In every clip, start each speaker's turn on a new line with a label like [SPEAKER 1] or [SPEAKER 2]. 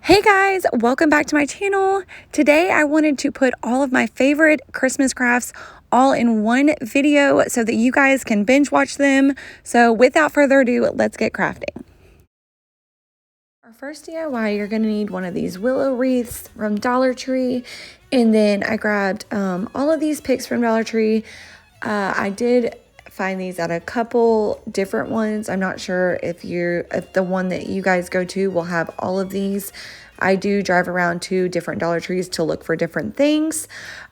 [SPEAKER 1] Hey guys, welcome back to my channel. Today I wanted to put all of my favorite Christmas crafts all in one video so that you guys can binge watch them. So without further ado, let's get crafting. Our first DIY, you're going to need one of these willow wreaths from Dollar Tree. And then I grabbed all of these picks from Dollar Tree. I did find these at a couple different ones. I'm not sure if the one that you guys go to will have all of these. I do drive around to different Dollar Trees to look for different things.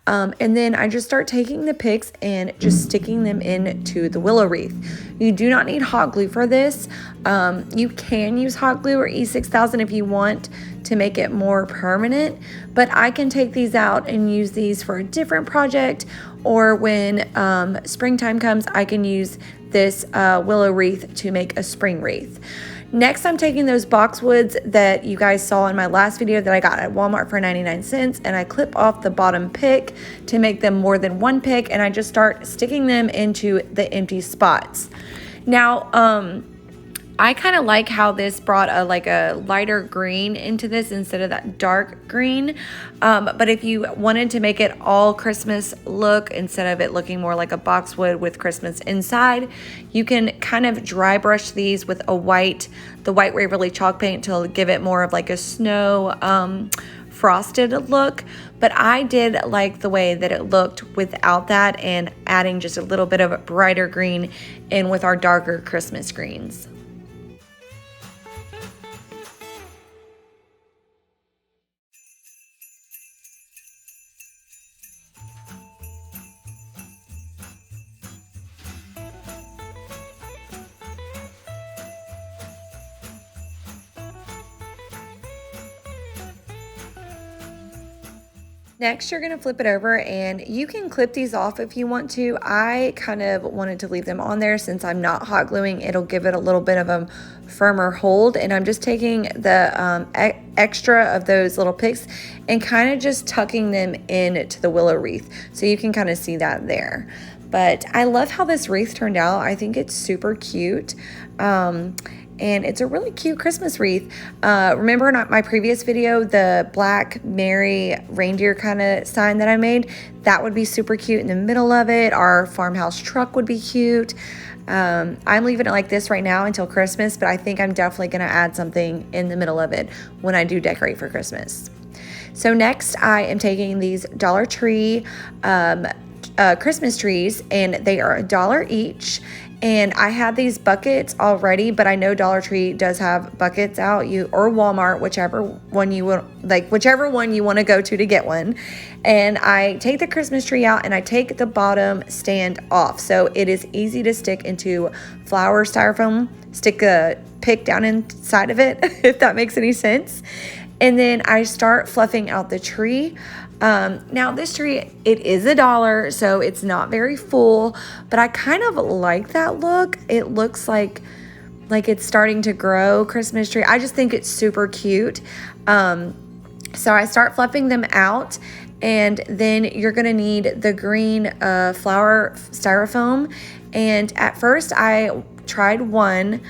[SPEAKER 1] And then I just start taking the picks and just sticking them into the willow wreath. You do not need hot glue for this. You can use hot glue or E6000 if you want to make it more permanent, but I can take these out and use these for a different project, or when springtime comes, I can use this willow wreath to make a spring wreath. Next, I'm taking those boxwoods that you guys saw in my last video that I got at Walmart for 99 cents, and I clip off the bottom pick to make them more than one pick, and I just start sticking them into the empty spots. Now, I kind of like how this brought a lighter green into this instead of that dark green. But if you wanted to make it all Christmas look instead of it looking more like a boxwood with Christmas inside, you can kind of dry brush these with the white Waverly chalk paint to give it more of like a snow frosted look. But I did like the way that it looked without that and adding just a little bit of a brighter green in with our darker Christmas greens. Next, you're going to flip it over, and you can clip these off if you want to. I kind of wanted to leave them on there since I'm not hot gluing. It'll give it a little bit of a firmer hold, and I'm just taking the extra of those little picks and kind of just tucking them into the willow wreath. So you can kind of see that there. But I love how this wreath turned out. I think it's super cute. And it's a really cute Christmas wreath. Remember in my previous video, the black Mary reindeer kind of sign that I made? That would be super cute in the middle of it. Our farmhouse truck would be cute. I'm leaving it like this right now until Christmas, but I think I'm definitely going to add something in the middle of it when I do decorate for Christmas. So next, I am taking these Dollar Tree Christmas trees, and they are $1 each. And I had these buckets already, but I know Dollar Tree does have buckets out, or Walmart, whichever one you want to go to get one. And I take the Christmas tree out and I take the bottom stand off, so it is easy to stick into flour styrofoam. Stick a pick down inside of it, if that makes any sense. And then I start fluffing out the tree. Now this tree, it is $1, so it's not very full, but I kind of like that look. It looks like it's starting to grow, Christmas tree. I just think it's super cute. So I start fluffing them out, and then you're gonna need the green flour styrofoam. And at first I tried one,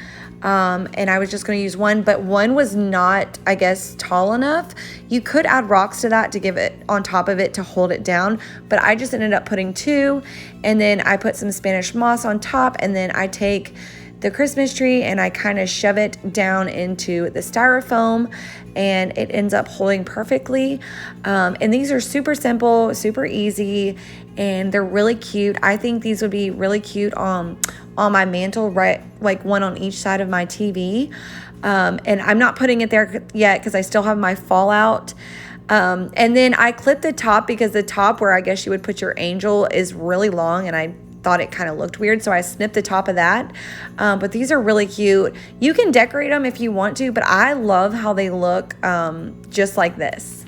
[SPEAKER 1] and I was just going to use one, but one was not, I guess, tall enough. You could add rocks to that to give it on top of it to hold it down, but I just ended up putting two, and then I put some Spanish moss on top, and then I take the Christmas tree and I kind of shove it down into the styrofoam, and it ends up holding perfectly. And these are super simple, super easy, and they're really cute. I think these would be really cute on my mantle, right, like one on each side of my TV. And I'm not putting it there yet because I still have my fallout. And then I clipped the top because the top where I guess you would put your angel is really long, and I thought it kind of looked weird, so I snipped the top of that. But these are really cute. You can decorate them if you want to, but I love how they look just like this.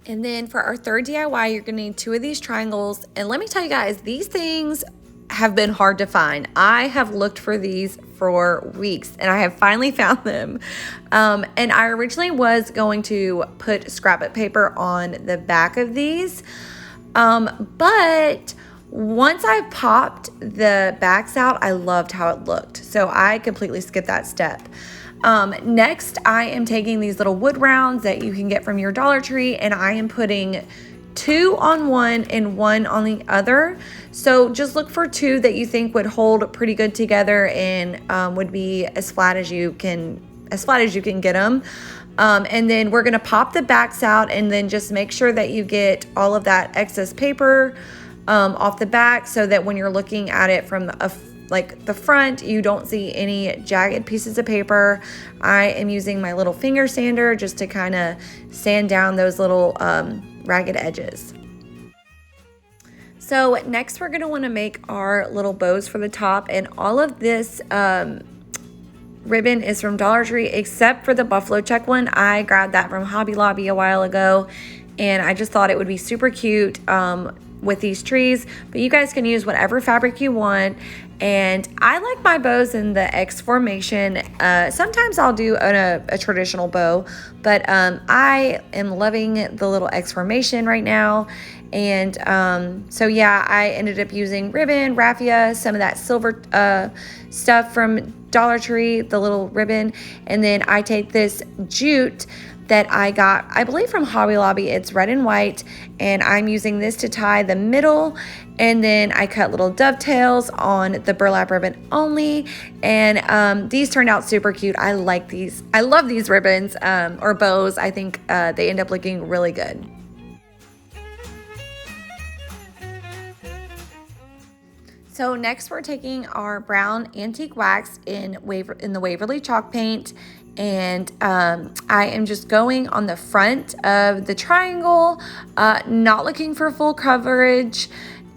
[SPEAKER 1] And then for our third DIY, you're gonna need 2 of these triangles. And let me tell you guys, these things have been hard to find. I have looked for these for weeks, and I have finally found them. And I originally was going to put scrapbook paper on the back of these, but Once I popped the backs out, I loved how it looked. So I completely skipped that step. Next, I am taking these little wood rounds that you can get from your Dollar Tree, and I am putting 2 on one and 1 on the other. So just look for 2 that you think would hold pretty good together and would be as flat as you can get them. And then we're gonna pop the backs out, and then just make sure that you get all of that excess paper off the back, so that when you're looking at it from like the front, you don't see any jagged pieces of paper. I am using my little finger sander just to kind of sand down those little ragged edges. So next we're going to want to make our little bows for the top, and all of this ribbon is from Dollar Tree except for the buffalo check one. I grabbed that from Hobby Lobby a while ago, and I just thought it would be super cute with these trees, but you guys can use whatever fabric you want. And I like my bows in the X formation. Sometimes I'll do a traditional bow, but I am loving the little X formation right now. And so yeah, I ended up using ribbon, raffia, some of that silver stuff from Dollar Tree, the little ribbon, and then I take this jute that I got, I believe from Hobby Lobby. It's red and white, and I'm using this to tie the middle, and then I cut little dovetails on the burlap ribbon only, and these turned out super cute. I like these. I love these ribbons or bows. I think they end up looking really good. So next we're taking our brown antique wax in the Waverly chalk paint, and I am just going on the front of the triangle, not looking for full coverage,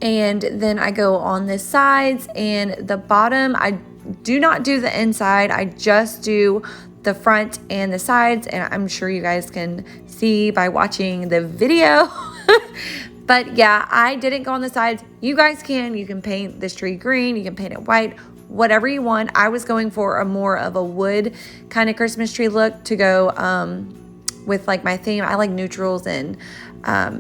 [SPEAKER 1] and then I go on the sides and the bottom. I do not do the inside, I just do the front and the sides, and I'm sure you guys can see by watching the video. But yeah, I didn't go on the sides. You guys can. You can paint this tree green. You can paint it white, whatever you want. I was going for a more of a wood kind of Christmas tree look to go with like my theme. I like neutrals and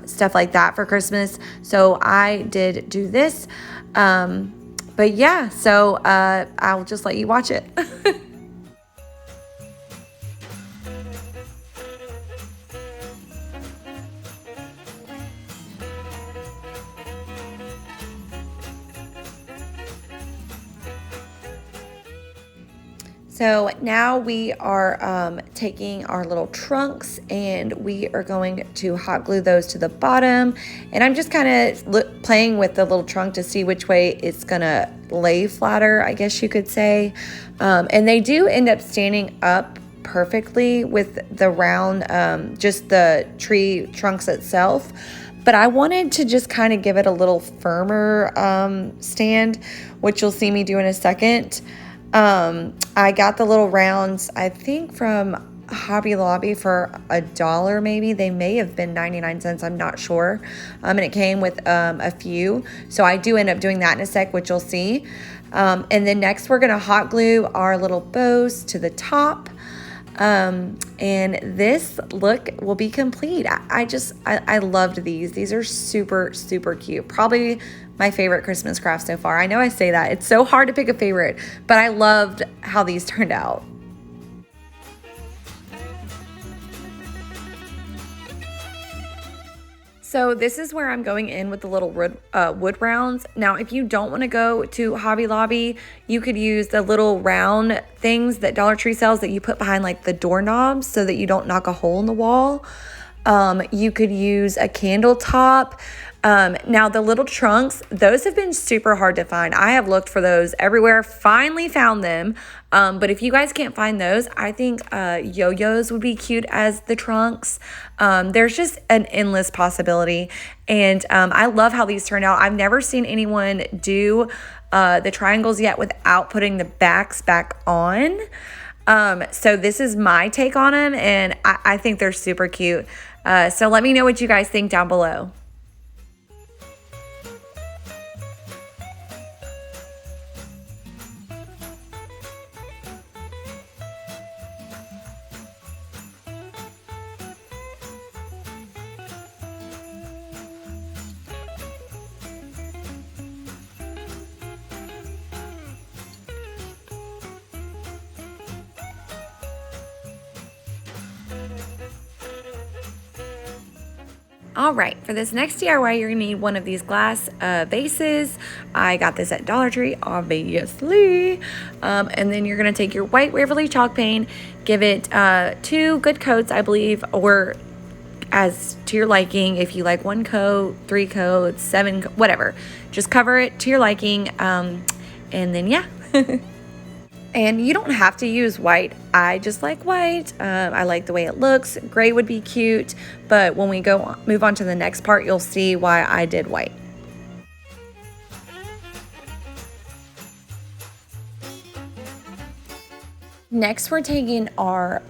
[SPEAKER 1] stuff like that for Christmas. So I did do this. But yeah, so I'll just let you watch it. So now we are taking our little trunks, and we are going to hot glue those to the bottom. And I'm just kind of playing with the little trunk to see which way it's gonna lay flatter, I guess you could say. And they do end up standing up perfectly with the round, just the tree trunks itself. But I wanted to just kind of give it a little firmer stand, which you'll see me do in a second. I got the little rounds, I think from Hobby Lobby for $1 maybe. They may have been 99 cents, I'm not sure. And it came with a few. So I do end up doing that in a sec, which you'll see. And then next we're gonna hot glue our little bows to the top. And this look will be complete. I loved these. These are super, super cute. Probably my favorite Christmas craft so far. I know I say that. It's so hard to pick a favorite, but I loved how these turned out. So this is where I'm going in with the little wood rounds. Now, if you don't want to go to Hobby Lobby, you could use the little round things that Dollar Tree sells that you put behind like the doorknobs so that you don't knock a hole in the wall. You could use a candle top. Now the little trunks, those have been super hard to find. I have looked for those everywhere, finally found them. But if you guys can't find those, I think yo-yos would be cute as the trunks. There's just an endless possibility. And I love how these turned out. I've never seen anyone do the triangles yet without putting the backs back on. So this is my take on them, and I think they're super cute. So let me know what you guys think down below. All right, for this next DIY, you're gonna need one of these glass vases. I got this at Dollar Tree, obviously. And then you're gonna take your white Waverly chalk paint, give it 2 good coats, I believe, or as to your liking. If you like 1 coat, 3 coats, 7, whatever. Just cover it to your liking, and then yeah. And you don't have to use white. I just like white. I like the way it looks. Gray would be cute, but when we move on to the next part, you'll see why I did white. Next, we're taking our,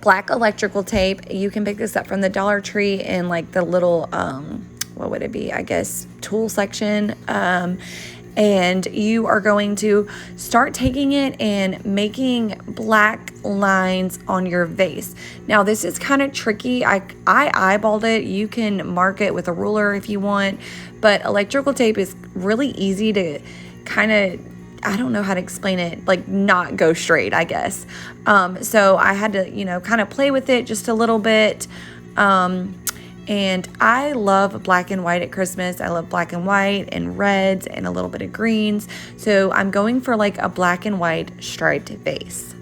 [SPEAKER 1] black electrical tape. You can pick this up from the Dollar Tree in like the little, what would it be? I guess tool section. And you are going to start taking it and making black lines on your vase. Now this is kind of tricky. I eyeballed it. You can mark it with a ruler if you want, but electrical tape is really easy to kind of, I don't know how to explain it, like not go straight, I guess. So I had to, kind of play with it just a little bit. And I love black and white at Christmas. I love black and white and reds and a little bit of greens. So I'm going for like a black and white striped vase.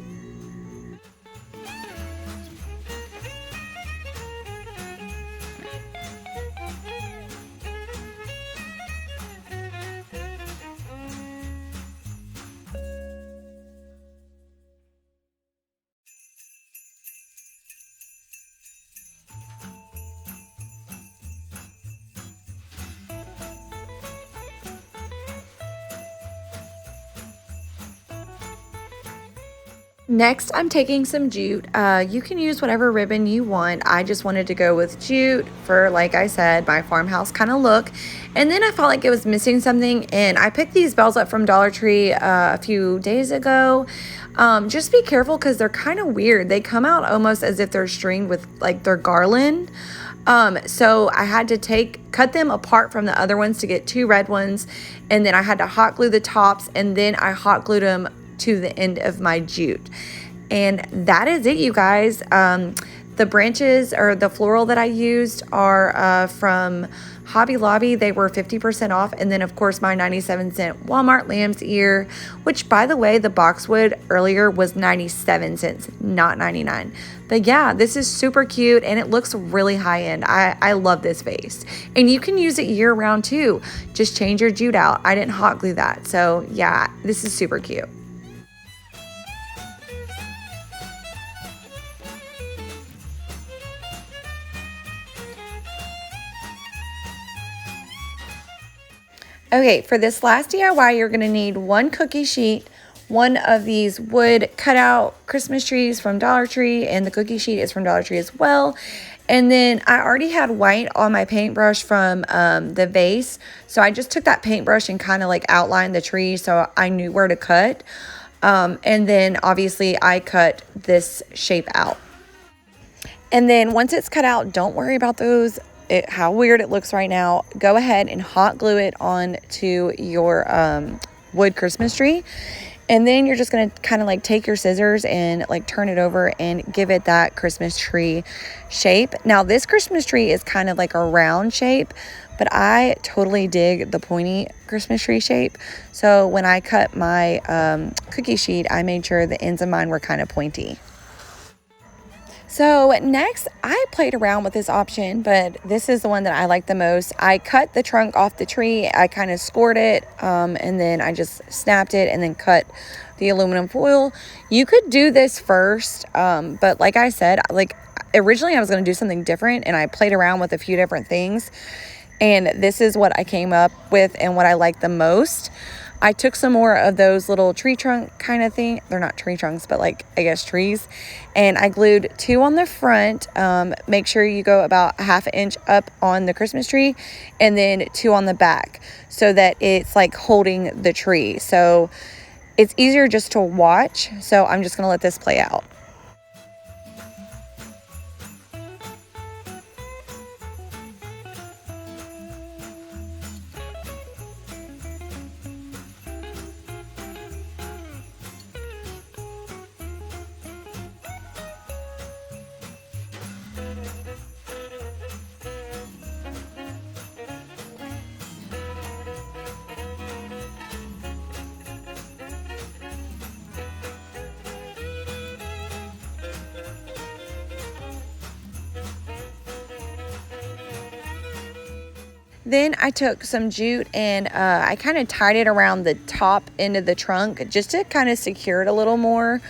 [SPEAKER 1] Next, I'm taking some jute. You can use whatever ribbon you want. I just wanted to go with jute for, like I said, my farmhouse kind of look. And then I felt like it was missing something, and I picked these bells up from Dollar Tree a few days ago. Just be careful because they're kind of weird. They come out almost as if they're stringed with like their garland. So I had to cut them apart from the other ones to get 2 red ones, and then I had to hot glue the tops, and then I hot glued them to the end of my jute. And that is it, you guys. The branches or the floral that I used are from Hobby Lobby. They were 50% off. And then of course my 97-cent Walmart lamb's ear, which by the way, the boxwood earlier was 97 cents, not 99. But yeah, this is super cute and it looks really high end. I love this vase. And you can use it year round too. Just change your jute out. I didn't hot glue that. So yeah, this is super cute. Okay, for this last DIY, you're gonna need 1 cookie sheet, 1 of these wood cutout Christmas trees from Dollar Tree, and the cookie sheet is from Dollar Tree as well. And then I already had white on my paintbrush from the vase, so I just took that paintbrush and kind of like outlined the tree so I knew where to cut. And then obviously I cut this shape out. And then once it's cut out, don't worry about how weird it looks right now. Go ahead and hot glue it onto your wood Christmas tree, and then you're just gonna kind of like take your scissors and like turn it over and give it that Christmas tree shape. Now this Christmas tree is kind of like a round shape, but I totally dig the pointy Christmas tree shape. So when I cut my cookie sheet, I made sure the ends of mine were kind of pointy. So next, I played around with this option, but this is the one that I like the most. I cut the trunk off the tree. I kind of scored it, and then I just snapped it and then cut the aluminum foil. You could do this first, but like I said, originally I was going to do something different, and I played around with a few different things, and this is what I came up with and what I like the most. I took some more of those little tree trunk kind of thing. They're not tree trunks, but like, I guess trees. And I glued 2 on the front. Make sure you go about 1/2 inch up on the Christmas tree, and then 2 on the back so that it's like holding the tree. So it's easier just to watch. So I'm just going to let this play out. Then I took some jute and I kind of tied it around the top end of the trunk just to kind of secure it a little more.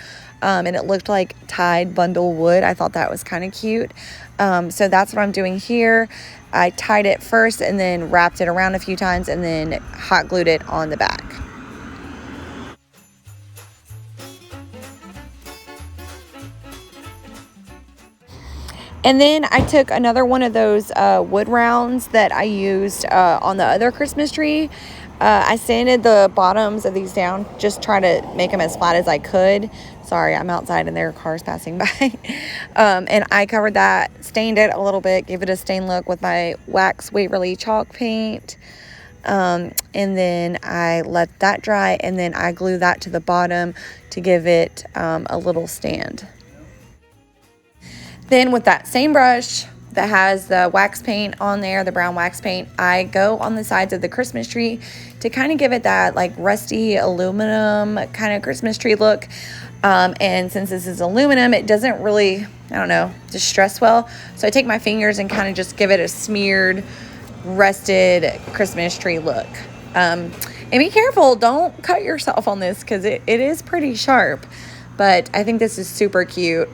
[SPEAKER 1] And it looked like tied bundle wood. I thought that was kind of cute. So that's what I'm doing here. I tied it first and then wrapped it around a few times and then hot glued it on the back. And then I took another one of those wood rounds that I used on the other Christmas tree. I sanded the bottoms of these down, just try to make them as flat as I could. Sorry, I'm outside and there are cars passing by. And I covered that, stained it a little bit, gave it a stain look with my wax Waverly chalk paint. And then I let that dry, and then I glue that to the bottom to give it a little stand. Then with that same brush that has the wax paint on there, the brown wax paint, I go on the sides of the Christmas tree to kind of give it that like rusty aluminum kind of Christmas tree look. And since this is aluminum, it doesn't really, I don't know, distress well. So I take my fingers and kind of just give it a smeared, rusted Christmas tree look. And be careful, don't cut yourself on this because it is pretty sharp. But I think this is super cute.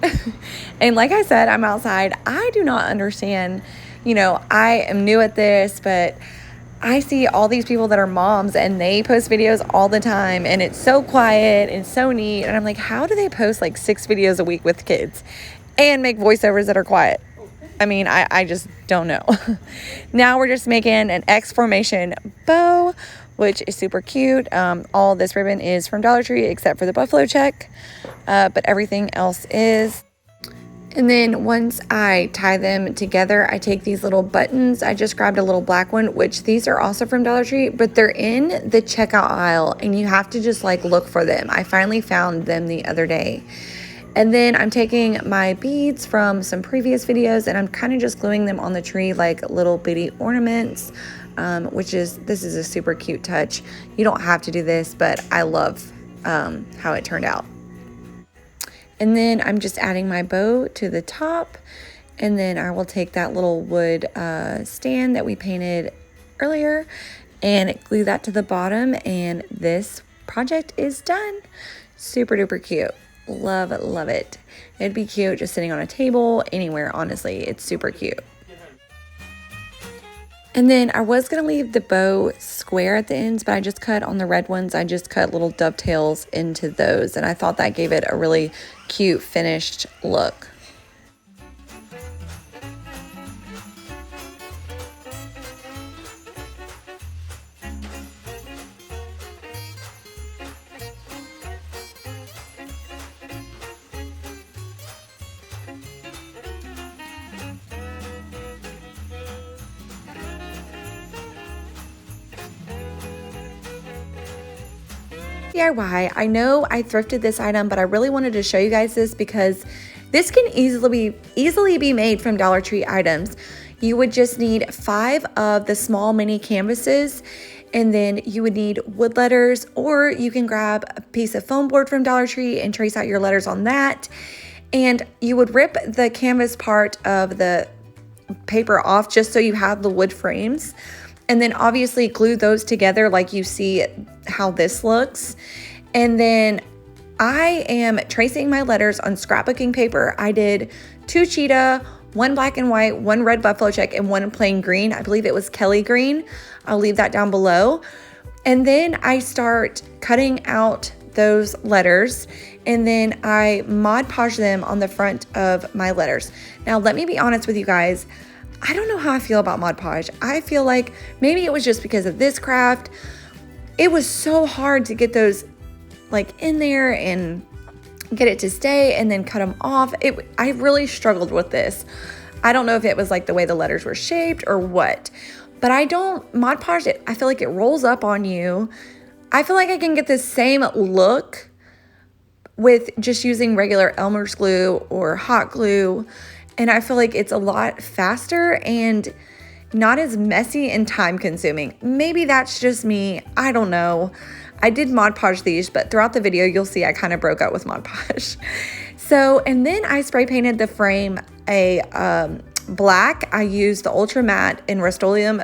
[SPEAKER 1] And like I said, I'm outside. I do not understand, you know, I am new at this, but I see all these people that are moms and they post videos all the time and it's so quiet and so neat. And I'm like, how do they post like 6 videos a week with kids and make voiceovers that are quiet? I mean, I just don't know. Now we're just making an X formation bow, which is super cute. All this ribbon is from Dollar Tree except for the buffalo check, but everything else is. And then once I tie them together, I take these little buttons. I just grabbed a little black one, which these are also from Dollar Tree, but they're in the checkout aisle and you have to just like look for them. I finally found them the other day. And then I'm taking my beads from some previous videos and I'm kind of just gluing them on the tree like little bitty ornaments, this is a super cute touch. You don't have to do this, but I love how it turned out. And then I'm just adding my bow to the top, and then I will take that little wood stand that we painted earlier and glue that to the bottom, and this project is done. Super duper cute. Love it, love it. It'd be cute just sitting on a table, anywhere, honestly. It's super cute. And then I was going to leave the bow square at the ends, but I just cut on the red ones. I just cut little dovetails into those, and I thought that gave it a really cute finished look. DIY. I know I thrifted this item, but I really wanted to show you guys this because this can easily be made from Dollar Tree items. You would just need 5 of the small mini canvases, and then you would need wood letters, or you can grab a piece of foam board from Dollar Tree and trace out your letters on that. And you would rip the canvas part of the paper off just so you have the wood frames. And then obviously glue those together like you see how this looks. And then I am tracing my letters on scrapbooking paper. I did 2 cheetah, 1 black and white, 1 red buffalo check, and 1 plain green. I believe it was Kelly green. I'll leave that down below. And then I start cutting out those letters, and then I Mod Podge them on the front of my letters. Now, let me be honest with you guys. I don't know how I feel about Mod Podge. I feel like maybe it was just because of this craft. It was so hard to get those like in there and get it to stay and then cut them off. I really struggled with this. I don't know if it was like the way the letters were shaped or what, but I don't Mod Podge it. I feel like it rolls up on you. I feel like I can get the same look with just using regular Elmer's glue or hot glue. And I feel like it's a lot faster and not as messy and time consuming. Maybe that's just me. I don't know. I did Mod Podge these, but throughout the video, you'll see I kind of broke out with Mod Podge. So, and then I spray painted the frame a black, I used the Ultra Matte in Rust-Oleum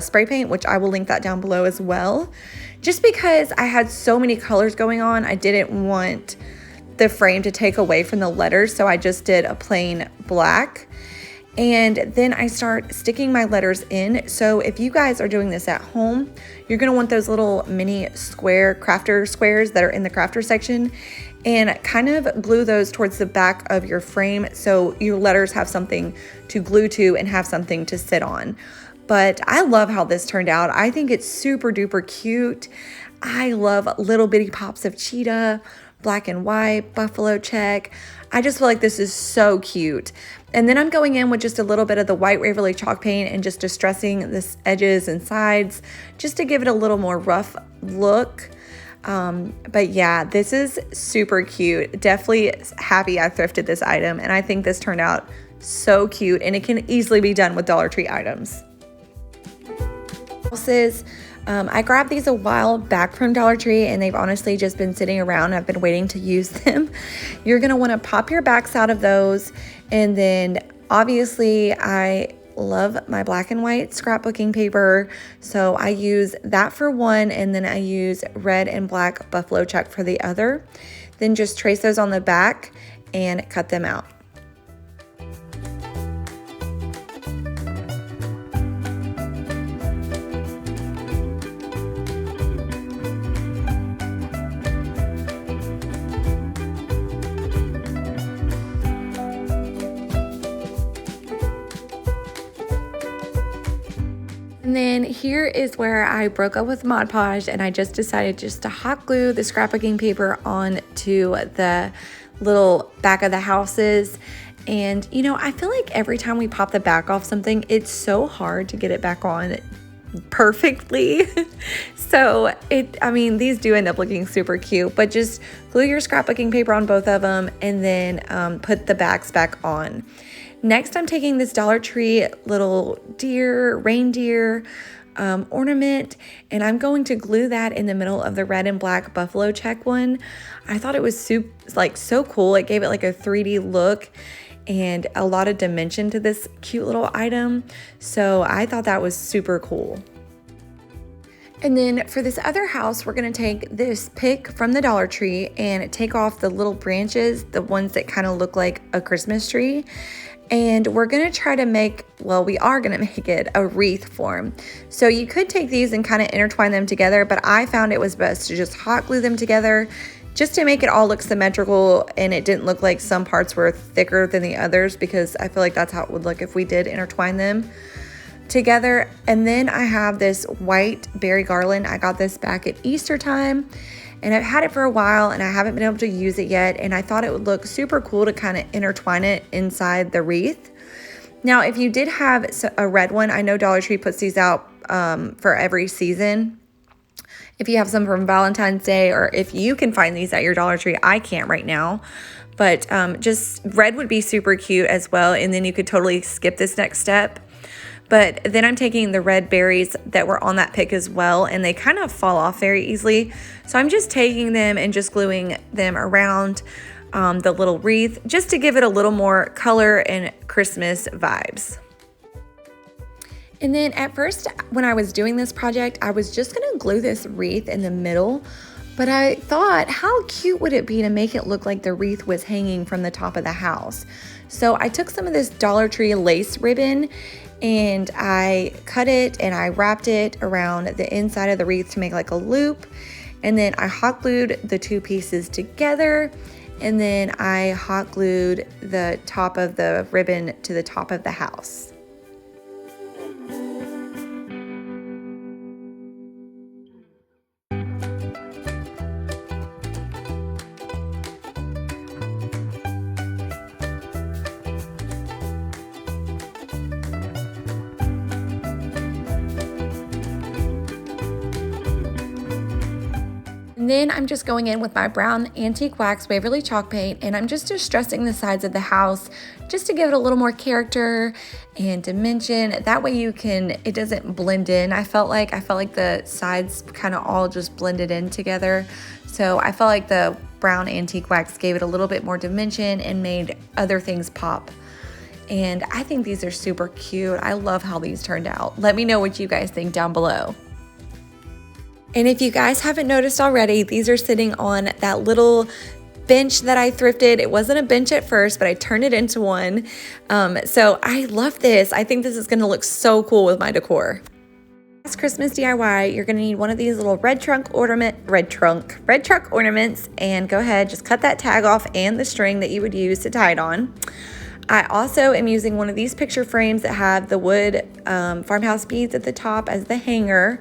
[SPEAKER 1] spray paint, which I will link that down below as well. Just because I had so many colors going on, I didn't want the frame to take away from the letters, so I just did a plain black. And then I start sticking my letters in. So if you guys are doing this at home, you're gonna want those little mini square crafter squares that are in the crafter section, and kind of glue those towards the back of your frame so your letters have something to glue to and have something to sit on. But I love how this turned out. I think it's super duper cute. I love little bitty pops of cheetah, black and white, buffalo check. I just feel like this is so cute. And then I'm going in with just a little bit of the white Waverly chalk paint and just distressing the edges and sides just to give it a little more rough look. But yeah, this is super cute. Definitely happy I thrifted this item, and I think this turned out so cute, and it can easily be done with Dollar Tree items. I grabbed these a while back from Dollar Tree, and they've honestly just been sitting around. I've been waiting to use them. You're gonna wanna pop your backs out of those, and then obviously I love my black and white scrapbooking paper, so I use that for one, and then I use red and black buffalo check for the other. Then just trace those on the back and cut them out. And then here is where I broke up with Mod Podge, and I just decided just to hot glue the scrapbooking paper onto the little back of the houses. And you know, I feel like every time we pop the back off something, it's so hard to get it back on perfectly. So I mean, these do end up looking super cute, but just glue your scrapbooking paper on both of them, and then put the backs back on. Next, I'm taking this Dollar Tree little deer, reindeer ornament, and I'm going to glue that in the middle of the red and black buffalo check one. I thought it was so cool. It gave it like a 3D look and a lot of dimension to this cute little item. So I thought that was super cool. And then for this other house, we're gonna take this pick from the Dollar Tree and take off the little branches, the ones that kind of look like a Christmas tree. And we're gonna try to make, well, we are gonna make it a wreath form. So you could take these and kind of intertwine them together, but I found it was best to just hot glue them together just to make it all look symmetrical, and it didn't look like some parts were thicker than the others, because I feel like that's how it would look if we did intertwine them together. And then I have this white berry garland. I got this back at Easter time, and I've had it for a while, and I haven't been able to use it yet, and I thought it would look super cool to kind of intertwine it inside the wreath. Now, if you did have a red one, I know Dollar Tree puts these out for every season. If you have some from Valentine's Day, or if you can find these at your Dollar Tree, I can't right now. But just red would be super cute as well, and then you could totally skip this next step. But then I'm taking the red berries that were on that pick as well, and they kind of fall off very easily. So I'm just taking them and just gluing them around the little wreath, just to give it a little more color and Christmas vibes. And then at first, when I was doing this project, I was just gonna glue this wreath in the middle, but I thought, how cute would it be to make it look like the wreath was hanging from the top of the house? So I took some of this Dollar Tree lace ribbon, and I cut it and I wrapped it around the inside of the wreath to make like a loop. And then I hot glued the two pieces together, and then I hot glued the top of the ribbon to the top of the house. And then I'm just going in with my brown antique wax Waverly chalk paint, and I'm just distressing the sides of the house just to give it a little more character and dimension. That way it doesn't blend in. I felt like the sides kind of all just blended in together. So I felt like the brown antique wax gave it a little bit more dimension and made other things pop. And I think these are super cute. I love how these turned out. Let me know what you guys think down below. And if you guys haven't noticed already, these are sitting on that little bench that I thrifted. It wasn't a bench at first, but I turned it into one. So I love this. I think this is gonna look so cool with my decor. As Christmas DIY, you're gonna need one of these little red trunk ornaments, and go ahead, just cut that tag off and the string that you would use to tie it on. I also am using one of these picture frames that have the wood farmhouse beads at the top as the hanger.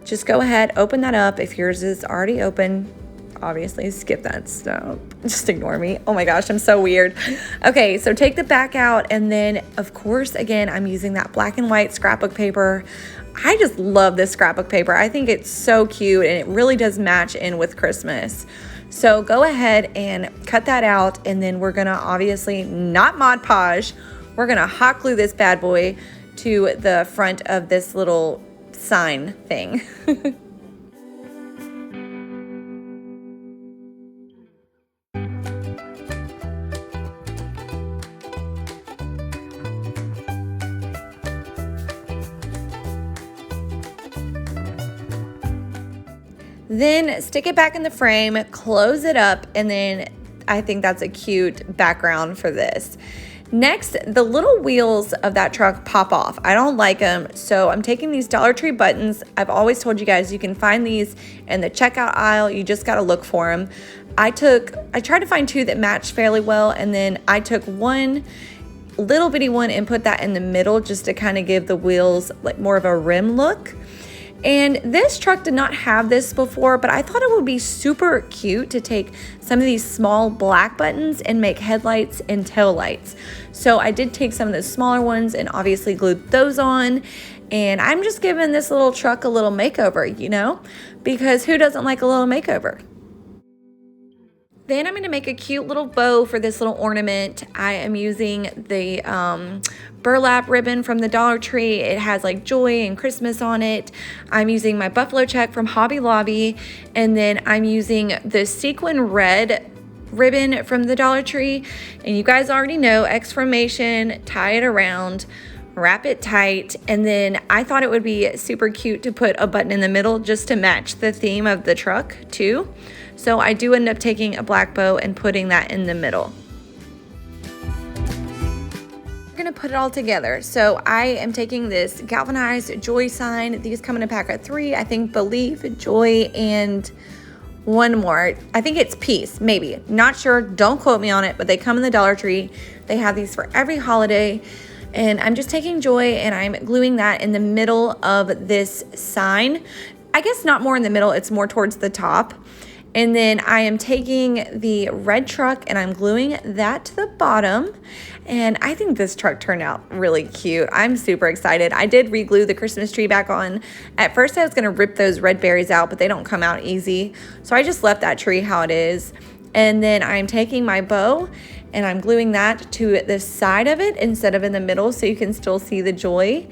[SPEAKER 1] Just go ahead, open that up. If yours is already open, obviously skip that stuff. Just ignore me. Oh my gosh, I'm so weird. Okay, so take the back out, and then of course, again, I'm using that black and white scrapbook paper. I just love this scrapbook paper. I think it's so cute, and it really does match in with Christmas. So go ahead and cut that out, and then we're gonna obviously not Mod Podge. We're gonna hot glue this bad boy to the front of this little sign thing. Then stick it back in the frame, close it up, and then I think that's a cute background for this. Next, the little wheels of that truck pop off. I don't like them, so I'm taking these Dollar Tree buttons. I've always told you guys you can find these in the checkout aisle. You just gotta look for them. I tried to find two that matched fairly well, and then I took one little bitty one and put that in the middle just to kind of give the wheels like more of a rim look. And this truck did not have this before, but I thought it would be super cute to take some of these small black buttons and make headlights and tail lights. So I did take some of those smaller ones and obviously glued those on. And I'm just giving this little truck a little makeover, you know, because who doesn't like a little makeover? Then I'm going to make a cute little bow for this little ornament. I am using the burlap ribbon from the Dollar Tree. It has like joy and Christmas on it. I'm using my buffalo check from Hobby Lobby, and then I'm using the sequin red ribbon from the Dollar Tree. And you guys already know, exclamation, tie it around, wrap it tight, and then I thought it would be super cute to put a button in the middle just to match the theme of the truck too. So I do end up taking a black bow and putting that in the middle. We're gonna put it all together. So I am taking this galvanized joy sign. These come in a pack of 3. I think believe, joy, and one more. I think it's peace, maybe. Not sure, don't quote me on it, but they come in the Dollar Tree. They have these for every holiday. And I'm just taking joy and I'm gluing that in the middle of this sign. I guess not more in the middle, it's more towards the top. And then I am taking the red truck and I'm gluing that to the bottom. And I think this truck turned out really cute. I'm super excited. I did re-glue the Christmas tree back on. At first I was gonna rip those red berries out, but they don't come out easy. So I just left that tree how it is. And then I'm taking my bow and I'm gluing that to the side of it instead of in the middle so you can still see the joy.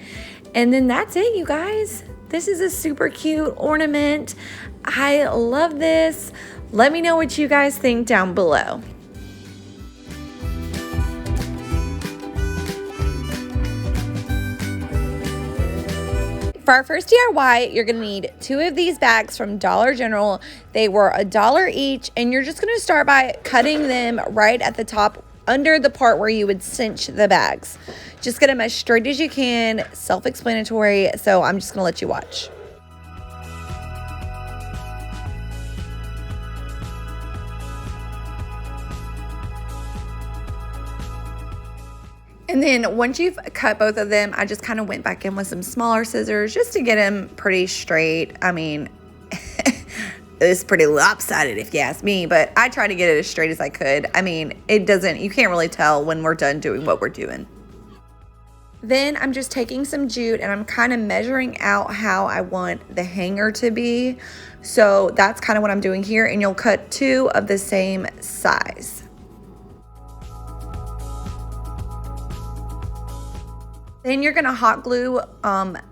[SPEAKER 1] And then that's it, you guys. This is a super cute ornament. I love this. Let me know what you guys think down below. For our first DIY, you're gonna need 2 of these bags from Dollar General. They were $1 each, and you're just gonna start by cutting them right at the top under the part where you would cinch the bags. Just get them as straight as you can, self-explanatory, so I'm just gonna let you watch. And then once you've cut both of them, I just kind of went back in with some smaller scissors just to get them pretty straight. I mean, it's pretty lopsided if you ask me, but I tried to get it as straight as I could. I mean, you can't really tell when we're done doing what we're doing. Then I'm just taking some jute and I'm kind of measuring out how I want the hanger to be. So that's kind of what I'm doing here, and you'll cut 2 of the same size. Then you're gonna hot glue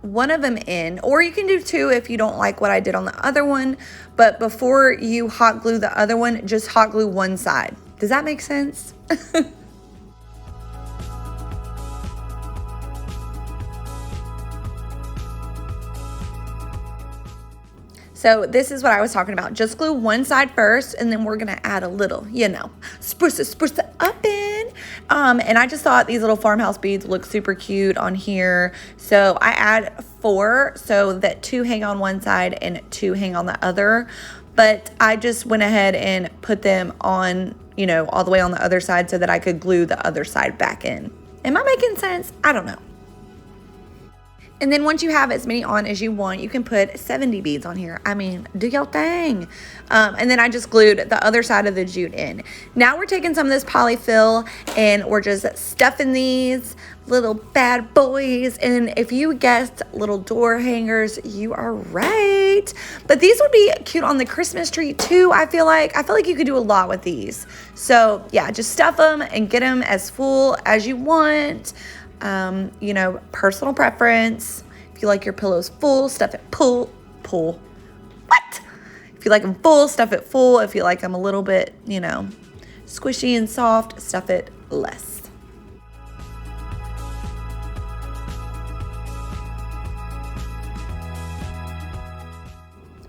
[SPEAKER 1] one of them in, or you can do 2 if you don't like what I did on the other one. But before you hot glue the other one, just hot glue one side. Does that make sense? So this is what I was talking about. Just glue one side first, and then we're gonna add a little, you know, spruce it up in. And I just thought these little farmhouse beads look super cute on here. So I add 4 so that 2 hang on one side and 2 hang on the other. But I just went ahead and put them on, you know, all the way on the other side so that I could glue the other side back in. Am I making sense? I don't know. And then once you have as many on as you want, you can put 70 beads on here. I mean, do your thing. And then I just glued the other side of the jute in. Now we're taking some of this polyfill and we're just stuffing these little bad boys. And if you guessed little door hangers, you are right. But these would be cute on the Christmas tree too, I feel like. I feel like you could do a lot with these. So yeah, just stuff them and get them as full as you want. You know, personal preference. If you like your pillows full, stuff it pull. What? If you like them full, stuff it full. If you like them a little bit, you know, squishy and soft, stuff it less.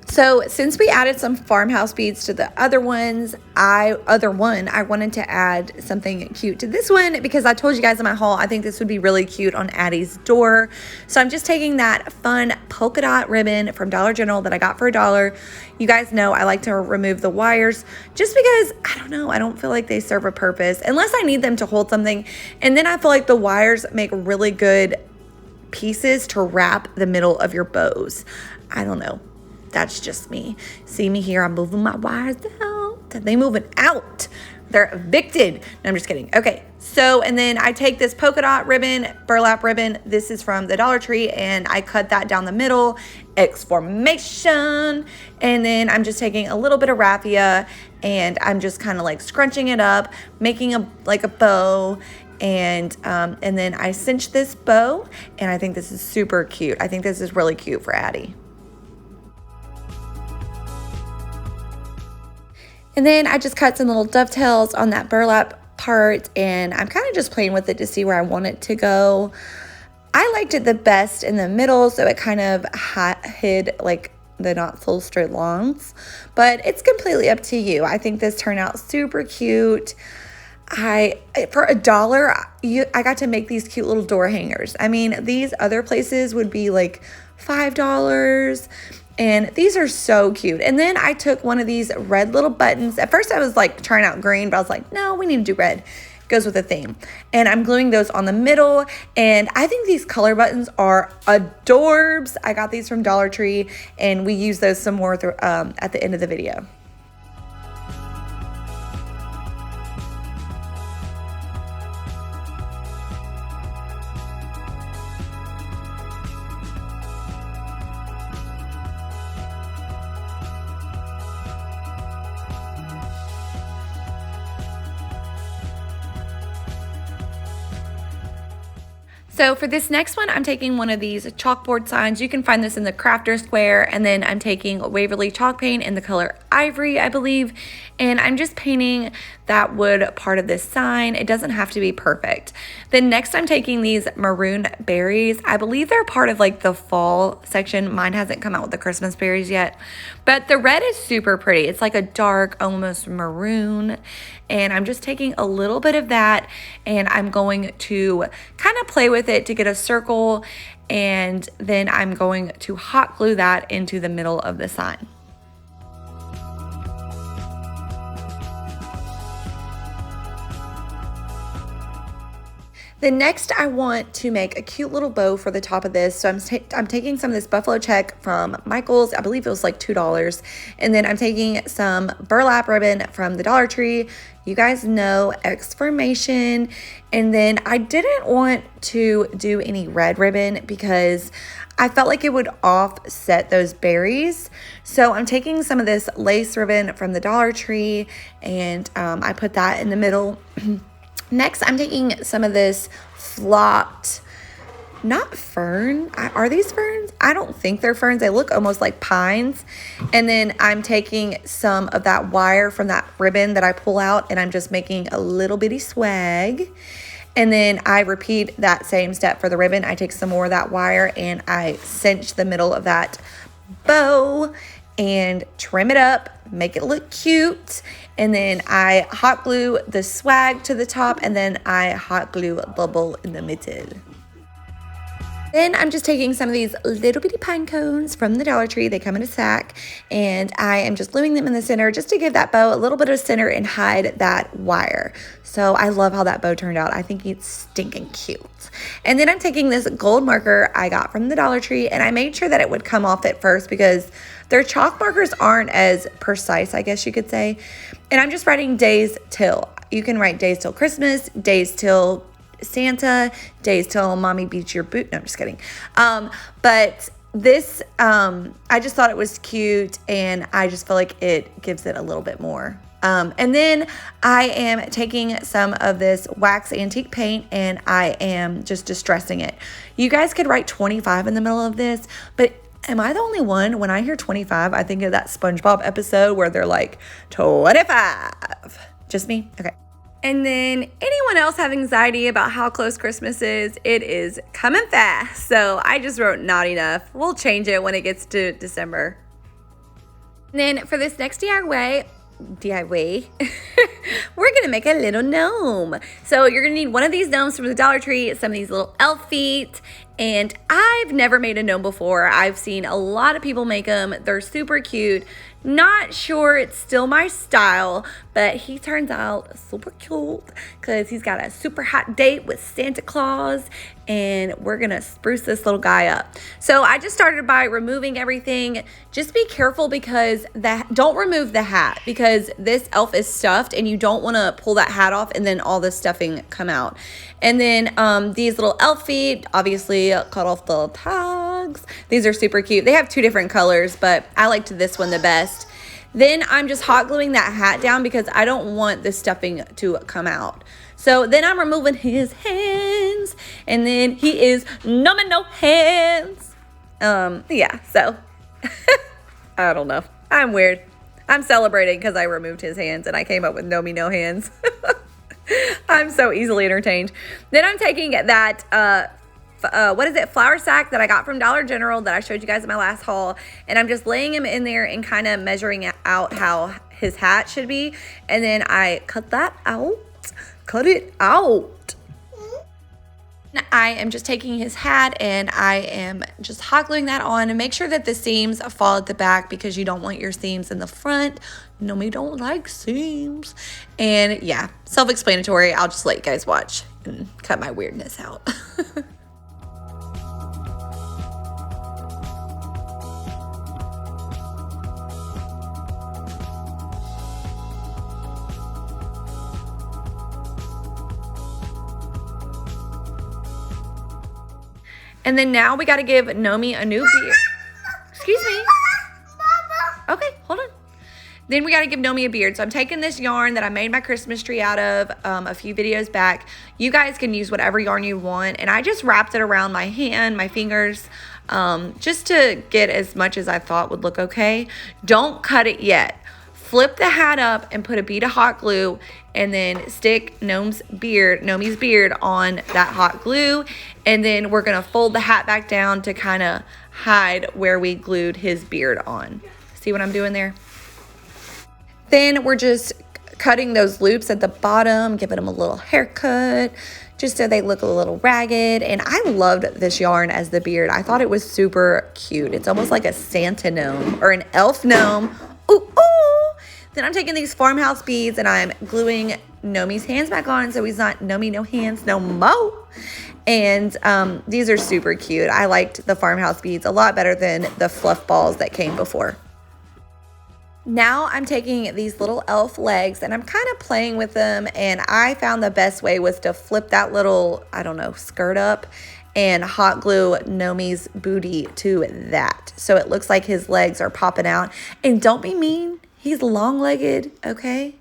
[SPEAKER 1] So since we added some farmhouse beads to the other ones, I wanted to add something cute to this one because I told you guys in my haul, I think this would be really cute on Addie's door. So I'm just taking that fun polka dot ribbon from Dollar General that I got for $1. You guys know I like to remove the wires just because, I don't know, I don't feel like they serve a purpose unless I need them to hold something. And then I feel like the wires make really good pieces to wrap the middle of your bows. I don't know. That's just me. See me here, I'm moving my wires out. They moving out. They're evicted. No, I'm just kidding. Okay, so, and then I take this polka dot ribbon, burlap ribbon. This is from the Dollar Tree, and I cut that down the middle, X formation. And then I'm just taking a little bit of raffia, and I'm just kind of like scrunching it up, making a bow. And then I cinch this bow, and I think this is super cute. I think this is really cute for Addie. And then I just cut some little dovetails on that burlap part, and I'm kind of just playing with it to see where I want it to go. I liked it the best in the middle, so it kind of hid like the not full straight longs, but it's completely up to you. I think this turned out super cute. For $1, I got to make these cute little door hangers. I mean, these other places would be like $5. And these are so cute. And then I took one of these red little buttons. At first I was like trying out green, but I was like, no, we need to do red. Goes with the theme. And I'm gluing those on the middle. And I think these color buttons are adorbs. I got these from Dollar Tree, and we use those some more at the end of the video. So for this next one, I'm taking one of these chalkboard signs. You can find this in the crafter square, and then I'm taking Waverly chalk paint in the color Ivory, I believe, and I'm just painting that wood part of this sign. It doesn't have to be perfect. Then next I'm taking these maroon berries. I believe they're part of like the fall section. Mine hasn't come out with the Christmas berries yet, but the red is super pretty. It's like a dark, almost maroon, and I'm just taking a little bit of that, and I'm going to kind of play with it to get a circle, and then I'm going to hot glue that into the middle of the sign. Then next I want to make a cute little bow for the top of this. So I'm taking some of this buffalo check from Michael's. I believe it was like $2. And then I'm taking some burlap ribbon from the Dollar Tree. You guys know X formation. And then I didn't want to do any red ribbon because I felt like it would offset those berries. So I'm taking some of this lace ribbon from the Dollar Tree, and I put that in the middle. Next, I'm taking some of this flocked, not fern. Are these ferns? I don't think they're ferns. They look almost like pines. And then I'm taking some of that wire from that ribbon that I pull out, and I'm just making a little bitty swag. And then I repeat that same step for the ribbon. I take some more of that wire and I cinch the middle of that bow. and trim it up, make it look cute. And then I hot glue the swag to the top, and then I hot glue a bubble in the middle. Then I'm just taking some of these little bitty pine cones from the Dollar Tree. They come in a sack, and I am just gluing them in the center just to give that bow a little bit of center and hide that wire. So I love how that bow turned out. I think it's stinking cute. And then I'm taking this gold marker I got from the Dollar Tree, and I made sure that it would come off at first because their chalk markers aren't as precise, I guess you could say. And I'm just writing days till. You can write days till Christmas, days till Santa, days till mommy beats your boot. No, I'm just kidding. But this, I just thought it was cute, and I just feel like it gives it a little bit more. And then I am taking some of this wax antique paint, and I am just distressing it. You guys could write 25 in the middle of this, but am I the only one? When I hear 25, I think of that SpongeBob episode where they're like, 25. Just me? Okay. And then anyone else have anxiety about how close Christmas is? It is coming fast. So I just wrote not enough. We'll change it when it gets to December. And then for this next DIY, we're gonna make a little gnome. So you're gonna need one of these gnomes from the Dollar Tree, some of these little elf feet, and I've never made a gnome before. I've seen a lot of people make them. They're super cute. Not sure it's still my style, but he turns out super cute because he's got a super hot date with Santa Claus, and we're gonna spruce this little guy up. So I just started by removing everything. Just be careful because don't remove the hat because this elf is stuffed and you don't want to pull that hat off and then all the stuffing come out. And then these little elf feet, obviously cut off the tags. These are super cute. They have two different colors, but I liked this one the best. Then I'm just hot gluing that hat down because I don't want the stuffing to come out. So then I'm removing his hands, and then he is numbing no hands. Yeah, so I don't know. I'm weird. I'm celebrating because I removed his hands and I came up with no hands. I'm so easily entertained. Then I'm taking that flour sack that I got from Dollar General that I showed you guys in my last haul, and I'm just laying him in there and kind of measuring out how his hat should be, and then I cut it out. I am just taking his hat and I am just hot gluing that on, and make sure that the seams fall at the back because you don't want your seams in the front. No, we don't like seams. And yeah, self-explanatory. I'll just let you guys watch and cut my weirdness out. And then now we got to give Nomi a new beard. Excuse me. Okay, hold on. Then we got to give Nomi a beard. So I'm taking this yarn that I made my Christmas tree out of a few videos back. You guys can use whatever yarn you want. And I just wrapped it around my hand, my fingers, just to get as much as I thought would look okay. Don't cut it yet. Flip the hat up and put a bead of hot glue, and then stick Nomi's beard on that hot glue. And then we're gonna fold the hat back down to kind of hide where we glued his beard on. See what I'm doing there? Then we're just cutting those loops at the bottom, giving them a little haircut, just so they look a little ragged. And I loved this yarn as the beard. I thought it was super cute. It's almost like a Santa gnome or an elf gnome. Ooh, ooh. Then I'm taking these Farmhouse beads and I'm gluing Nomi's hands back on so he's not Nomi no hands no mo. And these are super cute. I liked the Farmhouse beads a lot better than the fluff balls that came before. Now I'm taking these little elf legs and I'm kind of playing with them, and I found the best way was to flip that little, I don't know, skirt up and hot glue Nomi's booty to that. So it looks like his legs are popping out. And don't be mean, he's long-legged, okay?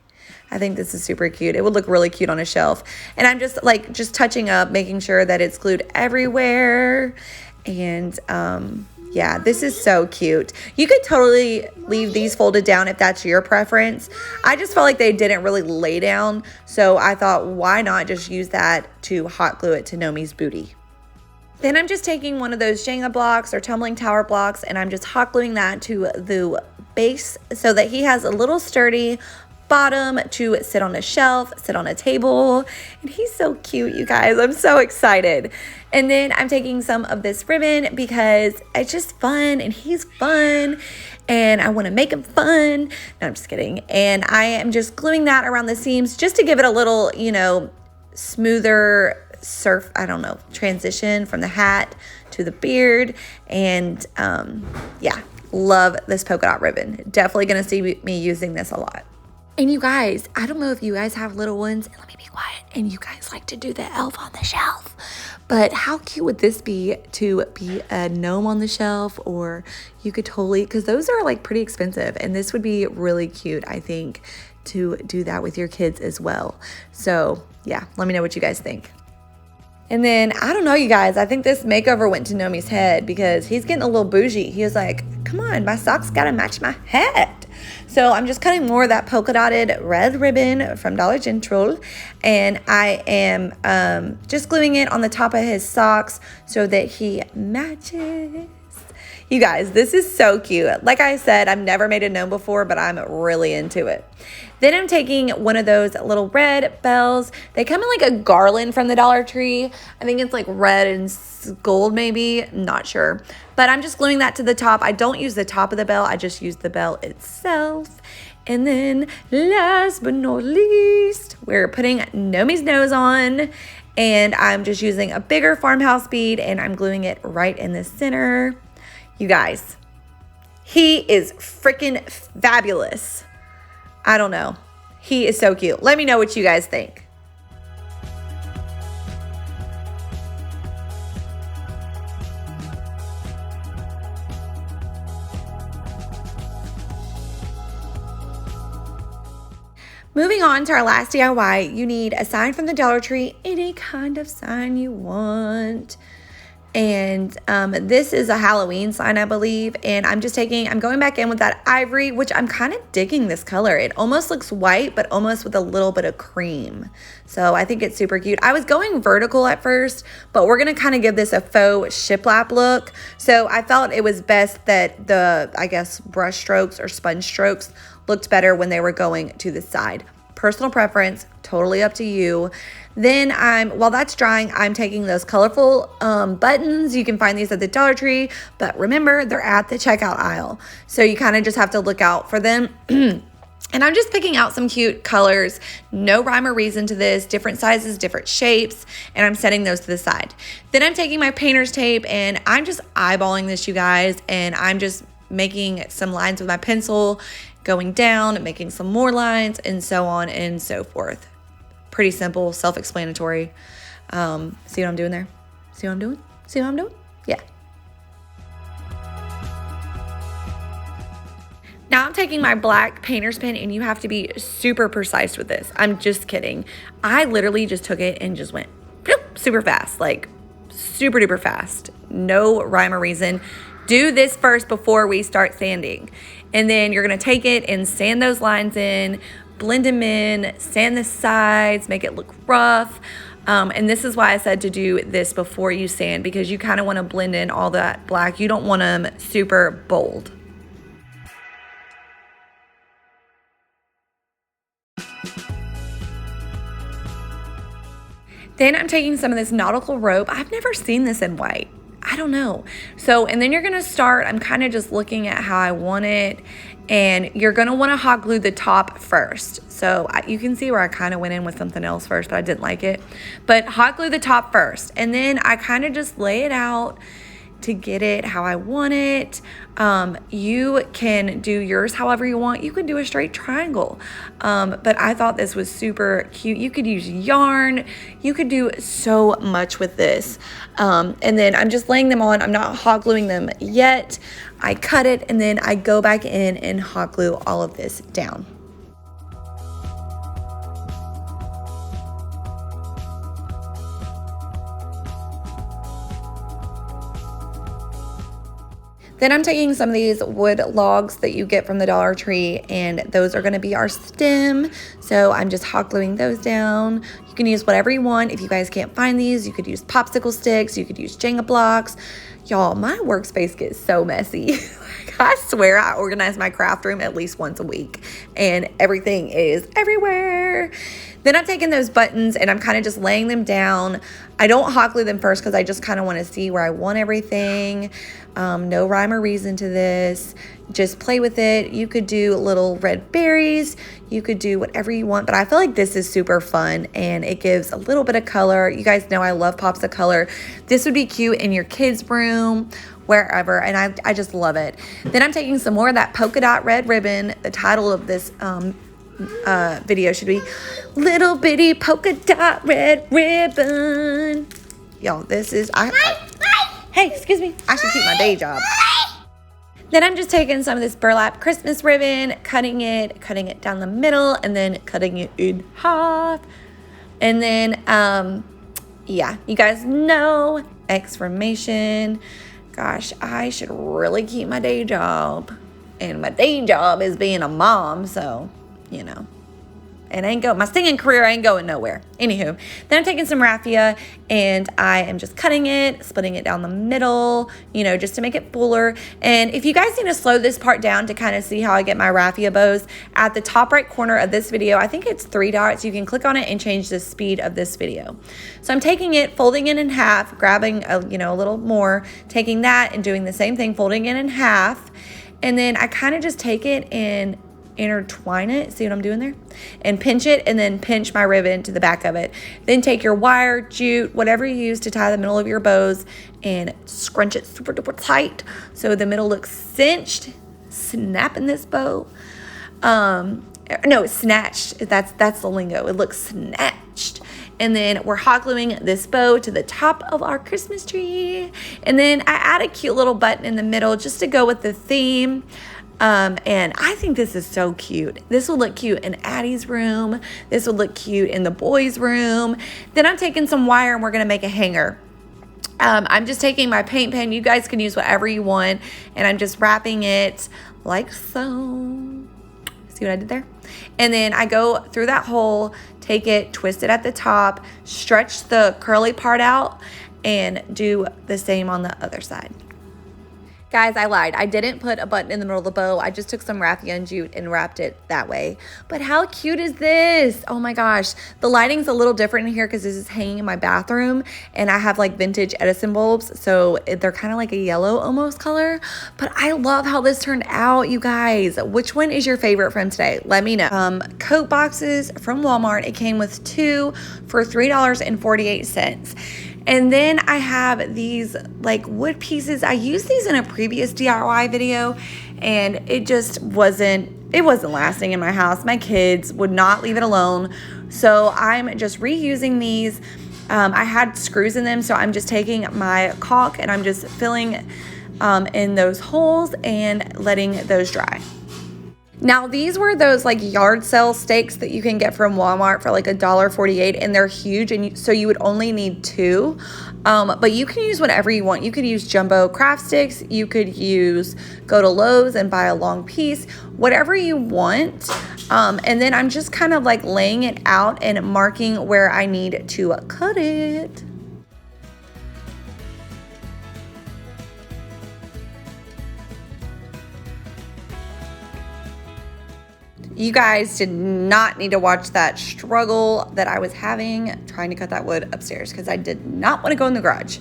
[SPEAKER 1] I think this is super cute. It would look really cute on a shelf. And I'm just touching up, making sure that it's glued everywhere. And yeah, this is so cute. You could totally leave these folded down if that's your preference. I just felt like they didn't really lay down, so I thought, why not just use that to hot glue it to Nomi's booty. Then I'm just taking one of those Jenga blocks or tumbling tower blocks, and I'm just hot gluing that to the base so that he has a little sturdy bottom to sit on a shelf, sit on a table, and he's so cute, you guys. I'm so excited. And then I'm taking some of this ribbon because it's just fun and he's fun and I want to make him fun. No, I'm just kidding. And I am just gluing that around the seams just to give it a little, you know, smoother transition from the hat to the beard. And yeah, love this polka dot ribbon. Definitely going to see me using this a lot. And you guys, I don't know if you guys have little ones, and let me be quiet, and you guys like to do the elf on the shelf, but how cute would this be to be a gnome on the shelf? Or you could totally, because those are like pretty expensive, and this would be really cute, I think, to do that with your kids as well. So yeah, let me know what you guys think. And then, I don't know, you guys, I think this makeover went to Nomi's head because he's getting a little bougie. He was like, come on, my socks gotta match my hat. So I'm just cutting more of that polka dotted red ribbon from Dollar General, and I am just gluing it on the top of his socks so that he matches. You guys, this is so cute. Like I said, I've never made a gnome before, but I'm really into it. Then I'm taking one of those little red bells. They come in like a garland from the Dollar Tree. I think it's like red and gold maybe, not sure. But I'm just gluing that to the top. I don't use the top of the bell, I just use the bell itself. And then last but not least, we're putting Nomi's nose on. And I'm just using a bigger farmhouse bead and I'm gluing it right in the center. You guys, he is freaking fabulous. I don't know. He is so cute. Let me know what you guys think. Moving on to our last DIY, you need a sign from the Dollar Tree, any kind of sign you want. And this is a Halloween sign, I believe. And I'm going back in with that ivory, which I'm kind of digging this color. It almost looks white, but almost with a little bit of cream. So I think it's super cute. I was going vertical at first, but we're going to kind of give this a faux shiplap look. So I felt it was best that the, I guess, brush strokes or sponge strokes looked better when they were going to the side. Personal preference, totally up to you. Then while that's drying, I'm taking those colorful buttons. You can find these at the Dollar Tree, but remember, they're at the checkout aisle. So you kind of just have to look out for them. And I'm just picking out some cute colors. No rhyme or reason to this, different sizes, different shapes, and I'm setting those to the side. Then I'm taking my painter's tape and I'm just eyeballing this, you guys, and I'm just making some lines with my pencil, going down, making some more lines, and so on and so forth. Pretty simple, self-explanatory. See what I'm doing there? See what I'm doing? See what I'm doing? Yeah. Now I'm taking my black painter's pen, and you have to be super precise with this. I'm just kidding. I literally just took it and just went super fast, like super duper fast. No rhyme or reason. Do this first before we start sanding. And then you're gonna take it and sand those lines in, blend them in, sand the sides, make it look rough. And this is why I said to do this before you sand, because you kind of want to blend in all that black. You don't want them super bold. Then I'm taking some of this nautical rope. I've never seen this in white. I don't know. So, and then you're going to start, I'm kind of just looking at how I want it, and you're going to want to hot glue the top first. So you can see where I kind of went in with something else first, but I didn't like it. But hot glue the top first, and then I kind of just lay it out to get it how I want it. You can do yours however you want. You could do a straight triangle. But I thought this was super cute. You could use yarn. You could do so much with this. And then I'm just laying them on. I'm not hot gluing them yet. I cut it and then I go back in and hot glue all of this down. Then I'm taking some of these wood logs that you get from the Dollar Tree, and those are going to be our stem. So I'm just hot gluing those down. You can use whatever you want. If you guys can't find these, you could use popsicle sticks. You could use Jenga blocks. Y'all, my workspace gets so messy. I swear I organize my craft room at least once a week and everything is everywhere. Then I'm taking those buttons and I'm kind of just laying them down. I don't hot glue them first because I just kind of want to see where I want everything. No rhyme or reason to this. Just play with it. You could do little red berries. You could do whatever you want, but I feel like this is super fun and it gives a little bit of color. You guys know I love pops of color. This would be cute in your kids' room, wherever, and I just love it. Then I'm taking some more of that polka dot red ribbon. The title of this video should be Little Bitty Polka Dot Red Ribbon. Y'all, this is, hey, excuse me, I should keep my day job. Then I'm just taking some of this burlap Christmas ribbon, cutting it down the middle, and then cutting it in half. And then, yeah, you guys know, exclamation. Gosh, I should really keep my day job. And my day job is being a mom, so, you know. My singing career ain't going nowhere. Anywho, then I'm taking some raffia and I am just cutting it, splitting it down the middle, you know, just to make it fuller. And if you guys need to slow this part down to kind of see how I get my raffia bows, at the top right corner of this video, I think it's 3 dots. You can click on it and change the speed of this video. So I'm taking it, folding it in half, grabbing a little more, taking that and doing the same thing, folding it in half. And then I kind of just take it and intertwine it, see what I'm doing there, and pinch it, and then pinch my ribbon to the back of it. Then take your wire, jute, whatever you use to tie the middle of your bows, and scrunch it super duper tight so the middle looks cinched. Snapping this bow. No, it's snatched. That's the lingo. It looks snatched. And then we're hot gluing this bow to the top of our Christmas tree. And then I add a cute little button in the middle just to go with the theme. And I think this is so cute. This will look cute in Addie's room. This will look cute in the boys' room. Then I'm taking some wire and we're going to make a hanger. I'm just taking my paint pen. You guys can use whatever you want. And I'm just wrapping it like so. See what I did there? And then I go through that hole, take it, twist it at the top, stretch the curly part out, and do the same on the other side. Guys, I lied. I didn't put a button in the middle of the bow. I just took some raffia and jute and wrapped it that way. But how cute is this? Oh my gosh. The lighting's a little different in here because this is hanging in my bathroom and I have like vintage Edison bulbs. So they're kind of like a yellow almost color. But I love how this turned out, you guys. Which one is your favorite from today? Let me know. Coat boxes from Walmart. It came with 2 for $3.48. And then I have these like wood pieces. I used these in a previous DIY video and it just wasn't lasting in my house. My kids would not leave it alone. So I'm just reusing these. I had screws in them, so I'm just taking my caulk and I'm just filling in those holes and letting those dry. Now, these were those like yard sale stakes that you can get from Walmart for like $1.48, and they're huge, and so you would only need 2. But you can use whatever you want. You could use jumbo craft sticks. You could go to Lowe's and buy a long piece, whatever you want. And then I'm just kind of like laying it out and marking where I need to cut it. You guys did not need to watch that struggle that I was having trying to cut that wood upstairs because I did not want to go in the garage.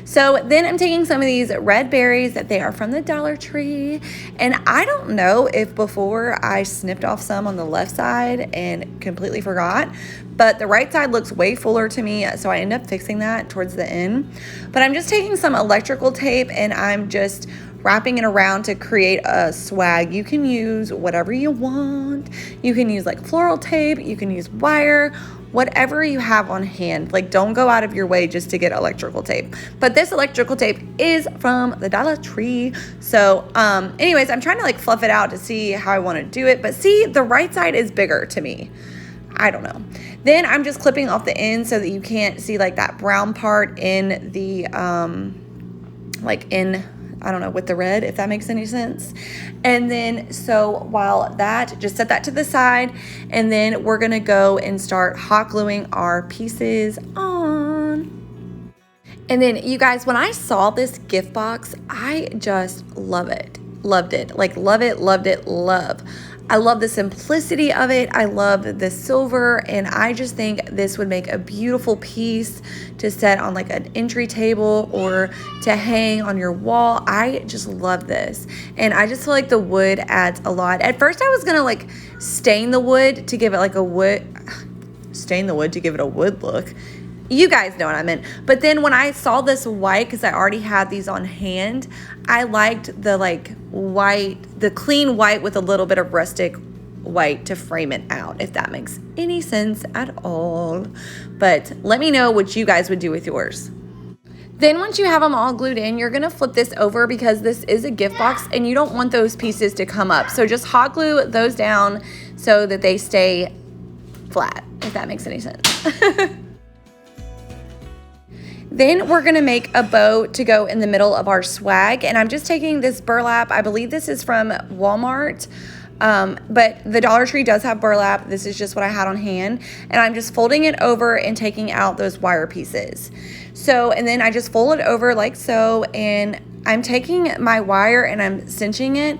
[SPEAKER 1] So then I'm taking some of these red berries that they are from the Dollar Tree. And I don't know if before I snipped off some on the left side and completely forgot, but the right side looks way fuller to me. So I end up fixing that towards the end. But I'm just taking some electrical tape and I'm just wrapping it around to create a swag. You can use whatever you want. You can use like floral tape, you can use wire, whatever you have on hand. Like, don't go out of your way just to get electrical tape. But this electrical tape is from the Dollar Tree. So anyways, I'm trying to like fluff it out to see how I want to do it. But see, the right side is bigger to me. I don't know. Then I'm just clipping off the end so that you can't see like that brown part in the I don't know, with the red, if that makes any sense. And then, so while that, just set that to the side, and then we're gonna go and start hot gluing our pieces on. And then, you guys, when I saw this gift box, I just love it. loved it. Like, love it, loved it, love. I love the simplicity of it. I love the silver, and I just think this would make a beautiful piece to set on like an entry table or to hang on your wall. I just love this, and I just feel like the wood adds a lot. At first I was gonna like stain the wood to give it like a wood look. You guys know what I meant. But then when I saw this white, because I already had these on hand, I liked the like white, the clean white with a little bit of rustic white to frame it out, if that makes any sense at all. But let me know what you guys would do with yours. Then once you have them all glued in, you're gonna flip this over because this is a gift box and you don't want those pieces to come up. So just hot glue those down so that they stay flat, if that makes any sense. Then we're gonna make a bow to go in the middle of our swag. And I'm just taking this burlap. I believe this is from Walmart, but the Dollar Tree does have burlap. This is just what I had on hand. And I'm just folding it over and taking out those wire pieces. So, and then I just fold it over like so, and I'm taking my wire and I'm cinching it.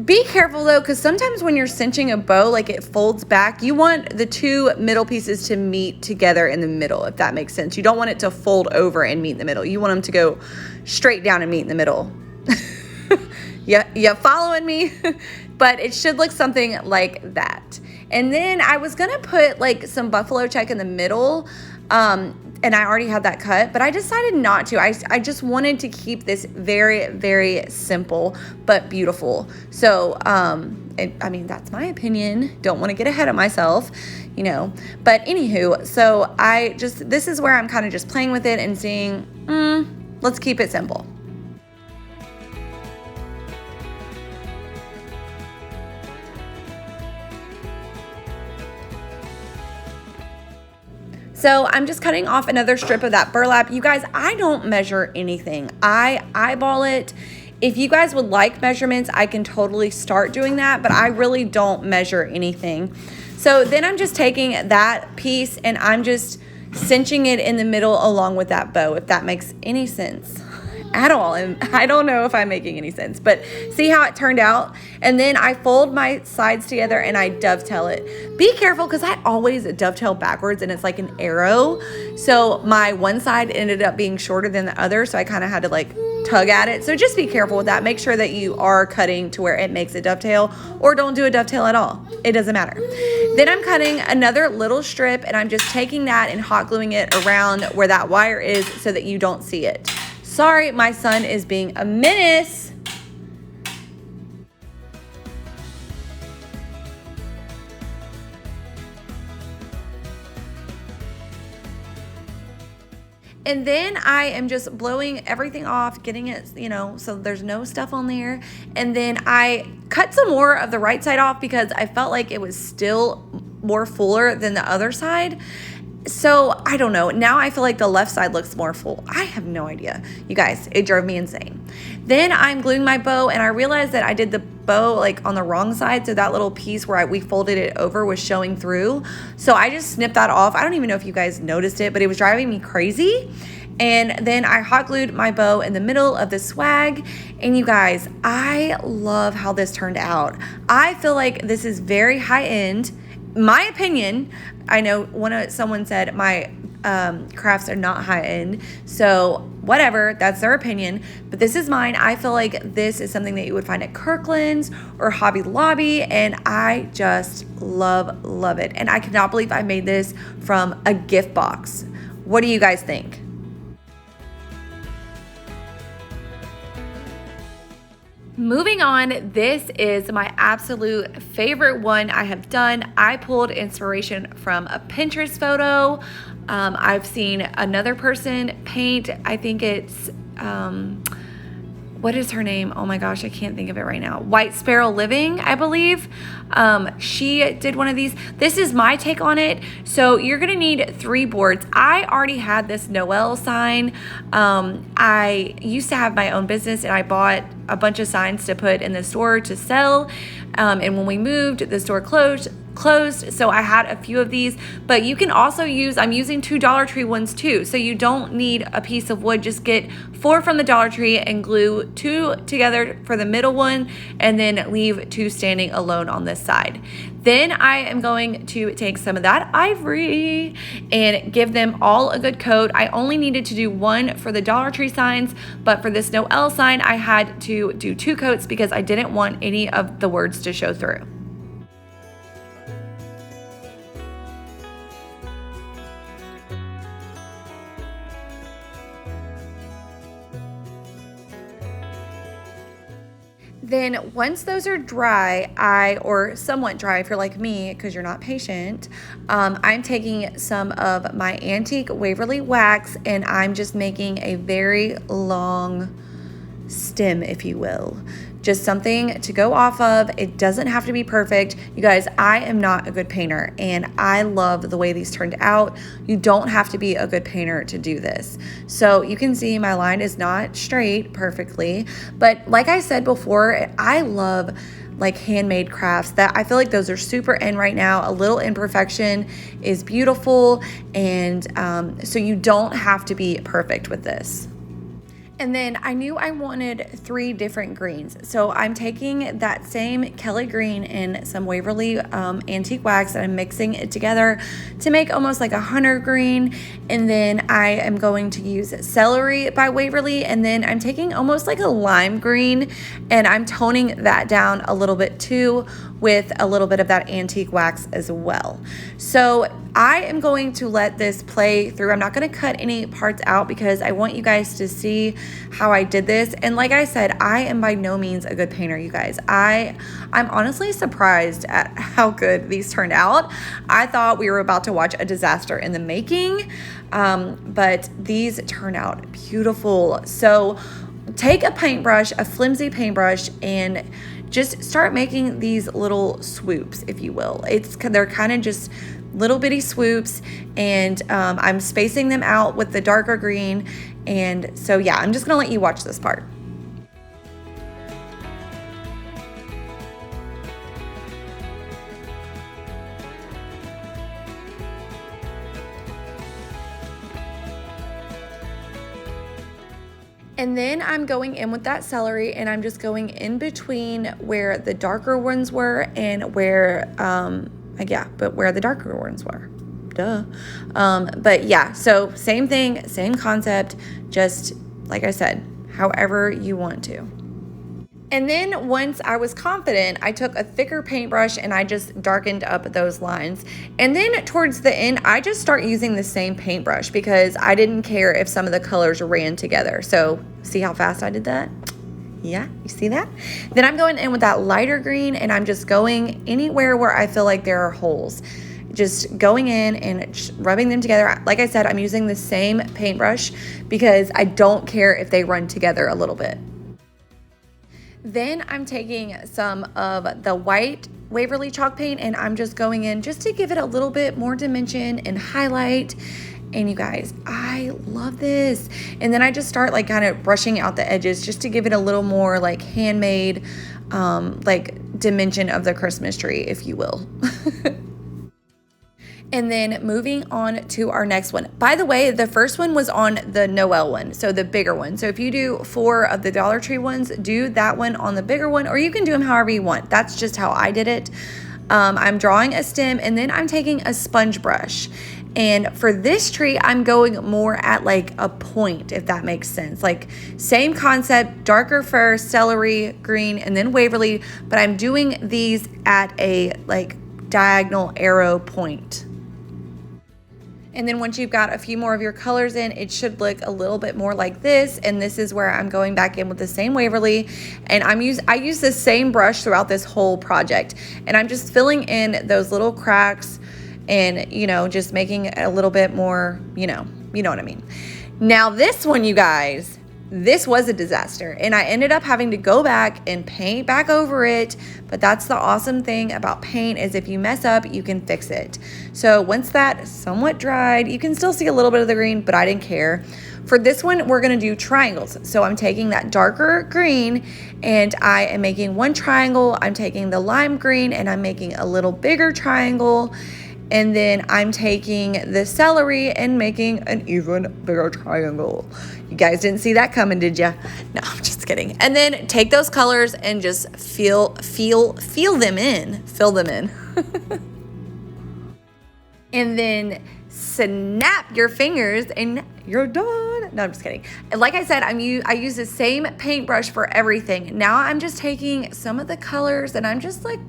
[SPEAKER 1] Be careful though, because sometimes when you're cinching a bow, like it folds back, you want the two middle pieces to meet together in the middle, if that makes sense. You don't want it to fold over and meet in the middle. You want them to go straight down and meet in the middle. Yeah, following me? But it should look something like that. And then I was gonna put like some buffalo check in the middle, and I already had that cut, but I decided not to. I just wanted to keep this very, very simple, but beautiful. So, I mean, that's my opinion. Don't want to get ahead of myself, you know, but anywho, so this is where I'm kind of just playing with it and seeing, let's keep it simple. So I'm just cutting off another strip of that burlap. You guys, I don't measure anything. I eyeball it. If you guys would like measurements, I can totally start doing that, but I really don't measure anything. So then I'm just taking that piece and I'm just cinching it in the middle along with that bow, if that makes any sense at all. And I don't know if I'm making any sense, but see how it turned out? And then I fold my sides together and I dovetail it. Be careful, because I always dovetail backwards and it's like an arrow. So my one side ended up being shorter than the other, so I kind of had to like tug at it. So just be careful with that. Make sure that you are cutting to where it makes a dovetail, or don't do a dovetail at all. It doesn't matter. Then I'm cutting another little strip and I'm just taking that and hot gluing it around where that wire is so that you don't see it. Sorry, my son is being a menace. And then I am just blowing everything off, getting it, you know, so there's no stuff on there. And then I cut some more of the right side off because I felt like it was still more fuller than the other side. So I don't know. Now I feel like the left side looks more full. I have no idea. You guys, it drove me insane. Then I'm gluing my bow and I realized that I did the bow like on the wrong side. So that little piece where we folded it over was showing through. So I just snipped that off. I don't even know if you guys noticed it, but it was driving me crazy. And then I hot glued my bow in the middle of the swag. And you guys, I love how this turned out. I feel like this is very high end. My opinion, I know someone said my crafts are not high end, so whatever, that's their opinion, but this is mine. I feel like this is something that you would find at Kirkland's or Hobby Lobby, and I just love it. And I cannot believe I made this from a gift box. What do you guys think? Moving on, this is my absolute favorite one I have done. I pulled inspiration from a Pinterest photo. I've seen another person paint, I think it's, what is her name? Oh my gosh, I can't think of it right now. White Sparrow Living, I believe. She did one of these. This is my take on it. So you're gonna need 3 boards. I already had this Noel sign. I used to have my own business and I bought a bunch of signs to put in the store to sell. And when we moved, the store closed. closed. So I had a few of these, but you can also use, I'm using 2 Dollar Tree ones too. So you don't need a piece of wood, just get 4 from the Dollar Tree and glue 2 together for the middle one, and then leave 2 standing alone on this side. Then I am going to take some of that ivory and give them all a good coat. I only needed to do 1 for the Dollar Tree signs, but for this Noel sign, I had to do 2 coats because I didn't want any of the words to show through. Then once those are dry, or somewhat dry if you're like me, because you're not patient, I'm taking some of my antique Waverly wax and I'm just making a very long stem, if you will. Just something to go off of. It doesn't have to be perfect. You guys, I am not a good painter and I love the way these turned out. You don't have to be a good painter to do this. So you can see my line is not straight perfectly, but like I said before, I love like handmade crafts. That I feel like those are super in right now. A little imperfection is beautiful, and so you don't have to be perfect with this. And then I knew I wanted 3 different greens. So I'm taking that same Kelly green and some Waverly antique wax and I'm mixing it together to make almost like a hunter green. And then I am going to use Celery by Waverly. And then I'm taking almost like a lime green and I'm toning that down a little bit too with a little bit of that antique wax as well. So I am going to let this play through. I'm not going to cut any parts out because I want you guys to see how I did this. And like I said, I am by no means a good painter, you guys. I'm honestly surprised at how good these turned out. I thought we were about to watch a disaster in the making, but these turned out beautiful. So take a paintbrush, a flimsy paintbrush, and just start making these little swoops, if you will. They're kind of just little bitty swoops, and I'm spacing them out with the darker green. And so yeah, I'm just gonna let you watch this part. And then I'm going in with that celery and I'm just going in between where the darker ones were and where, where the darker ones were. Duh. But yeah, so same thing, same concept, just like I said, however you want to. And then once I was confident, I took a thicker paintbrush and I just darkened up those lines. And then towards the end, I just start using the same paintbrush because I didn't care if some of the colors ran together. So see how fast I did that? Yeah, you see that? Then I'm going in with that lighter green and I'm just going anywhere where I feel like there are holes. Just going in and just rubbing them together. Like I said, I'm using the same paintbrush because I don't care if they run together a little bit. Then I'm taking some of the white Waverly chalk paint and I'm just going in just to give it a little bit more dimension and highlight. And you guys, I love this. And then I just start like kind of brushing out the edges just to give it a little more like handmade, like dimension of the Christmas tree, if you will. And then moving on to our next one. By the way, the first one was on the Noel one, so the bigger one. So if you do 4 of the Dollar Tree ones, do that one on the bigger one, or you can do them however you want. That's just how I did it. I'm drawing a stem and then I'm taking a sponge brush. And for this tree, I'm going more at like a point, if that makes sense. Like same concept, darker fir, celery, green, and then Waverly, but I'm doing these at a like diagonal arrow point. And then once you've got a few more of your colors in, it should look a little bit more like this. And this is where I'm going back in with the same Waverly. And I use the same brush throughout this whole project. And I'm just filling in those little cracks and, you know, just making it a little bit more, you know what I mean. Now this one, you guys, this was a disaster, and I ended up having to go back and paint back over it. But that's the awesome thing about paint, is if you mess up, you can fix it. So once that somewhat dried, you can still see a little bit of the green, but I didn't care. For this one, we're gonna do triangles. So I'm taking that darker green and I am making one triangle. I'm taking the lime green and I'm making a little bigger triangle. And then I'm taking the celery and making an even bigger triangle. You guys didn't see that coming, did ya? No, I'm just kidding. And then take those colors and just fill them in. Fill them in. And then snap your fingers and you're done. No, I'm just kidding. And like I said, I use the same paintbrush for everything. Now I'm just taking some of the colors and I'm just like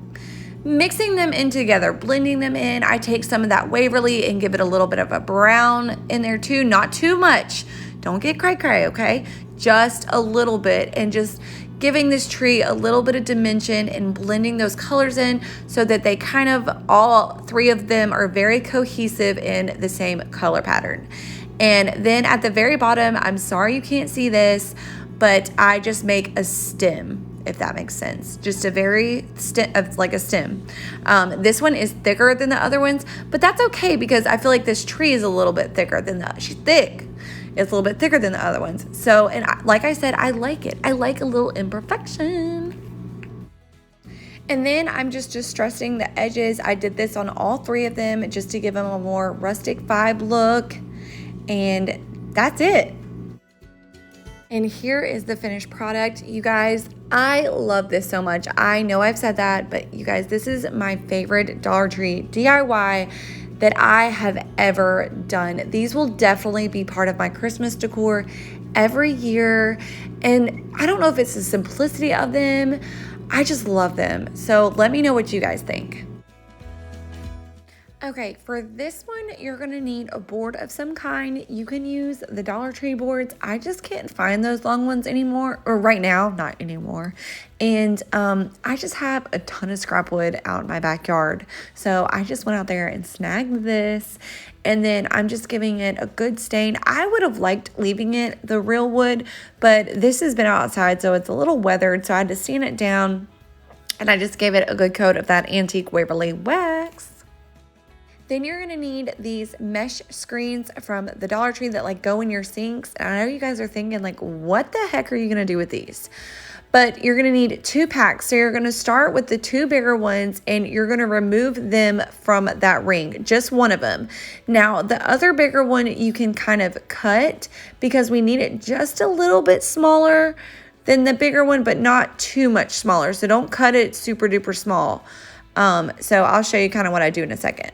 [SPEAKER 1] mixing them in together, blending them in. I take some of that Waverly and give it a little bit of a brown in there too, not too much. Don't get cray, okay? Just a little bit, and just giving this tree a little bit of dimension and blending those colors in so that they kind of, all three of them are very cohesive in the same color pattern. And then at the very bottom, I'm sorry you can't see this, but I just make a stem, if that makes sense. Just a very like a stem. This one is thicker than the other ones, but that's okay because I feel like this tree is a little bit thicker than she's thick. It's a little bit thicker than the other ones. So, and like I said, I like it. I like a little imperfection. And then I'm just distressing the edges. I did this on all three of them just to give them a more rustic vibe look. And that's it. And here is the finished product. You guys, I love this so much. I know I've said that, but you guys, this is my favorite Dollar Tree DIY that I have ever done. These will definitely be part of my Christmas decor every year. And I don't know if it's the simplicity of them. I just love them. So let me know what you guys think. Okay, for this one, you're gonna need a board of some kind. You can use the Dollar Tree boards. I just can't find those long ones anymore, or right now, not anymore. And I just have a ton of scrap wood out in my backyard. So I just went out there and snagged this. And then I'm just giving it a good stain. I would have liked leaving it the real wood, but this has been outside, so it's a little weathered. So I had to sand it down, and I just gave it a good coat of that antique Waverly wax. Then you're gonna need these mesh screens from the Dollar Tree that like go in your sinks. And I know you guys are thinking like, what the heck are you gonna do with these? But you're gonna need 2 packs. So you're gonna start with the 2 bigger ones and you're gonna remove them from that ring, just one of them. Now the other bigger one you can kind of cut because we need it just a little bit smaller than the bigger one, but not too much smaller. So don't cut it super duper small. So I'll show you kind of what I do in a second.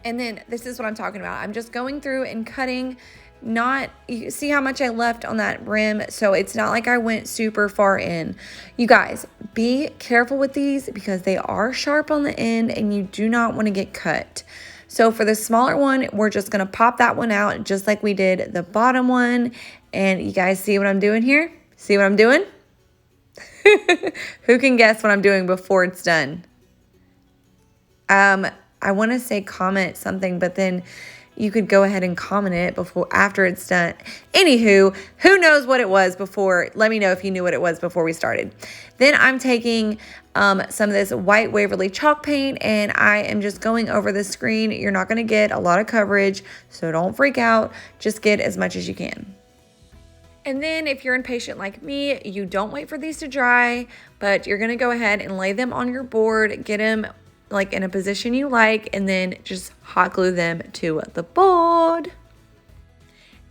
[SPEAKER 1] And then this is what I'm talking about. I'm just going through and cutting, you see how much I left on that rim? So it's not like I went super far in. You guys, be careful with these because they are sharp on the end and you do not want to get cut. So for the smaller one, we're just going to pop that one out just like we did the bottom one. And you guys see what I'm doing here? See what I'm doing? Who can guess what I'm doing before it's done? I want to say comment something, but then you could go ahead and comment it after it's done. Anywho, who knows what it was before? Let me know if you knew what it was before we started. Then I'm taking some of this white Waverly chalk paint and I am just going over the screen. You're not going to get a lot of coverage, so don't freak out. Just get as much as you can. And then if you're impatient like me, you don't wait for these to dry, but you're going to go ahead and lay them on your board, get them like in a position you like, and then just hot glue them to the board.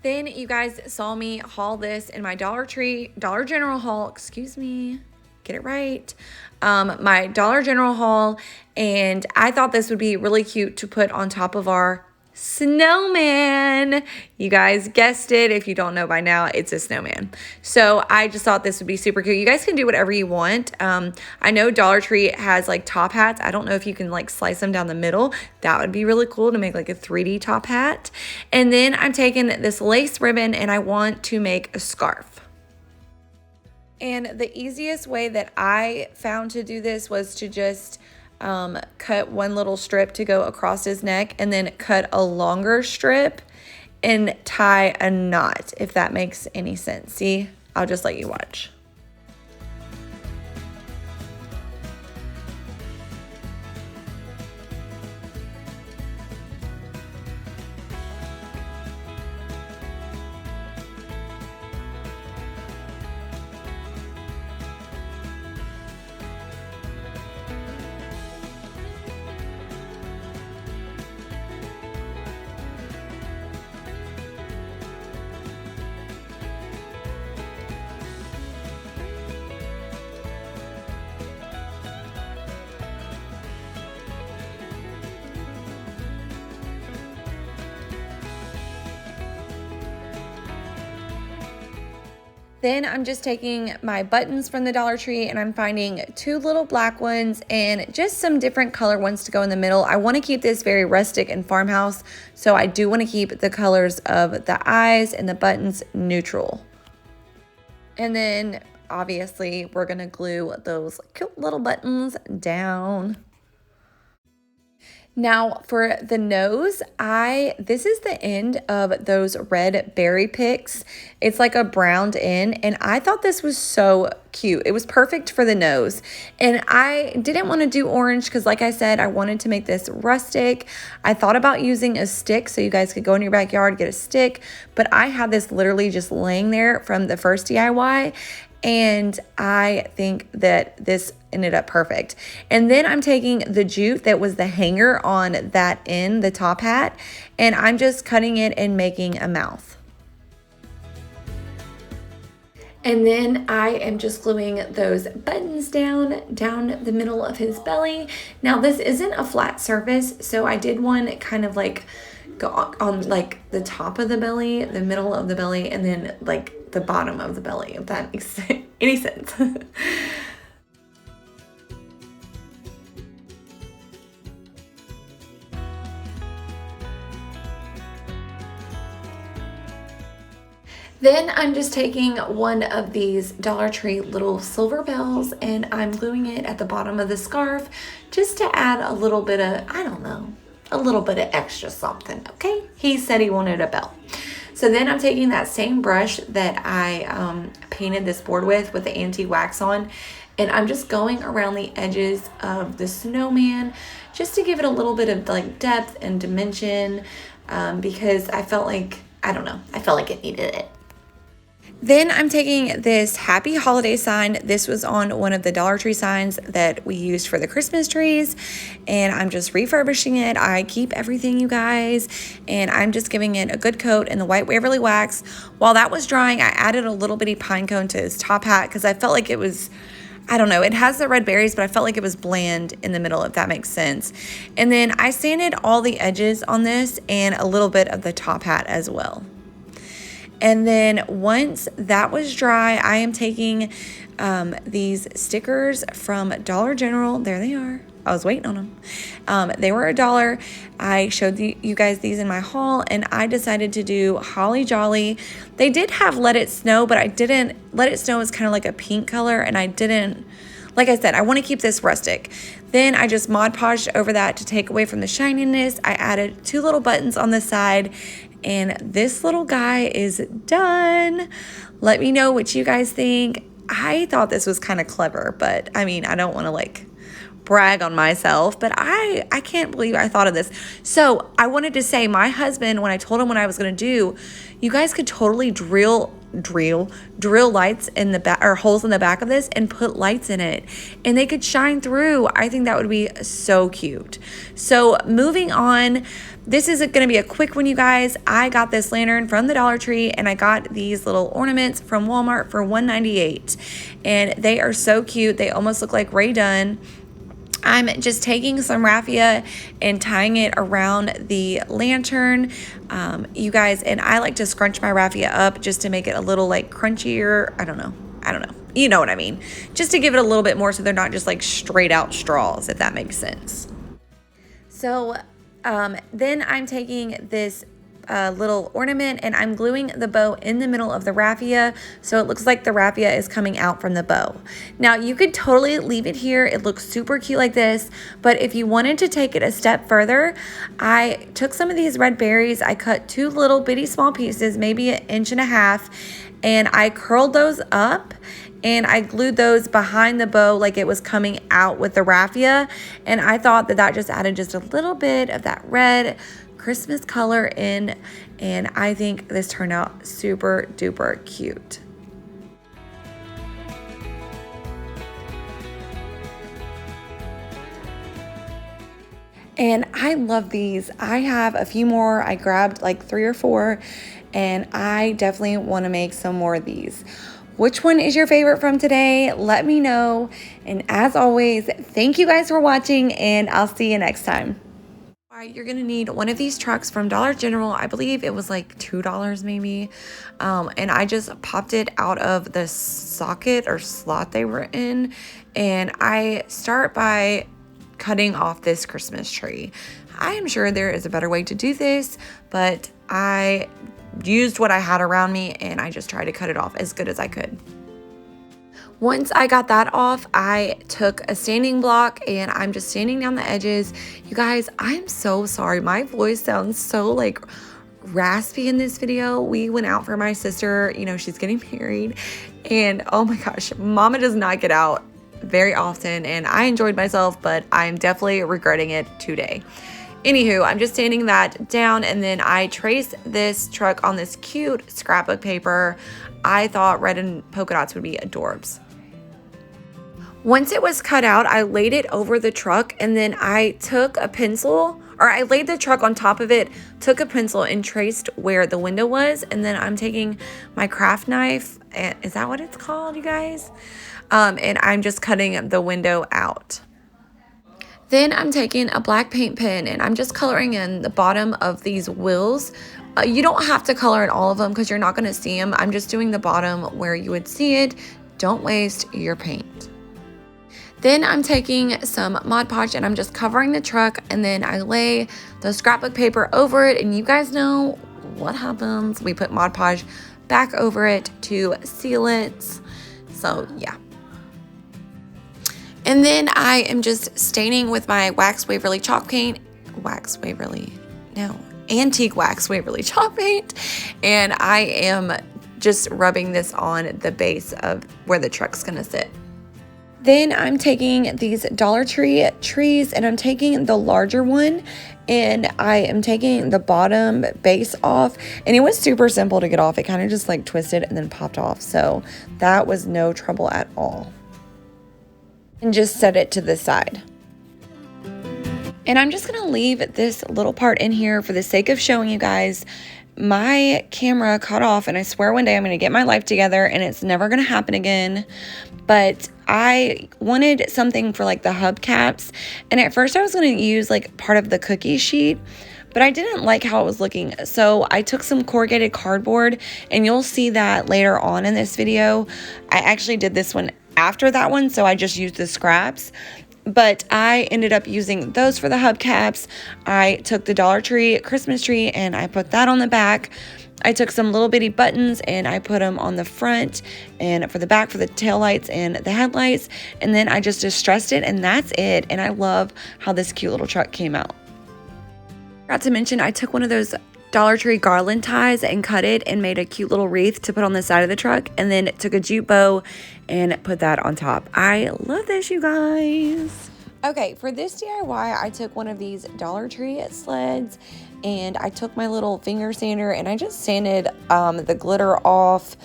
[SPEAKER 1] Then you guys saw me haul this in my Dollar General haul, excuse me, get it right. My Dollar General haul, and I thought this would be really cute to put on top of our snowman. You guys guessed it. If you don't know by now, it's a snowman. So I just thought this would be super cute. You guys can do whatever you want. I know Dollar Tree has like top hats. I don't know if you can like slice them down the middle. That would be really cool to make like a 3D top hat. And then I'm taking this lace ribbon and I want to make a scarf. And the easiest way that I found to do this was to just cut one little strip to go across his neck and then cut a longer strip and tie a knot, if that makes any sense. See, I'll just let you watch. Then I'm just taking my buttons from the Dollar Tree and I'm finding 2 little black ones and just some different color ones to go in the middle. I want to keep this very rustic and farmhouse, so I do want to keep the colors of the eyes and the buttons neutral. And then obviously we're going to glue those cute little buttons down. Now for the nose, this is the end of those red berry picks. It's like a browned end, and I thought this was so cute. It was perfect for the nose. And I didn't want to do orange because, like I said, I wanted to make this rustic. I thought about using a stick so you guys could go in your backyard, get a stick, but I had this literally just laying there from the first DIY. And I think that this ended up perfect. And then I'm taking the jute that was the hanger on that end, the top hat, and I'm just cutting it and making a mouth. And then I am just gluing those buttons down the middle of his belly. Now this isn't a flat surface, so I did one kind of like go on like the top of the belly, the middle of the belly, and then like the bottom of the belly, if that makes any sense. Then I'm just taking one of these Dollar Tree little silver bells and I'm gluing it at the bottom of the scarf just to add a little bit of, I don't know, a little bit of extra something, okay? He said he wanted a bell. So then I'm taking that same brush that I painted this board with the antique wax on, and I'm just going around the edges of the snowman just to give it a little bit of like depth and dimension because I felt like, I don't know, I felt like it needed it. Then I'm taking this happy holiday sign. This was on one of the Dollar Tree signs that we used for the Christmas trees, and I'm just refurbishing it. I keep everything, you guys, and I'm just giving it a good coat in the white Waverly wax. While that was drying, I added a little bitty pine cone to his top hat because I felt like it was, I don't know, it has the red berries, but I felt like it was bland in the middle, if that makes sense. And then I sanded all the edges on this and a little bit of the top hat as well. And then once that was dry, I am taking these stickers from Dollar General. There they are. I was waiting on them. They were $1. I showed you guys these in my haul, and I decided to do Holly Jolly. They did have Let It Snow, but I didn't. Let It Snow is kind of like a pink color, and I didn't. Like I said, I want to keep this rustic. Then I just Mod Podged over that to take away from the shininess. I added 2 little buttons on the side, and this little guy is done. Let me know what you guys think. I thought this was kind of clever, but I mean, I don't want to like brag on myself, but I can't believe I thought of this. So I wanted to say, my husband, when I told him what I was going to do, you guys could totally drill lights in the back, or holes in the back of this, and put lights in it, and they could shine through. I think that would be so cute. So moving on, this is going to be a quick one, you guys. I got this lantern from the Dollar Tree, and I got these little ornaments from Walmart for $1.98, and they are so cute. They almost look like Ray Dunn. I'm just taking some raffia and tying it around the lantern, you guys, and I like to scrunch my raffia up just to make it a little like crunchier. I don't know. You know what I mean? Just to give it a little bit more so they're not just like straight out straws, if that makes sense. So then I'm taking this little ornament, and I'm gluing the bow in the middle of the raffia so it looks like the raffia is coming out from the bow. Now you could totally leave it here, it looks super cute like this, but if you wanted to take it a step further, I took some of these red berries, I cut 2 little bitty small pieces, maybe 1.5 inches, and I curled those up and I glued those behind the bow like it was coming out with the raffia, and I thought that just added just a little bit of that red Christmas color in, and I think this turned out super duper cute. And I love these. I have a few more. I grabbed like 3 or 4, and I definitely want to make some more of these. Which one is your favorite from today? Let me know. And as always, thank you guys for watching, and I'll see you next time. All right, you're gonna need one of these trucks from Dollar General. I believe it was like $2 maybe. And I just popped it out of the socket or slot they were in. And I start by cutting off this Christmas tree. I am sure there is a better way to do this, but I used what I had around me and I just tried to cut it off as good as I could. Once I got that off, I took a standing block and I'm just sanding down the edges. You guys, I'm so sorry. My voice sounds so like raspy in this video. We went out for my sister, you know, she's getting married, and oh my gosh, Mama does not get out very often, and I enjoyed myself, but I'm definitely regretting it today. Anywho, I'm just sanding that down, and then I traced this truck on this cute scrapbook paper. I thought red and polka dots would be adorbs. Once it was cut out, I laid it over the truck, and then I took a pencil, or I laid the truck on top of it, took a pencil and traced where the window was, and then I'm taking my craft knife, is that what it's called, you guys? And I'm just cutting the window out. Then I'm taking a black paint pen and I'm just coloring in the bottom of these wheels. You don't have to color in all of them because you're not going to see them. I'm just doing the bottom where you would see it. Don't waste your paint. Then I'm taking some Mod Podge and I'm just covering the truck, and then I lay the scrapbook paper over it, and you guys know what happens. We put Mod Podge back over it to seal it. So yeah. And then I am just staining with my Wax Waverly chalk paint. Antique Wax Waverly chalk paint. And I am just rubbing this on the base of where the truck's gonna sit. Then I'm taking these Dollar Tree trees and I'm taking the larger one and I am taking the bottom base off, and it was super simple to get off. It kind of just like twisted and then popped off. So that was no trouble at all. And just set it to the side. And I'm just gonna leave this little part in here for the sake of showing you guys. My camera cut off, and I swear one day I'm gonna get my life together and it's never gonna happen again. But I wanted something for like the hubcaps, and at first I was gonna use like part of the cookie sheet, but I didn't like how it was looking. So I took some corrugated cardboard, and you'll see that later on in this video. I actually did this one after that one, so I just used the scraps. But I ended up using those for the hubcaps. I took the Dollar Tree Christmas tree and I put that on the back. I took some little bitty buttons and I put them on the front and for the back for the taillights and the headlights. And then I just distressed it, and that's it. And I love how this cute little truck came out. Forgot to mention, I took one of those Dollar Tree garland ties and cut it and made a cute little wreath to put on the side of the truck, and then took a jute bow and put that on top. I love this, you guys. Okay, for this DIY, I took one of these Dollar Tree sleds and I took my little finger sander and I just sanded the glitter off.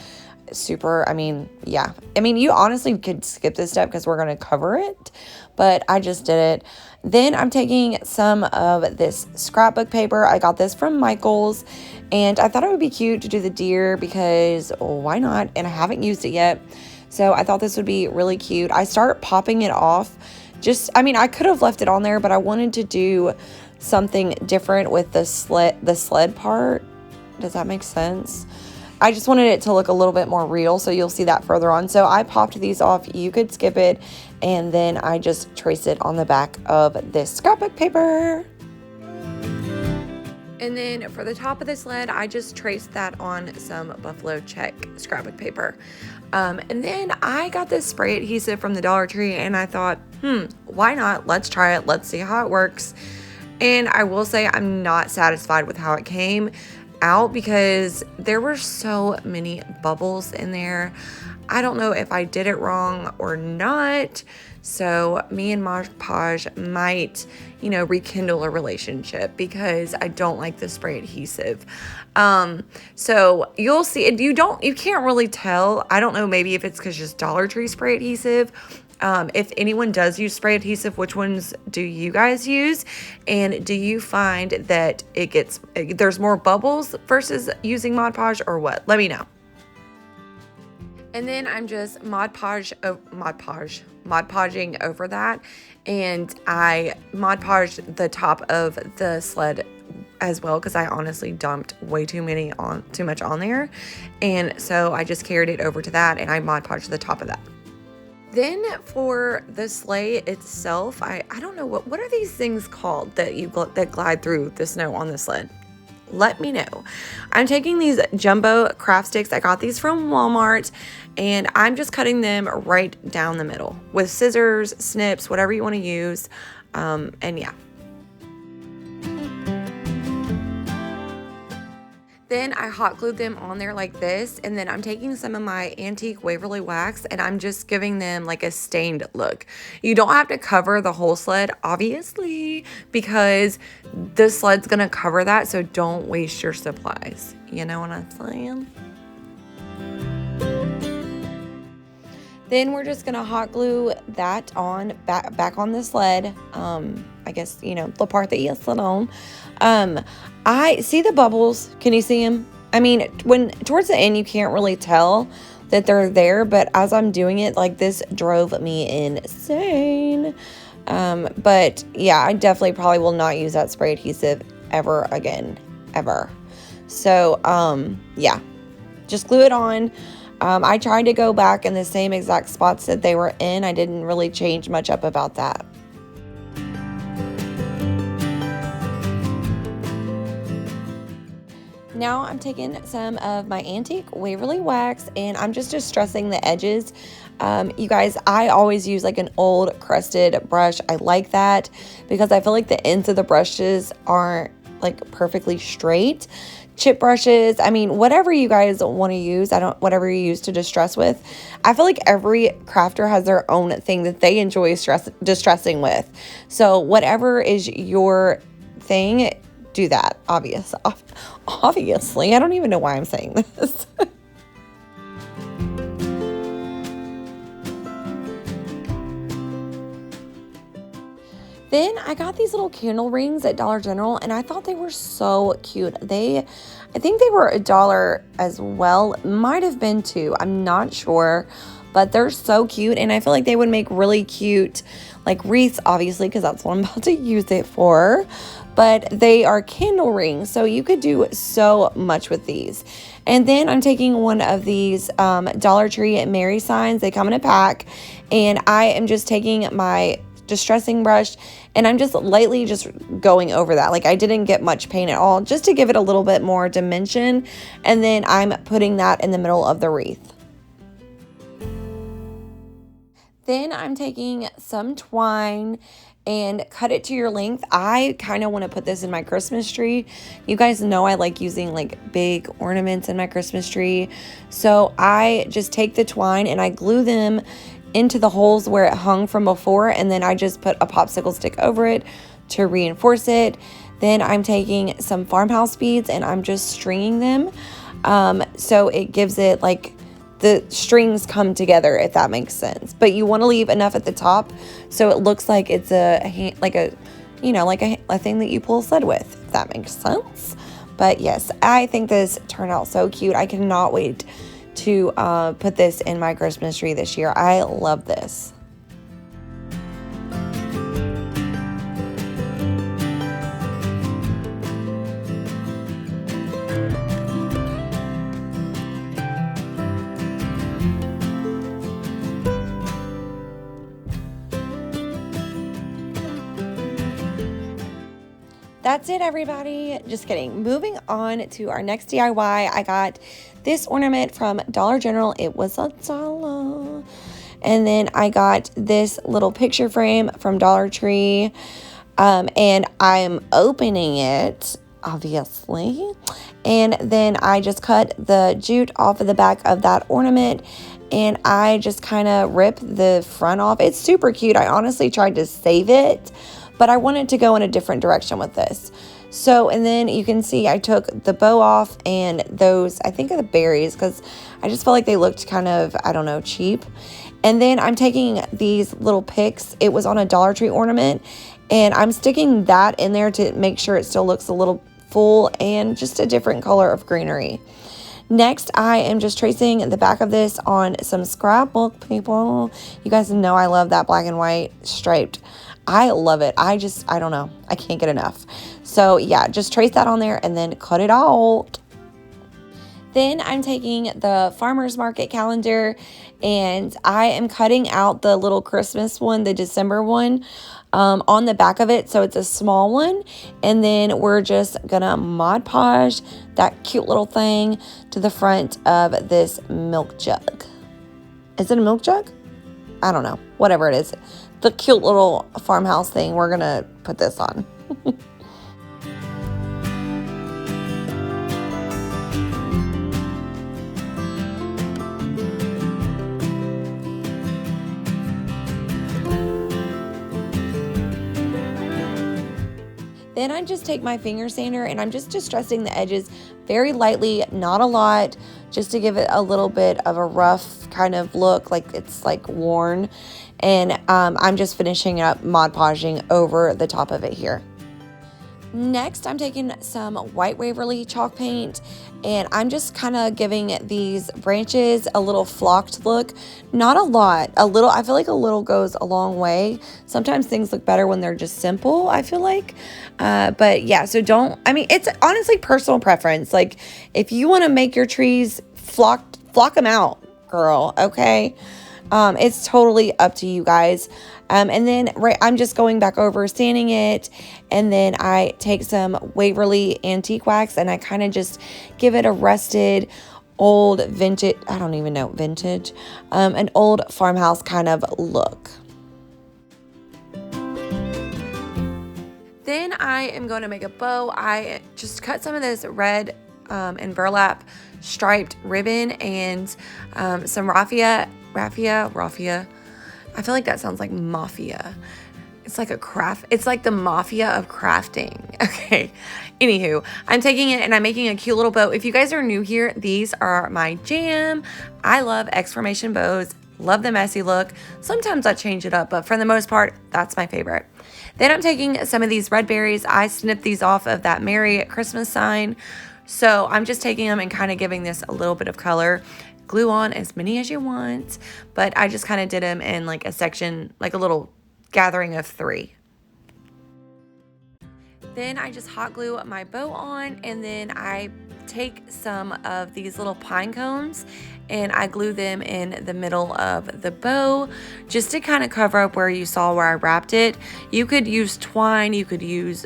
[SPEAKER 1] You honestly could skip this step because we're going to cover it, but I just did it. Then I'm taking some of this scrapbook paper. I got this from Michael's, and I thought it would be cute to do the deer because why not? And I haven't used it yet, so I thought this would be really cute. I start popping it off. I could have left it on there, but I wanted to do something different with the sled part. Does that make sense? I just wanted it to look a little bit more real, so you'll see that further on. So I popped these off. You could skip it, and then I just traced it on the back of this scrapbook paper. And then for the top of the sled, I just traced that on some buffalo check scrapbook paper. And then I got this spray adhesive from the Dollar Tree, and I thought, why not? Let's try it. Let's see how it works. And I will say I'm not satisfied with how it came out because there were so many bubbles in there. I don't know if I did it wrong or not. So me and Mod Podge might, rekindle a relationship because I don't like the spray adhesive. So you'll see, you can't really tell. I don't know, maybe if it's because just Dollar Tree spray adhesive. If anyone does use spray adhesive, which ones do you guys use? And do you find that there's more bubbles versus using Mod Podge or what? Let me know. And then I'm just Mod Podging over that. And I Mod Podged the top of the sled as well because I honestly dumped way too much on there. And so I just carried it over to that and I Mod Podged the top of that. Then for the sleigh itself, I don't know, what are these things called that glide through the snow on the sled? Let me know. I'm taking these jumbo craft sticks. I got these from Walmart and I'm just cutting them right down the middle with scissors, snips, whatever you want to use. And yeah. Then I hot glued them on there like this, and then I'm taking some of my antique Waverly wax and I'm just giving them like a stained look. You don't have to cover the whole sled, obviously, because the sled's gonna cover that, so don't waste your supplies. You know what I'm saying? Then we're just gonna hot glue that on back on the sled. I guess, the part that you sit on. I see the bubbles. Can you see them? I mean, when towards the end, you can't really tell that they're there, but as I'm doing it, like, this drove me insane. But yeah, I definitely probably will not use that spray adhesive ever again, ever. So, yeah, just glue it on. I tried to go back in the same exact spots that they were in. I didn't really change much up about that. Now I'm taking some of my antique Waverly wax and I'm just distressing the edges. You guys, I always use like an old crusted brush. I like that because I feel like the ends of the brushes aren't like perfectly straight. Chip brushes, I mean, whatever you guys want to use, whatever you use to distress with. I feel like every crafter has their own thing that they enjoy distressing with. So whatever is your thing, do that. Obviously, I don't even know why I'm saying this. Then I got these little candle rings at Dollar General and I thought they were so cute. I think they were $1 as well. Might have been $2. I'm not sure, but they're so cute and I feel like they would make really cute like wreaths, obviously, because that's what I'm about to use it for. But they are candle rings, so you could do so much with these. And then I'm taking one of these Dollar Tree Mary signs. They come in a pack, and I am just taking my distressing brush and I'm just lightly just going over that. Like, I didn't get much paint at all, just to give it a little bit more dimension. And then I'm putting that in the middle of the wreath. Then I'm taking some twine and cut it to your length. I kind of want to put this in my Christmas tree. You guys know I like using like big ornaments in my Christmas tree. So I just take the twine and I glue them into the holes where it hung from before, and then I just put a popsicle stick over it to reinforce it. Then I'm taking some Farmhouse beads and I'm just stringing them. So it gives it like the strings come together, if that makes sense. But you want to leave enough at the top so it looks like it's a thing that you pull a sled with, if that makes sense. But yes, I think this turned out so cute. I cannot wait to put this in my Christmas tree this year. I love this. that's it, everybody. Just kidding. Moving on to our next DIY. I got this ornament from Dollar General. It was $1. And then I got this little picture frame from Dollar Tree. And I'm opening it, obviously. And then I just cut the jute off of the back of that ornament. And I just kind of rip the front off. It's super cute. I honestly tried to save it, but I wanted to go in a different direction with this. So, and then you can see I took the bow off and those, I think, are the berries, because I just felt like they looked kind of, I don't know, cheap. And then I'm taking these little picks. It was on a Dollar Tree ornament, and I'm sticking that in there to make sure it still looks a little full and just a different color of greenery. Next, I am just tracing the back of this on some scrapbook, people. You guys know I love that black and white striped. I love it. I don't know. I can't get enough. So yeah, just trace that on there and then cut it out. Then I'm taking the farmer's market calendar and I am cutting out the little Christmas one, the December one, on the back of it. So it's a small one. And then we're just gonna Mod Podge that cute little thing to the front of this milk jug. Is it a milk jug? I don't know. Whatever it is. The cute little farmhouse thing, we're gonna put this on. Then I just take my finger sander and I'm just distressing the edges very lightly, not a lot, just to give it a little bit of a rough kind of look, like it's like worn. And I'm just finishing up Mod Podging over the top of it here. Next, I'm taking some white Waverly chalk paint and I'm just kind of giving these branches a little flocked look. Not a lot, a little. I feel like a little goes a long way. Sometimes things look better when they're just simple, I feel like. But yeah, so it's honestly personal preference. Like if you want to make your trees flock them out, girl, okay? It's totally up to you guys. And then I'm just going back over, sanding it, and then I take some Waverly Antique Wax and I kind of just give it a rusted, old vintage, I don't even know, vintage, an old farmhouse kind of look. Then I am going to make a bow. I just cut some of this red and burlap striped ribbon and some raffia. I feel like that sounds like mafia. It's like it's like the mafia of crafting. Okay. Anywho, I'm taking it and I'm making a cute little bow. If you guys are new here, these are my jam. I love exclamation bows. Love the messy look. Sometimes I change it up, but for the most part, that's my favorite. Then I'm taking some of these red berries. I snipped these off of that Merry Christmas sign. So I'm just taking them and kind of giving this a little bit of color. Glue on as many as you want, but I just kind of did them in like a section, like a little gathering of 3. Then I just hot glue my bow on, and then I take some of these little pine cones and I glue them in the middle of the bow just to kind of cover up where you saw where I wrapped it. You could use twine, you could use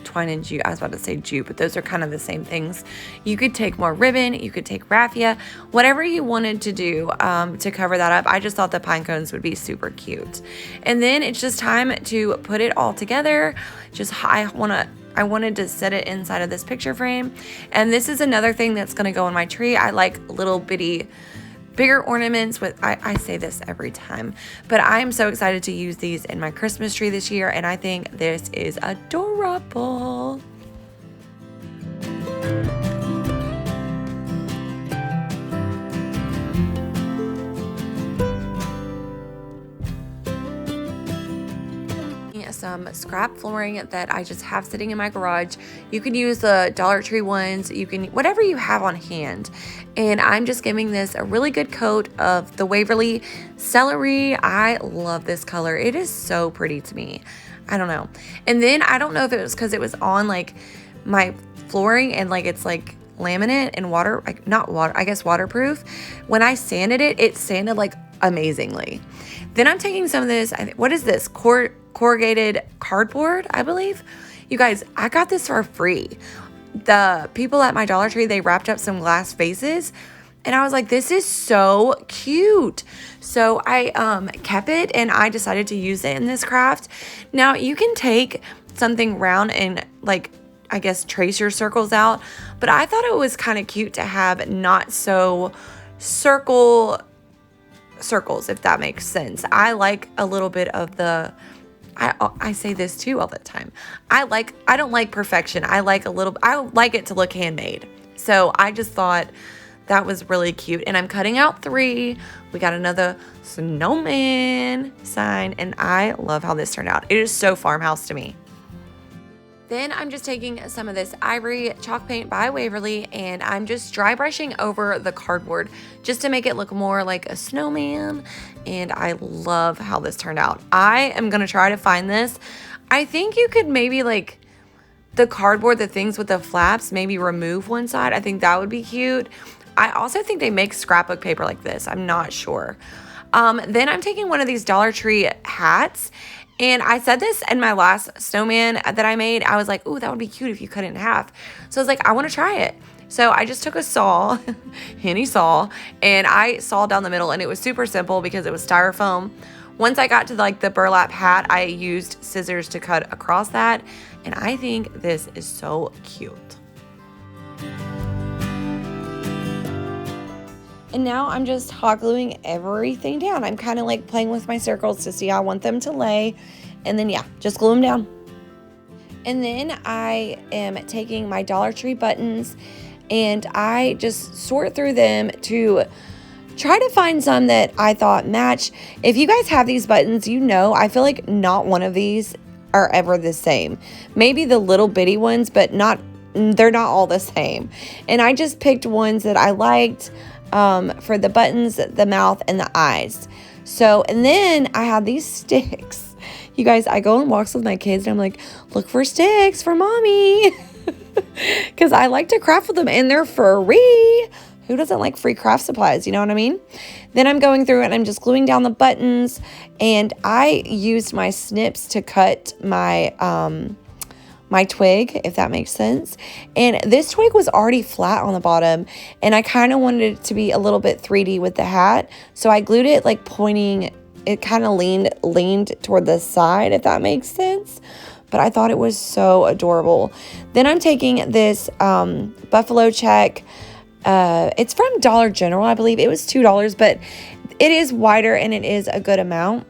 [SPEAKER 1] twine and jute. I was about to say jute, but those are kind of the same things. You could take more ribbon, you could take raffia, whatever you wanted to do to cover that up. I just thought the pine cones would be super cute. And then it's just time to put it all together. I wanted to set it inside of this picture frame. And this is another thing that's going to go on my tree. I like little bitty bigger ornaments with, I say this every time, but I'm so excited to use these in my Christmas tree this year, and I think this is adorable. Some scrap flooring that I just have sitting in my garage. You can use the Dollar Tree ones, you can, whatever you have on hand. And I'm just giving this a really good coat of the Waverly Celery. I love this color. It is so pretty to me. I don't know. And then I don't know if it was because it was on like my flooring and like it's like laminate and water, like not water, I guess waterproof. When I sanded it, it sanded like amazingly. Then I'm taking some of this, what is this? Corrugated cardboard, I believe. You guys, I got this for free. The people at my Dollar Tree, they wrapped up some glass vases, and I was like, this is so cute. So I kept it, and I decided to use it in this craft. Now, you can take something round and, like, I guess trace your circles out, but I thought it was kind of cute to have not so circles, if that makes sense. I like a little bit of the, I say this too all the time. I don't like perfection. I like it to look handmade. So I just thought that was really cute. And I'm cutting out 3. We got another snowman sign, and I love how this turned out. It is so farmhouse to me. Then I'm just taking some of this ivory chalk paint by Waverly, and I'm just dry brushing over the cardboard just to make it look more like a snowman. And I love how this turned out. I am going to try to find this. I think you could maybe, like, the cardboard, the things with the flaps, maybe remove one side. I think that would be cute. I also think they make scrapbook paper like this. I'm not sure. Then I'm taking one of these Dollar Tree hats. And I said this in my last snowman that I made. I was like, ooh, that would be cute if you cut it in half. So I was like, I want to try it. So I just took a saw, Henny saw, and I sawed down the middle, and it was super simple because it was styrofoam. Once I got to like the burlap hat, I used scissors to cut across that. And I think this is so cute. And now I'm just hot gluing everything down. I'm kind of like playing with my circles to see how I want them to lay. And then, yeah, just glue them down. And then I am taking my Dollar Tree buttons, and I just sort through them to try to find some that I thought match. If you guys have these buttons, you know, I feel like not one of these are ever the same. Maybe the little bitty ones, but they're not all the same. And I just picked ones that I liked. For the buttons, the mouth, and the eyes. So, and then I have these sticks. You guys, I go on walks with my kids, and I'm like, look for sticks for mommy. Because I like to craft with them, and they're free. Who doesn't like free craft supplies? You know what I mean? Then I'm going through it, and I'm just gluing down the buttons. And I used my snips to cut my my twig, if that makes sense. And this twig was already flat on the bottom, and I kind of wanted it to be a little bit 3D with the hat. So I glued it like pointing, it kind of leaned toward the side, if that makes sense. But I thought it was so adorable. Then I'm taking this buffalo check. It's from Dollar General, I believe. It was $2, but it is wider and it is a good amount.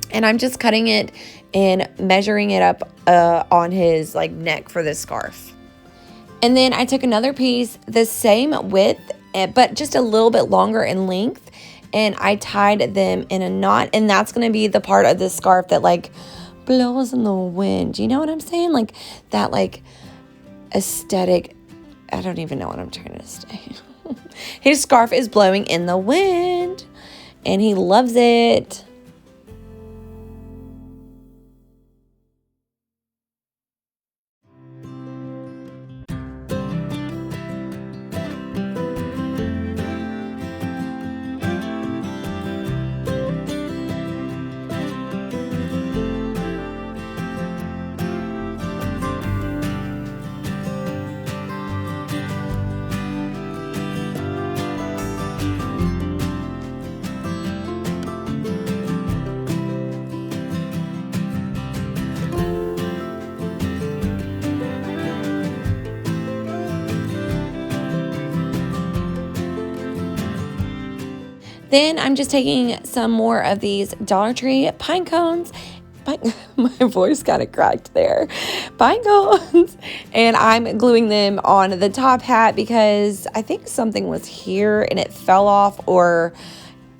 [SPEAKER 1] And I'm just cutting it and measuring it up on his like neck for this scarf. And then I took another piece, the same width, but just a little bit longer in length, and I tied them in a knot. And that's going to be the part of the scarf that like blows in the wind. You know what I'm saying? Like that like aesthetic. I don't even know what I'm trying to say. His scarf is blowing in the wind, and he loves it. Then I'm just taking some more of these Dollar Tree pine cones. My voice got it cracked there. Pine cones. And I'm gluing them on the top hat because I think something was here and it fell off, or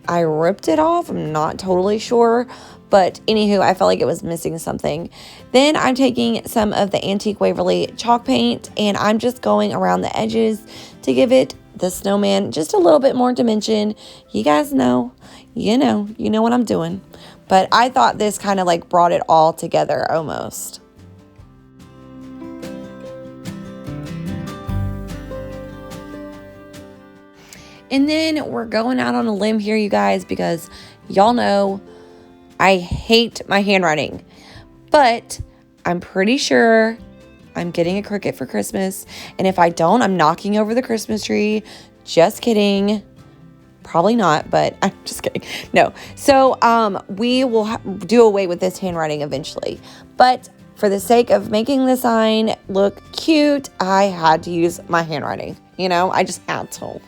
[SPEAKER 1] I ripped it off. I'm not totally sure. But anywho, I felt like it was missing something. Then I'm taking some of the Antique Waverly chalk paint, and I'm just going around the edges to give it, the snowman, just a little bit more dimension. You guys know, you know what I'm doing. But I thought this kind of like brought it all together almost. And then we're going out on a limb here, you guys, because y'all know I hate my handwriting. But I'm pretty sure I'm getting a Cricut for Christmas. And if I don't, I'm knocking over the Christmas tree. Just kidding. Probably not, but I'm just kidding. No. So we will do away with this handwriting eventually. But for the sake of making the sign look cute, I had to use my handwriting. You know, I just had to.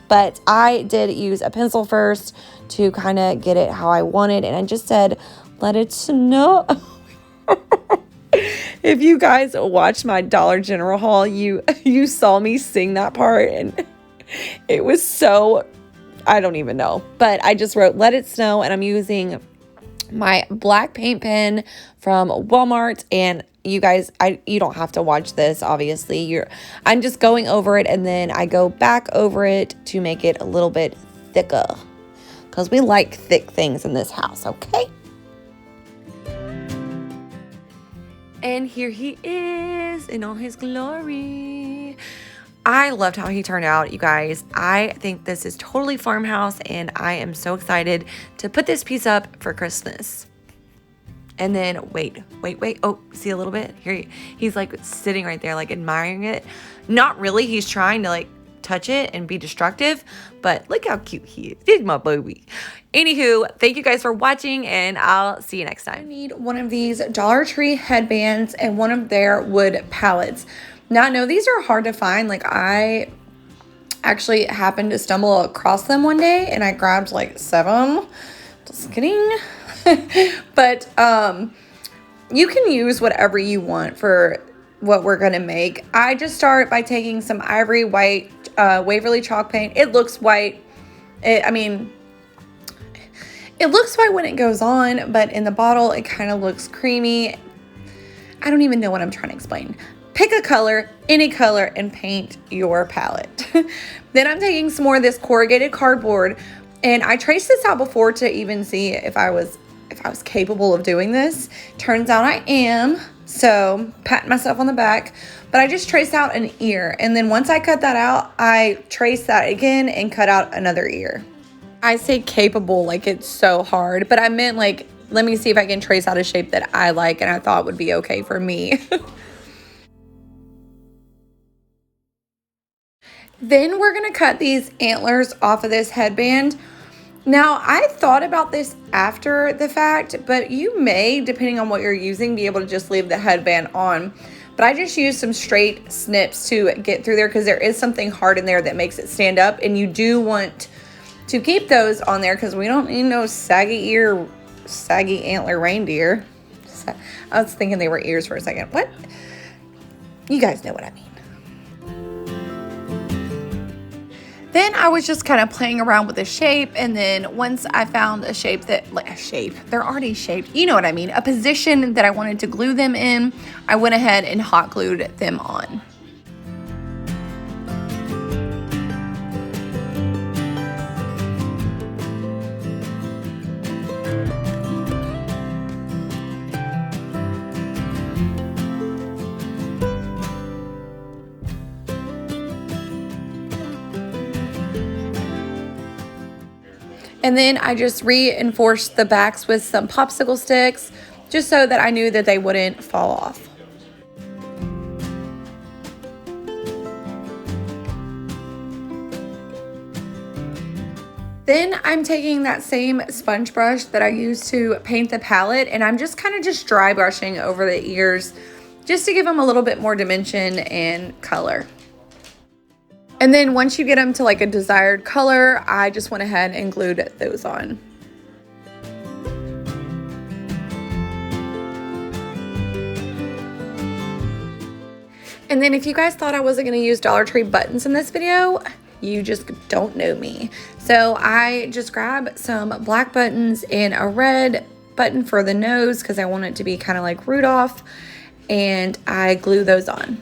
[SPEAKER 1] But I did use a pencil first to kind of get it how I wanted. And I just said, let it snow. If you guys watched my Dollar General haul, you saw me sing that part. And it was so, I don't even know. But I just wrote, let it snow. And I'm using my black paint pen from Walmart. And you guys, you don't have to watch this, obviously. I'm just going over it, and then I go back over it to make it a little bit thicker, because we like thick things in this house, okay? And here he is in all his glory. I loved how he turned out, you guys. I think this is totally Farmhouse, and I am so excited to put this piece up for Christmas. And then, wait. Oh, see a little bit? Here, he's like sitting right there, like admiring it. Not really. He's trying to like touch it and be destructive, but look how cute he is. He's my baby. Anywho, thank you guys for watching, and I'll see you next time. I need one of these Dollar Tree headbands and one of their wood pallets. Now, I know these are hard to find. Like, I actually happened to stumble across them one day, and I grabbed like 7. Just kidding. But you can use whatever you want for what we're going to make. I just start by taking some ivory white Waverly chalk paint. It looks white. It looks white when it goes on, but in the bottle, it kind of looks creamy. I don't even know what I'm trying to explain. Pick a color, any color, and paint your palette. Then I'm taking some more of this corrugated cardboard, and I traced this out before to even see if I was capable of doing this. Turns out I am, so patting myself on the back. But I just traced out an ear, and then once I cut that out, I traced that again and cut out another ear. I say capable like it's so hard, but I meant like, let me see if I can trace out a shape that I like and I thought would be okay for me. Then we're gonna cut these antlers off of this headband. Now, I thought about this after the fact, but you may, depending on what you're using, be able to just leave the headband on. But I just used some straight snips to get through there, because there is something hard in there that makes it stand up, and you do want to keep those on there because we don't need no saggy antler reindeer. I was thinking they were ears for a second. What? You guys know what I mean. Then I was just kind of playing around with the shape, and then once I found a shape they're already shaped, you know what I mean, a position that I wanted to glue them in, I went ahead and hot glued them on. And then I just reinforced the backs with some popsicle sticks, just so that I knew that they wouldn't fall off. Then I'm taking that same sponge brush that I used to paint the palette, and I'm just kind of just dry brushing over the ears, just to give them a little bit more dimension and color. And then once you get them to like a desired color, I just went ahead and glued those on. And then if you guys thought I wasn't going to use Dollar Tree buttons in this video, you just don't know me. So I just grabbed some black buttons and a red button for the nose, because I want it to be kind of like Rudolph, and I glue those on.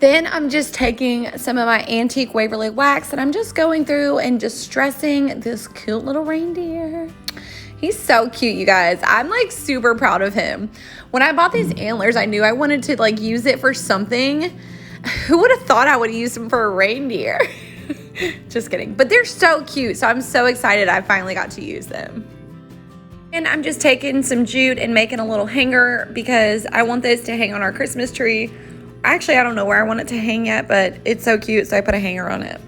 [SPEAKER 1] Then I'm just taking some of my antique Waverly wax and I'm just going through and just stressing this cute little reindeer. He's so cute, you guys. I'm like super proud of him. When I bought these antlers, I knew I wanted to like use it for something. Who would have thought I would use them for a reindeer? Just kidding. But they're so cute, so I'm so excited I finally got to use them. And I'm just taking some jute and making a little hanger because I want this to hang on our Christmas tree. Actually, I don't know where I want it to hang at, but it's so cute, so I put a hanger on it.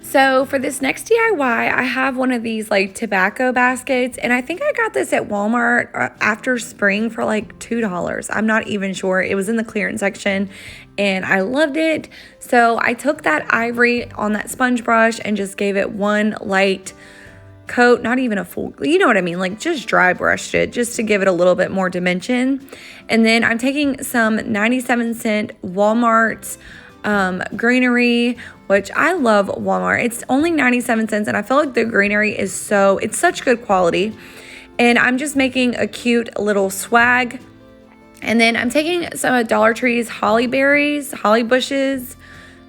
[SPEAKER 1] So for this next DIY, I have one of these like tobacco baskets, and I think I got this at Walmart after spring for like $2. I'm not even sure. It was in the clearance section and I loved it. So I took that ivory on that sponge brush and just gave it one light coat, not even a full, you know what I mean, like just dry brushed it just to give it a little bit more dimension. And then I'm taking some 97-cent Walmart greenery, which I love Walmart. It's only 97 cents and I feel like the greenery is it's such good quality. And I'm just making a cute little swag. And then I'm taking some of Dollar Tree's holly berries, holly bushes,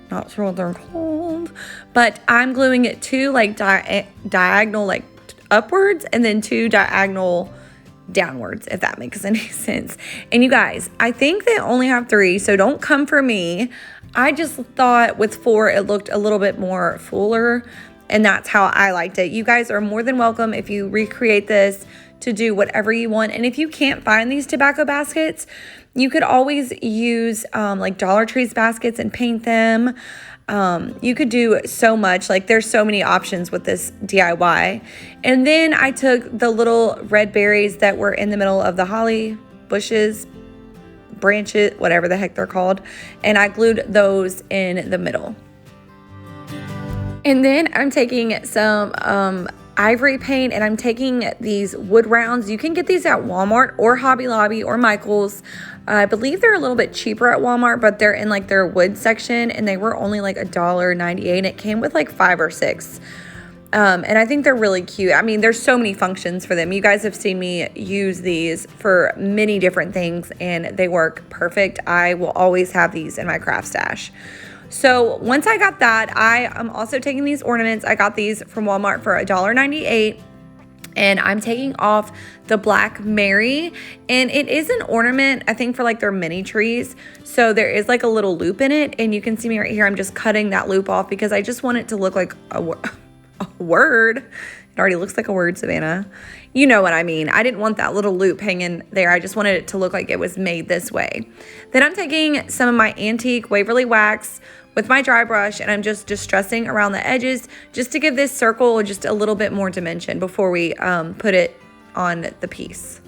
[SPEAKER 1] not sure what they're called, but I'm gluing it two like diagonal like upwards and then two diagonal downwards, if that makes any sense. And you guys, I think they only have 3, so don't come for me. I just thought with 4 it looked a little bit more fuller, and that's how I liked it. You guys are more than welcome if you recreate this to do whatever you want. And if you can't find these tobacco baskets, you could always use like Dollar Tree's baskets and paint them. You could do so much. Like there's so many options with this DIY. And then I took the little red berries that were in the middle of the holly bushes, branches, whatever the heck they're called, and I glued those in the middle. And then I'm taking some ivory paint and I'm taking these wood rounds. You can get these at Walmart or Hobby Lobby or Michael's. I believe they're a little bit cheaper at Walmart, but they're in like their wood section and they were only like $1.98 and it came with like 5 or 6. And I think they're really cute. I mean, there's so many functions for them. You guys have seen me use these for many different things and they work perfect. I will always have these in my craft stash. So once I got that, I am also taking these ornaments. I got these from Walmart for $1.98. And I'm taking off the Black Mary, and it is an ornament, I think, for like their mini trees. So there is like a little loop in it, and you can see me right here. I'm just cutting that loop off because I just want it to look like a word. It already looks like a word, Savannah. You know what I mean. I didn't want that little loop hanging there. I just wanted it to look like it was made this way. Then I'm taking some of my antique Waverly wax with my dry brush and I'm just distressing around the edges just to give this circle just a little bit more dimension before we put it on the piece.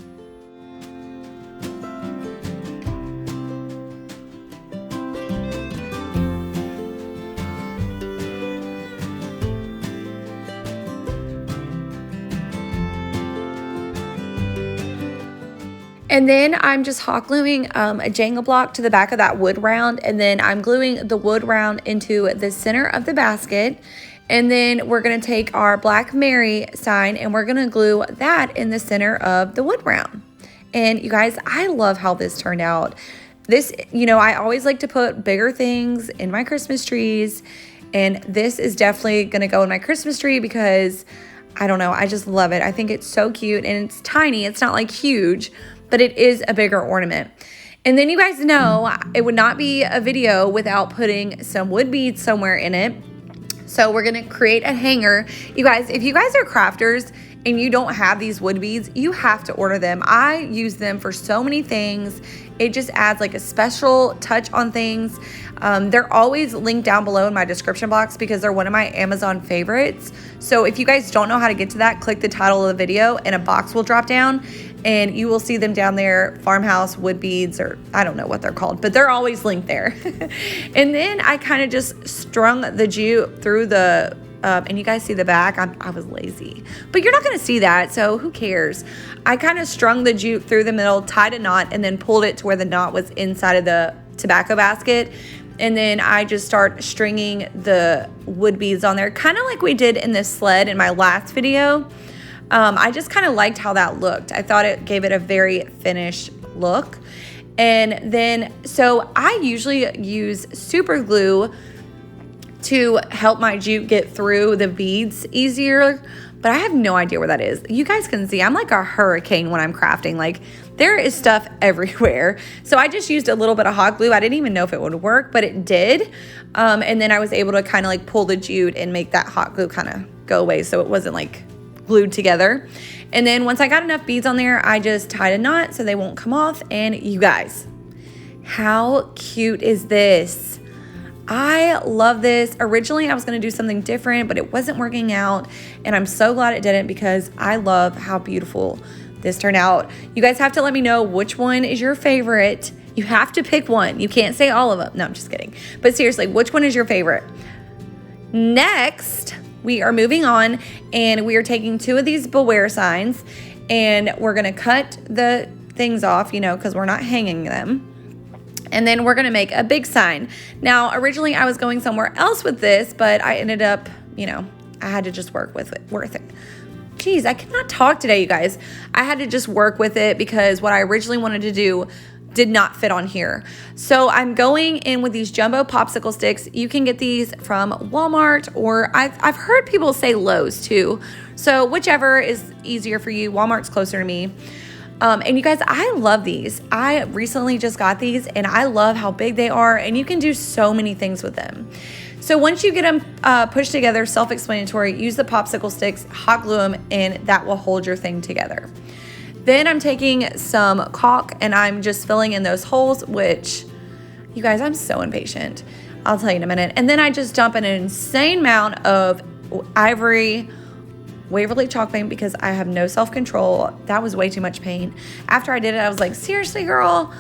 [SPEAKER 1] And then I'm just hot gluing a Jenga block to the back of that wood round. And then I'm gluing the wood round into the center of the basket. And then we're going to take our Black Mary sign and we're going to glue that in the center of the wood round. And you guys, I love how this turned out. This, you know, I always like to put bigger things in my Christmas trees. And this is definitely going to go in my Christmas tree because, I don't know, I just love it. I think it's so cute and it's tiny. It's not like huge, but it is a bigger ornament. And then you guys know it would not be a video without putting some wood beads somewhere in it. So we're gonna create a hanger. You guys, if you guys are crafters and you don't have these wood beads, you have to order them. I use them for so many things. It just adds like a special touch on things. They're always linked down below in my description box because they're one of my Amazon favorites. So if you guys don't know how to get to that, click the title of the video and a box will drop down and you will see them down there, Farmhouse wood beads, or I don't know what they're called, but they're always linked there. And then I kind of just strung the jute through the up, and you guys see the back. I was lazy, but you're not going to see that, so who cares? I kind of strung the jute through the middle, tied a knot, and then pulled it to where the knot was inside of the tobacco basket. And then I just start stringing the wood beads on there, kind of like we did in this sled in my last video. I just kind of liked how that looked. I thought it gave it a very finished look. And then, so I usually use super glue to help my jute get through the beads easier, but I have no idea where that is. You guys can see I'm like a hurricane when I'm crafting. Like, there is stuff everywhere. So I just used a little bit of hot glue. I didn't even know if it would work, but it did. And then I was able to kind of like pull the jute and make that hot glue kind of go away, so it wasn't like glued together. And then once I got enough beads on there, I just tied a knot so they won't come off. And you guys, how cute is this? I love this. Originally, I was going to do something different, but it wasn't working out. And I'm so glad it didn't, because I love how beautiful this turned out. You guys have to let me know which one is your favorite. You have to pick one. You can't say all of them. No, I'm just kidding. But seriously, which one is your favorite? Next, we are moving on, and we are taking 2 of these beware signs, and we're going to cut the things off, you know, because we're not hanging them. And then we're going to make a big sign. Now, originally I was going somewhere else with this, but I ended up, you know, I had to just work with it. Jeez, I cannot talk today, you guys. I had to just work with it because what I originally wanted to do did not fit on here. So I'm going in with these jumbo popsicle sticks. You can get these from Walmart, or I've heard people say Lowe's too. So whichever is easier for you. Walmart's closer to me. And you guys, I love these. I recently just got these, and I love how big they are, and you can do so many things with them. So once you get them pushed together, self-explanatory, use the popsicle sticks, hot glue them, and that will hold your thing together. Then I'm taking some caulk, and I'm just filling in those holes, which, you guys, I'm so impatient. I'll tell you in a minute. And then I just dump an insane amount of ivory Waverly chalk paint because I have no self-control. That was way too much paint. After I did it, I was like, seriously, girl?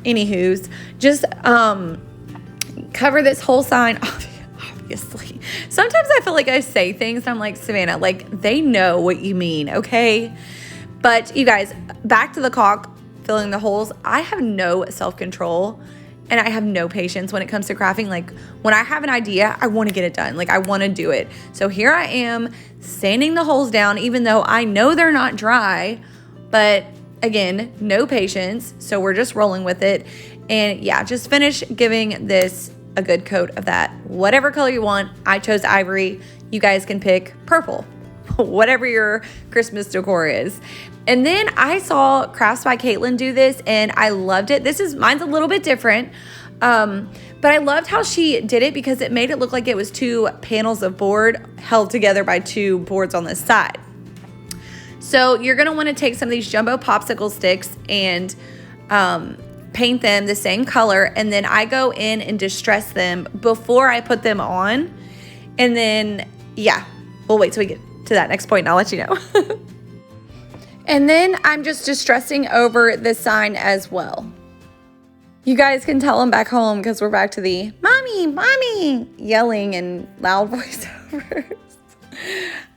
[SPEAKER 1] Anywho's, just cover this whole sign. Obviously. Sometimes I feel like I say things, and I'm like, Savannah, like, they know what you mean, okay? But you guys, back to the caulk, filling the holes. I have no self-control, and I have no patience when it comes to crafting. Like, when I have an idea, I want to get it done. Like, I want to do it. So here I am sanding the holes down, even though I know they're not dry. But again, no patience. So we're just rolling with it. And yeah, just finish giving this a good coat of that. Whatever color you want. I chose ivory. You guys can pick purple. Whatever your Christmas decor is. And then I saw Crafts by Caitlin do this, and I loved it. Mine's a little bit different, but I loved how she did it because it made it look like it was 2 panels of board held together by 2 boards on the side. So you're gonna want to take some of these jumbo popsicle sticks and paint them the same color, and then I go in and distress them before I put them on. And then, yeah, we'll wait till we get to that next point and I'll let you know. And then I'm just distressing over the sign as well. You guys can tell them back home because we're back to the mommy, mommy yelling and loud voiceovers.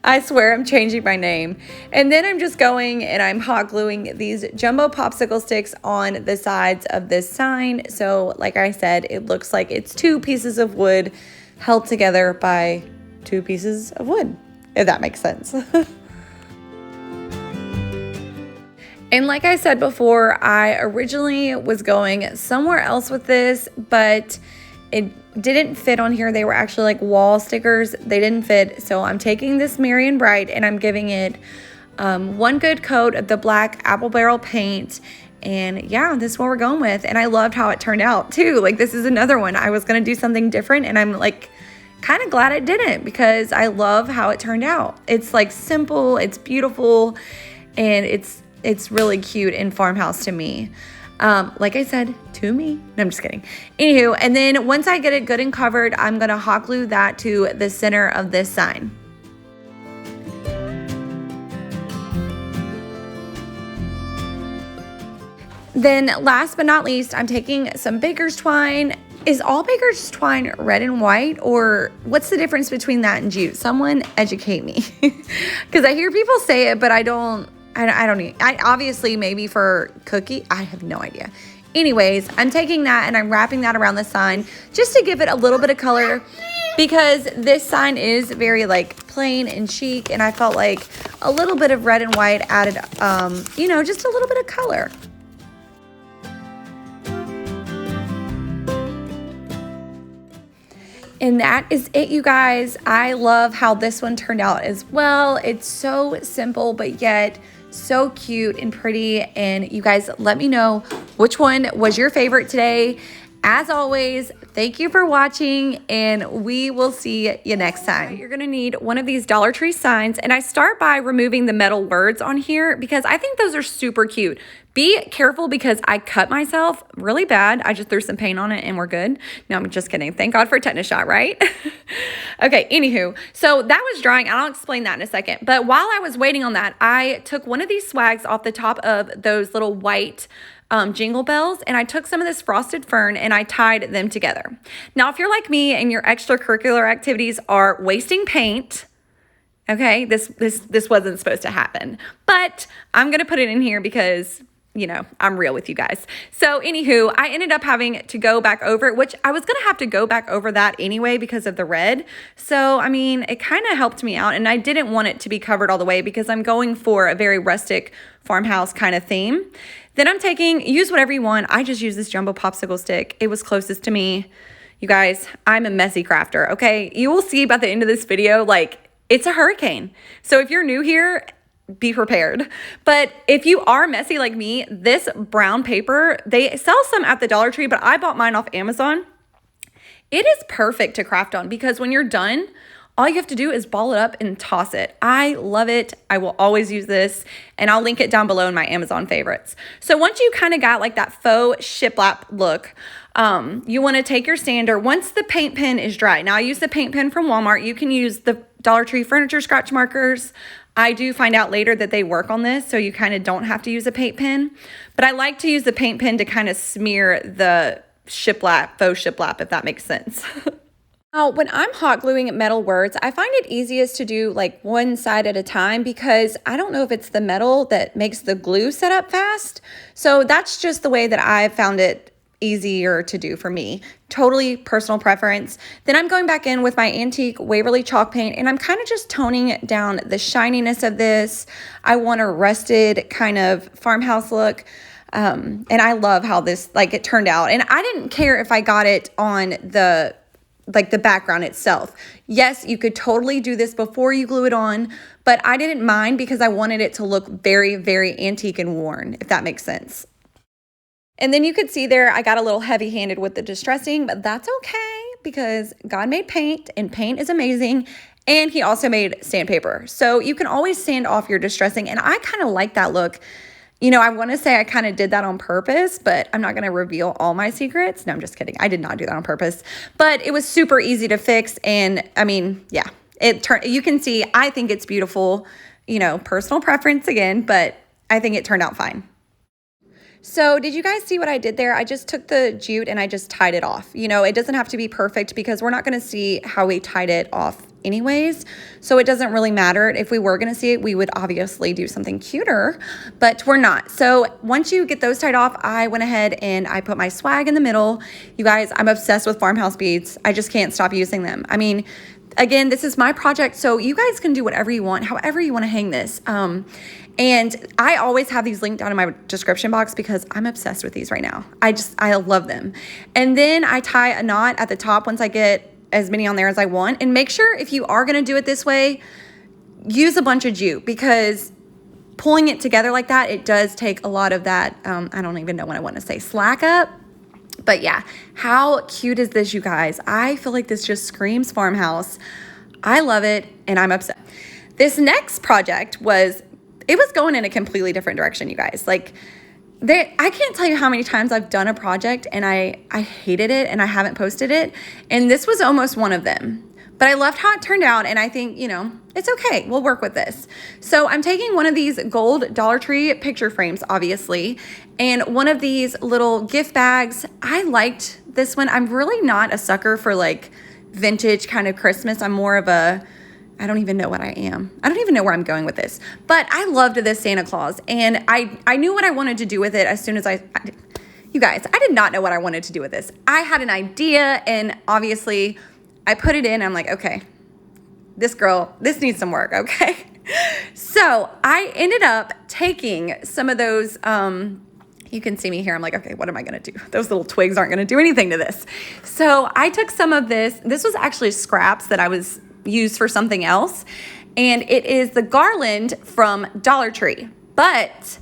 [SPEAKER 1] I swear I'm changing my name. And then I'm just going and I'm hot gluing these jumbo popsicle sticks on the sides of this sign. So like I said, it looks like it's 2 pieces of wood held together by 2 pieces of wood, if that makes sense. And like I said before, I originally was going somewhere else with this, but it didn't fit on here. They were actually like wall stickers. They didn't fit. So I'm taking this Marion Bright and I'm giving it 1 good coat of the black apple barrel paint. And yeah, this is what we're going with. And I loved how it turned out too. Like, this is another one. I was going to do something different, and I'm like kind of glad it didn't because I love how it turned out. It's like simple, it's beautiful, and it's really cute in Farmhouse to me. Like I said, to me. No, I'm just kidding. Anywho, and then once I get it good and covered, I'm going to hot glue that to the center of this sign. Then last but not least, I'm taking some baker's twine. Is all baker's twine red and white, or what's the difference between that and jute? Someone educate me. Because I hear people say it, but I don't obviously maybe for cookie, I have no idea. Anyways, I'm taking that and I'm wrapping that around the sign just to give it a little bit of color, because this sign is very like plain and chic, and I felt like a little bit of red and white added, you know, just a little bit of color. And that is it, you guys. I love how this one turned out as well. It's so simple, but yet so cute and pretty. And you guys, let me know which one was your favorite today. As always, thank you for watching, and we will see you next time. You're gonna need one of these Dollar Tree signs, and I start by removing the metal words on here because I think those are super cute. Be careful because I cut myself really bad. I just threw some paint on it and we're good. No, I'm just kidding. Thank God for tetanus shot, right? Okay, anywho, so that was drying. I'll explain that in a second. But while I was waiting on that, I took one of these swags off the top of those little white jingle bells, and I took some of this frosted fern and I tied them together. Now, if you're like me and your extracurricular activities are wasting paint, okay, this wasn't supposed to happen, but I'm gonna put it in here because, you know, I'm real with you guys. So anywho, I ended up having to go back over it, which I was gonna have to go back over that anyway because of the red. So, I mean, it kind of helped me out, and I didn't want it to be covered all the way because I'm going for a very rustic farmhouse kind of theme. Then I'm taking, use whatever you want. I just use this jumbo popsicle stick. It was closest to me. You guys, I'm a messy crafter, okay? You will see by the end of this video, like, it's a hurricane. So if you're new here, be prepared. But if you are messy like me, this brown paper, they sell some at the Dollar Tree, but I bought mine off Amazon. It is perfect to craft on because when you're done, all you have to do is ball it up and toss it. I love it. I will always use this, and I'll link it down below in my Amazon favorites. So once you kind of got like that faux shiplap look, you want to take your sander once the paint pen is dry. Now I use the paint pen from Walmart. You can use the Dollar Tree furniture scratch markers. I do find out later that they work on this, so you kind of don't have to use a paint pen. But I like to use the paint pen to kind of smear the shiplap, faux shiplap, if that makes sense. Now, when I'm hot gluing metal words, I find it easiest to do like one side at a time because I don't know if it's the metal that makes the glue set up fast. So that's just the way that I've found it easier to do for me. Totally personal preference. Then I'm going back in with my antique Waverly chalk paint, and I'm kind of just toning down the shininess of this. I want a rusted kind of farmhouse look. And I love how this, like, it turned out. And I didn't care if I got it on the background itself. Yes, you could totally do this before you glue it on, but I didn't mind because I wanted it to look very, very antique and worn, if that makes sense. And then you could see there, I got a little heavy-handed with the distressing, but that's okay because God made paint, and paint is amazing. And he also made sandpaper. So you can always sand off your distressing, and I kind of like that look. You know, I want to say I kind of did that on purpose, but I'm not going to reveal all my secrets. No, I'm just kidding. I did not do that on purpose, but it was super easy to fix. And I mean, yeah, you can see, I think it's beautiful, you know, personal preference again, but I think it turned out fine. So did you guys see what I did there? I just took the jute and I just tied it off. You know, it doesn't have to be perfect because we're not going to see how we tied it off anyways. So it doesn't really matter. If we were going to see it, we would obviously do something cuter, but we're not. So once you get those tied off, I went ahead and I put my swag in the middle. You guys, I'm obsessed with farmhouse beads. I just can't stop using them. I mean, again, this is my project, so you guys can do whatever you want, however you want to hang this. And I always have these linked down in my description box because I'm obsessed with these right now. I love them. And then I tie a knot at the top once I get as many on there as I want. And make sure if you are going to do it this way, use a bunch of jute because pulling it together like that, it does take a lot of that, I don't even know what I want to say, slack up. But yeah, how cute is this, you guys? I feel like this just screams farmhouse. I love it, and I'm upset. This next project was going in a completely different direction, you guys. Like, I can't tell you how many times I've done a project and I hated it and I haven't posted it. And this was almost one of them.
[SPEAKER 2] But I loved how it turned out, and I think, you know, it's okay. We'll work with this. So I'm taking one of these gold Dollar Tree picture frames, obviously, and one of these little gift bags. I liked this one. I'm really not a sucker for like vintage kind of Christmas. I'm more of a, I don't even know what I am. I don't even know where I'm going with this. But I loved this Santa Claus, and I knew what I wanted to do with it as soon as you guys, I did not know what I wanted to do with this. I had an idea, and obviously I put it in. I'm like, okay, this needs some work, okay? So I ended up taking some of those, you can see me here. I'm like, okay, what am I gonna do? Those little twigs aren't gonna do anything to this. So I took some of this. This was actually scraps that I was used for something else. And it is the garland from Dollar Tree. But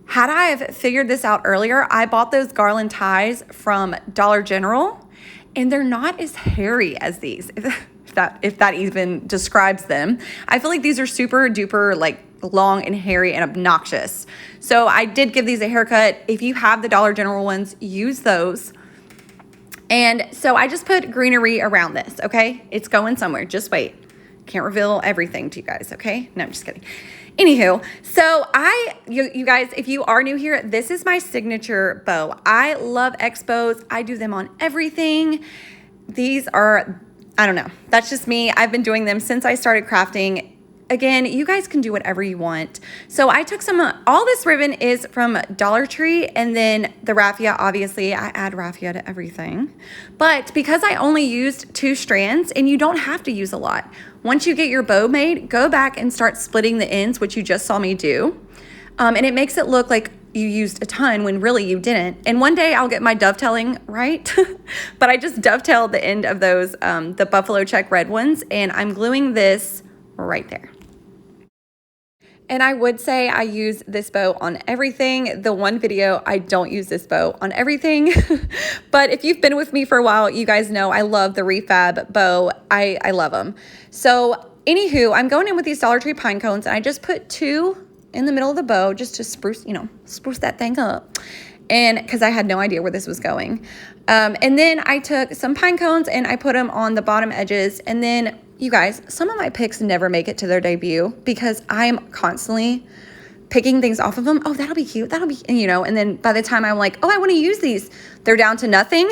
[SPEAKER 2] had I have figured this out earlier, I bought those garland ties from Dollar General, and they're not as hairy as these, if that even describes them. I feel like these are super duper like long and hairy and obnoxious. So I did give these a haircut. If you have the Dollar General ones, use those. And so I just put greenery around this, okay? It's going somewhere, just wait. Can't reveal everything to you guys, okay? No, I'm just kidding. Anywho, so you guys, if you are new here, this is my signature bow. I love expos. I do them on everything. These are, I don't know, that's just me. I've been doing them since I started crafting. Again, you guys can do whatever you want. So I took all this ribbon is from Dollar Tree, and then the raffia, obviously, I add raffia to everything. But because I only used 2 strands, and you don't have to use a lot. Once you get your bow made, go back and start splitting the ends, which you just saw me do. And it makes it look like you used a ton when really you didn't. And one day I'll get my dovetailing right. But I just dovetailed the end of those, the buffalo check red ones, and I'm gluing this right there. And I would say I use this bow on everything. The one video, I don't use this bow on everything. But if you've been with me for a while, you guys know I love the refab bow. I love them. So anywho, I'm going in with these Dollar Tree pine cones, and I just put 2 in the middle of the bow just to spruce that thing up. And because I had no idea where this was going. And then I took some pine cones and I put them on the bottom edges. And then, you guys, some of my picks never make it to their debut because I'm constantly picking things off of them. Oh, that'll be cute. That'll be, and then by the time I'm like, oh, I want to use these, they're down to nothing.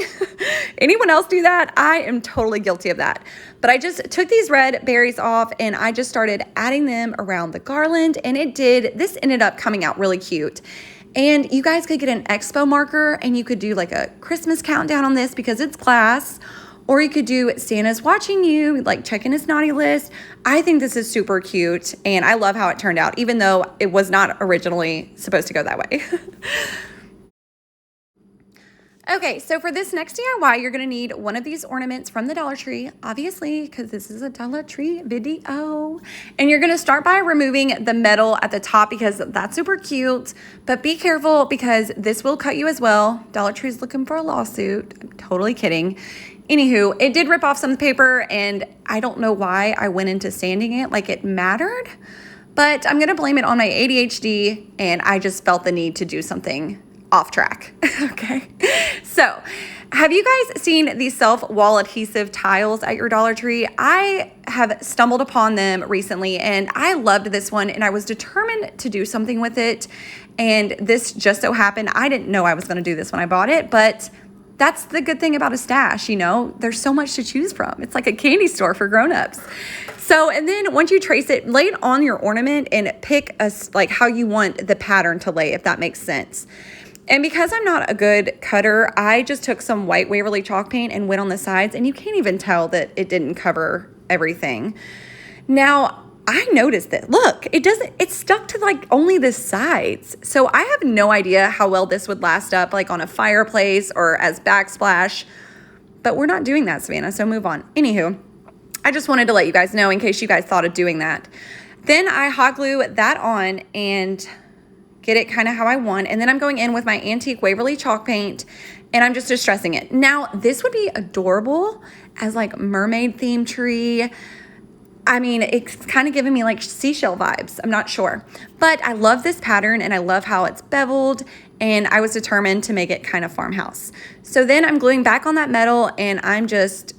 [SPEAKER 2] Anyone else do that? I am totally guilty of that. But I just took these red berries off and I just started adding them around the garland, and this ended up coming out really cute. And you guys could get an expo marker and you could do like a Christmas countdown on this because it's glass. Or you could do Santa's watching you, like checking his naughty list. I think this is super cute, and I love how it turned out, even though it was not originally supposed to go that way. Okay, so for this next DIY, you're gonna need one of these ornaments from the Dollar Tree, obviously, because this is a Dollar Tree video. And you're gonna start by removing the metal at the top because that's super cute, but be careful because this will cut you as well. Dollar Tree's looking for a lawsuit. I'm totally kidding. Anywho, it did rip off some paper, and I don't know why I went into sanding it like it mattered, but I'm gonna blame it on my ADHD, and I just felt the need to do something off track. Okay, so have you guys seen these self-wall adhesive tiles at your Dollar Tree? I have stumbled upon them recently, and I loved this one, and I was determined to do something with it, and this just so happened. I didn't know I was gonna do this when I bought it, but that's the good thing about a stash, there's so much to choose from. It's like a candy store for grown-ups. So, and then once you trace it, lay it on your ornament and pick like how you want the pattern to lay, if that makes sense. And because I'm not a good cutter, I just took some white Waverly chalk paint and went on the sides, and you can't even tell that it didn't cover everything. Now, I noticed that, look, it's stuck to like only the sides. So I have no idea how well this would last up like on a fireplace or as backsplash, but we're not doing that, Savannah, so move on. Anywho, I just wanted to let you guys know in case you guys thought of doing that. Then I hot glue that on and get it kind of how I want. And then I'm going in with my antique Waverly chalk paint and I'm just distressing it. Now, this would be adorable as like mermaid theme tree. I mean, it's kind of giving me like seashell vibes. I'm not sure. But I love this pattern and I love how it's beveled, and I was determined to make it kind of farmhouse. So then I'm gluing back on that metal and I'm just,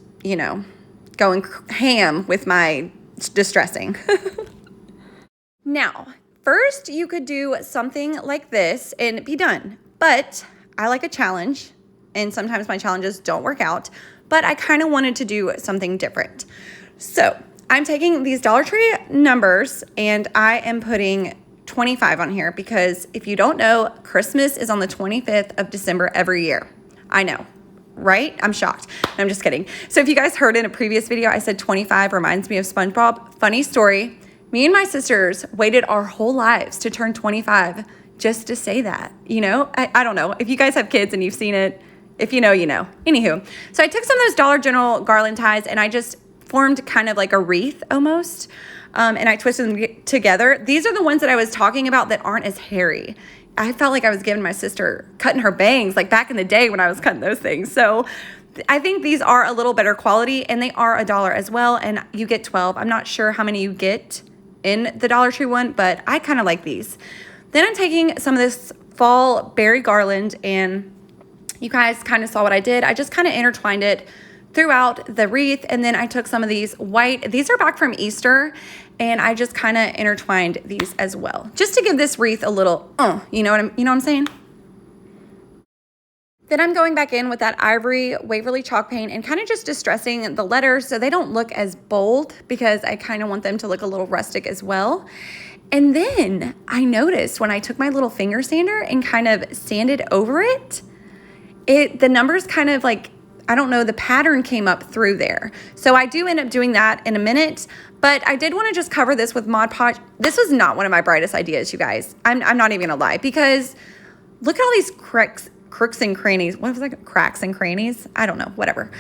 [SPEAKER 2] going ham with my distressing. Now, first you could do something like this and be done, but I like a challenge, and sometimes my challenges don't work out, but I kind of wanted to do something different. So I'm taking these Dollar Tree numbers and I am putting 25 on here because if you don't know, Christmas is on the 25th of December every year. I know, right? I'm shocked. I'm just kidding. So if you guys heard in a previous video, I said 25 reminds me of SpongeBob. Funny story. Me and my sisters waited our whole lives to turn 25 just to say that, you know? I don't know. If you guys have kids and you've seen it, if you know, you know. Anywho, so I took some of those Dollar General garland ties and I just formed kind of like a wreath almost, and I twisted them together. These are the ones that I was talking about that aren't as hairy. I felt like I was giving my sister cutting her bangs like back in the day when I was cutting those things. So I think these are a little better quality and they are $1 as well, and you get 12. I'm not sure how many you get in the Dollar Tree one, but I kind of like these. Then I'm taking some of this fall berry garland, and you guys kind of saw what I did. I just kind of intertwined it throughout the wreath, and then I took some of these white, these are back from Easter, and I just kind of intertwined these as well, just to give this wreath a little, you know what I'm saying? Then I'm going back in with that ivory Waverly chalk paint and kind of just distressing the letters so they don't look as bold, because I kind of want them to look a little rustic as well. And then I noticed when I took my little finger sander and kind of sanded over it, the numbers kind of like, I don't know, the pattern came up through there. So I do end up doing that in a minute, but I did want to just cover this with Mod Podge. This was not one of my brightest ideas, you guys. I'm not even gonna lie, because look at all these crooks and crannies. What was that? Cracks and crannies? I don't know, whatever.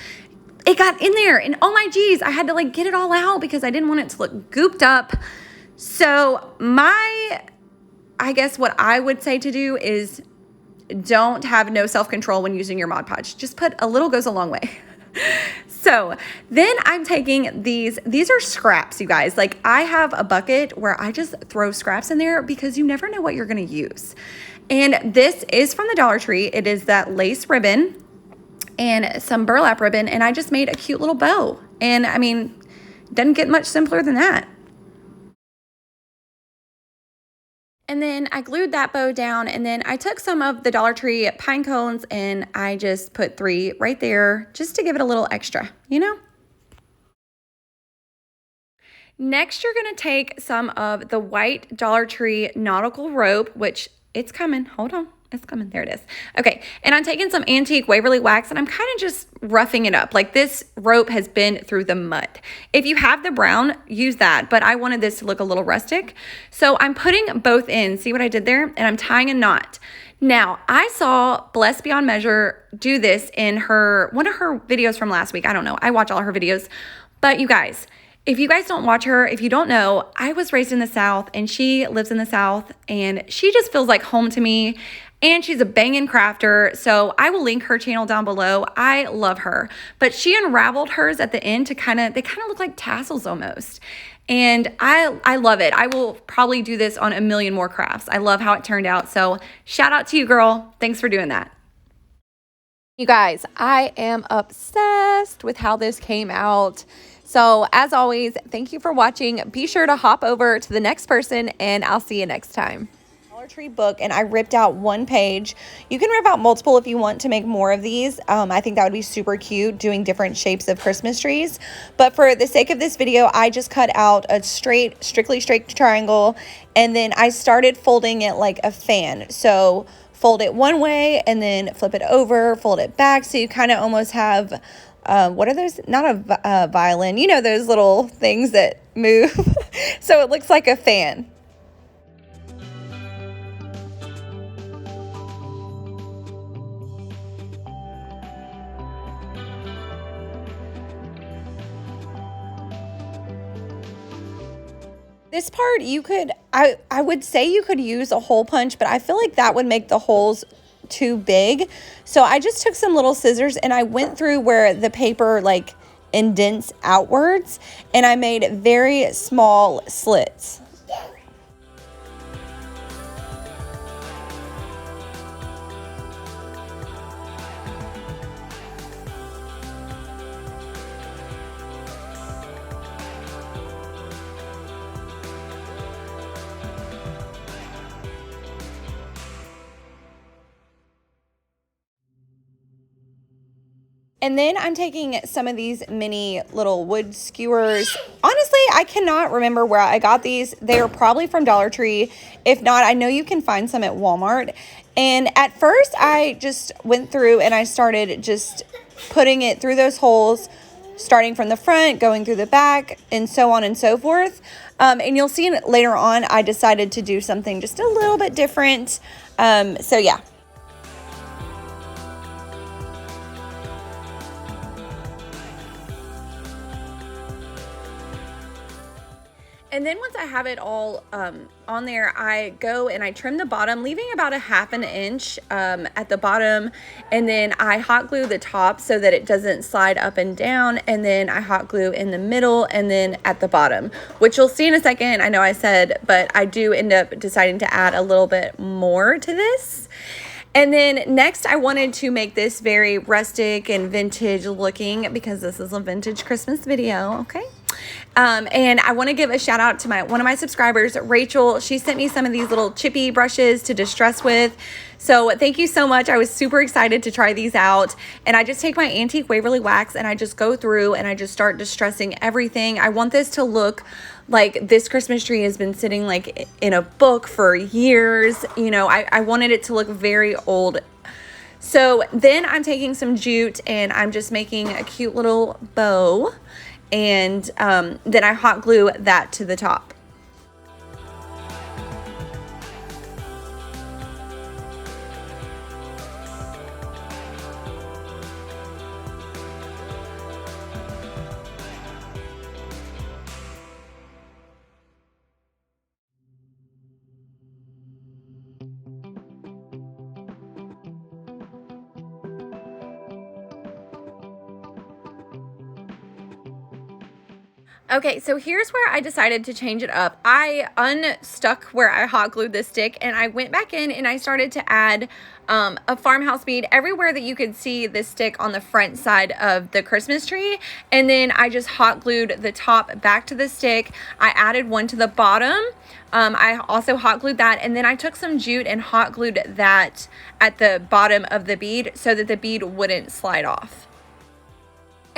[SPEAKER 2] It got in there and oh my geez, I had to like get it all out because I didn't want it to look gooped up. So I guess what I would say to do is don't have no self-control when using your Mod Podge. Just put a little goes a long way. So then I'm taking these are scraps, you guys. Like I have a bucket where I just throw scraps in there because you never know what you're gonna use. And this is from the Dollar Tree. It is that lace ribbon and some burlap ribbon, and I just made a cute little bow. And I mean, doesn't get much simpler than that. And then I glued that bow down, and then I took some of the Dollar Tree pine cones and I just put 3 right there just to give it a little extra, you know? Next, you're gonna take some of the white Dollar Tree nautical rope, which it's coming, hold on. It's coming, there it is. Okay, and I'm taking some antique Waverly wax and I'm kind of just roughing it up. Like this rope has been through the mud. If you have the brown, use that, but I wanted this to look a little rustic. So I'm putting both in, see what I did there? And I'm tying a knot. Now, I saw Blessed Beyond Measure do this in one of her videos from last week. I don't know, I watch all her videos, but you guys, if you guys don't watch her, if you don't know, I was raised in the South and she lives in the South and she just feels like home to me. And she's a banging crafter, so I will link her channel down below. I love her. But she unraveled hers at the end to they kind of look like tassels almost. And I love it. I will probably do this on a million more crafts. I love how it turned out. So shout out to you, girl. Thanks for doing that. You guys, I am obsessed with how this came out. So as always, thank you for watching. Be sure to hop over to the next person and I'll see you next time. Tree book, and I ripped out one page. You can rip out multiple if you want to make more of these. I think that would be super cute, doing different shapes of Christmas trees. But for the sake of this video, I just cut out a strictly straight triangle, and then I started folding it like a fan. So fold it one way and then flip it over, fold it back, so you kind of almost have what are those? Not a violin, you know, those little things that move. So it looks like a fan. This part you could, I would say you could use a hole punch, but I feel like that would make the holes too big. So I just took some little scissors and I went through where the paper like indents outwards and I made very small slits. And then I'm taking some of these mini little wood skewers. Honestly, I cannot remember where I got these. They are probably from Dollar Tree. If not, I know you can find some at Walmart. And at first, I just went through and I started just putting it through those holes, starting from the front, going through the back, and so on and so forth. And you'll see later on, I decided to do something just a little bit different. So yeah. And then once I have it all on there, I go and I trim the bottom, leaving about a 1/2 inch at the bottom. And then I hot glue the top so that it doesn't slide up and down. And then I hot glue in the middle and then at the bottom, which you'll see in a second. I know I said, but I do end up deciding to add a little bit more to this. And then next I wanted to make this very rustic and vintage looking because this is a vintage Christmas video, okay? And I want to give a shout out to one of my subscribers, Rachel. She sent me some of these little chippy brushes to distress with. So thank you so much. I was super excited to try these out. And I just take my antique Waverly wax and I just go through and I just start distressing everything. I want this to look like this Christmas tree has been sitting like in a book for years. You know, I wanted it to look very old. So then I'm taking some jute and I'm just making a cute little bow. And then I hot glue that to the top. Okay, so here's where I decided to change it up. I unstuck where I hot glued this stick and I went back in and I started to add a farmhouse bead everywhere that you could see this stick on the front side of the Christmas tree. And then I just hot glued the top back to the stick. I added one to the bottom. I also hot glued that, and then I took some jute and hot glued that at the bottom of the bead so that the bead wouldn't slide off.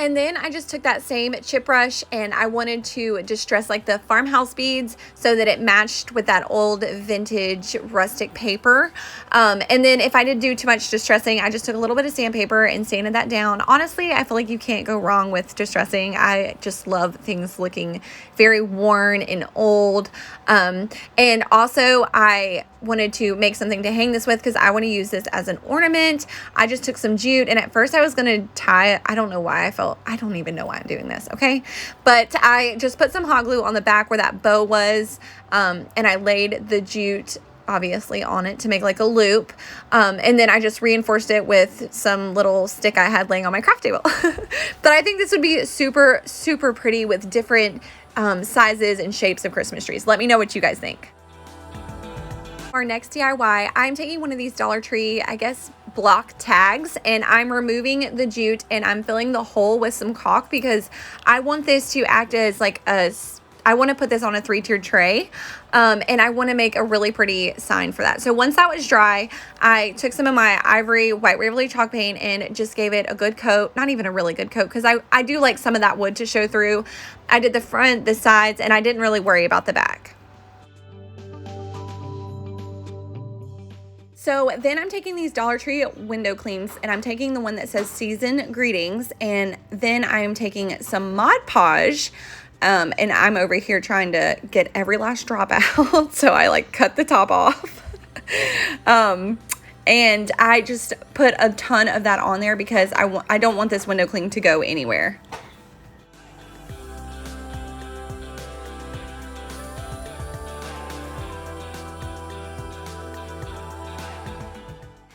[SPEAKER 2] And then I just took that same chip brush and I wanted to distress like the farmhouse beads so that it matched with that old vintage rustic paper. And then if I did do too much distressing, I just took a little bit of sandpaper and sanded that down. Honestly, I feel like you can't go wrong with distressing. I just love things looking very worn and old. And also I wanted to make something to hang this with because I want to use this as an ornament. I just took some jute and at first I was going to tie it. I don't know why I don't even know why I'm doing this, okay? But I just put some hot glue on the back where that bow was, and I laid the jute obviously on it to make like a loop, and then I just reinforced it with some little stick I had laying on my craft table. But I think this would be super, super pretty with different sizes and shapes of Christmas trees. Let me know what you guys think. Our next DIY, I'm taking one of these Dollar Tree, I guess, block tags, and I'm removing the jute and I'm filling the hole with some caulk because I want this to act as like I want to put this on a 3-tiered tray, and I want to make a really pretty sign for that. So once that was dry, I took some of my ivory white Waverly chalk paint and just gave it a good coat. Not even a really good coat because I do like some of that wood to show through. I did the front, the sides, and I didn't really worry about the back. So then I'm taking these Dollar Tree window cleans and I'm taking the one that says Season Greetings, and then I'm taking some Mod Podge, and I'm over here trying to get every last drop out. So I like cut the top off. And I just put a ton of that on there because I don't want this window cling to go anywhere.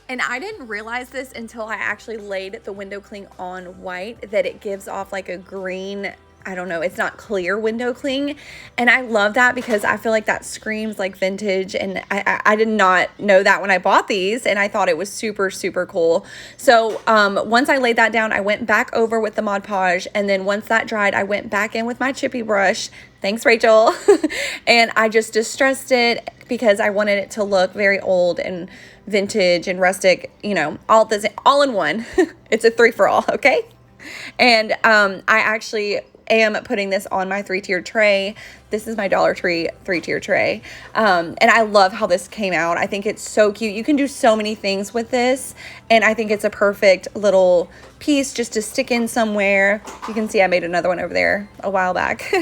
[SPEAKER 2] And I didn't realize this until I actually laid the window cling on white, that it gives off like a green, I don't know, it's not clear window cling. And I love that because I feel like that screams like vintage. And I did not know that when I bought these, and I thought it was super, super cool. So once I laid that down, I went back over with the Mod Podge. And then once that dried, I went back in with my chippy brush. Thanks, Rachel. And I just distressed it because I wanted it to look very old and vintage and rustic, you know, all in one. It's a 3 for all, okay? And I actually am putting this on my 3-tier tray. This is my Dollar Tree 3-tier tray. And I love how this came out. I think it's so cute. You can do so many things with this. And I think it's a perfect little piece just to stick in somewhere. You can see I made another one over there a while back.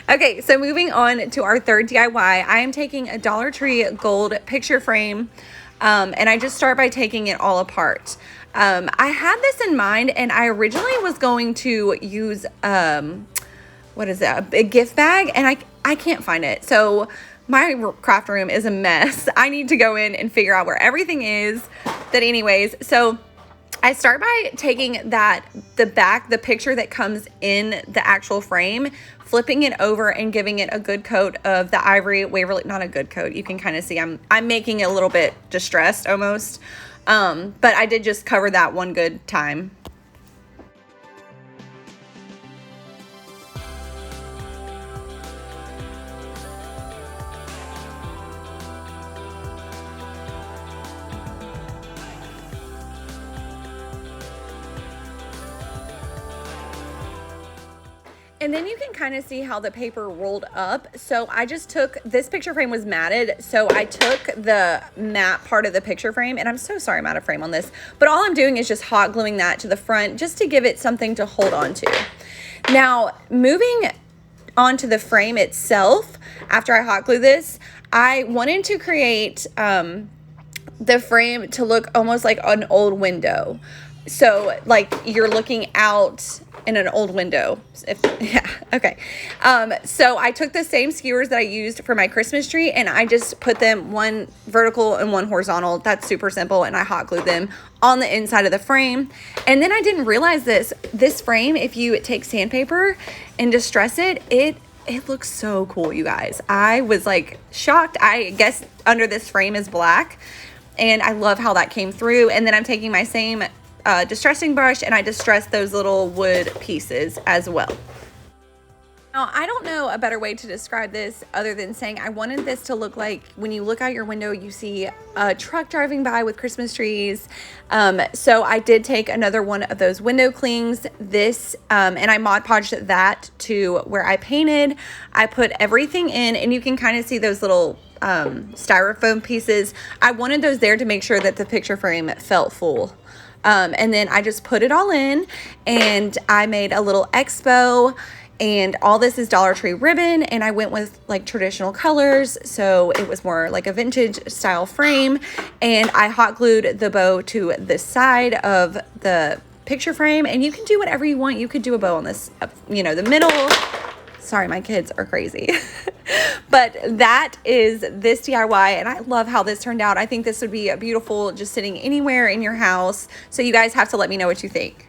[SPEAKER 2] Okay, so moving on to our third DIY, I am taking a Dollar Tree gold picture frame. And I just start by taking it all apart. I had this in mind, and I originally was going to use, what is that, a big gift bag, and I can't find it. So my craft room is a mess. I need to go in and figure out where everything is. But anyways, so I start by taking the picture that comes in the actual frame, flipping it over and giving it a good coat of the ivory Waverly, not a good coat. You can kind of see I'm making it a little bit distressed almost. But I did just cover that one good time. And then you can kind of see how the paper rolled up. So I just took, this picture frame was matted. So I took the matte part of the picture frame, and I'm so sorry I'm out of frame on this, but all I'm doing is just hot gluing that to the front just to give it something to hold on to. Now, moving onto the frame itself, after I hot glue this, I wanted to create the frame to look almost like an old window. So like you're looking out in an old window. Okay. So I took the same skewers that I used for my Christmas tree, and I just put them one vertical and one horizontal. That's super simple. And I hot glued them on the inside of the frame. And then I didn't realize this frame, if you take sandpaper and distress it, it looks so cool, you guys. I was like shocked. I guess under this frame is black, and I love how that came through. And then I'm taking my same distressing brush, and I distress those little wood pieces as well. Now, I don't know a better way to describe this other than saying I wanted this to look like when you look out your window, you see a truck driving by with Christmas trees. So I did take another one of those window clings, and I Mod Podged that to where I painted. I put everything in, and you can kind of see those little styrofoam pieces. I wanted those there to make sure that the picture frame felt full. And then I just put it all in, and I made a little expo, and all this is Dollar Tree ribbon, and I went with like traditional colors, so it was more like a vintage style frame. And I hot glued the bow to the side of the picture frame, and you can do whatever you want. You could do a bow on this, the middle. Sorry, my kids are crazy. But that is this DIY, and I love how this turned out. I think this would be a beautiful just sitting anywhere in your house. So you guys have to let me know what you think.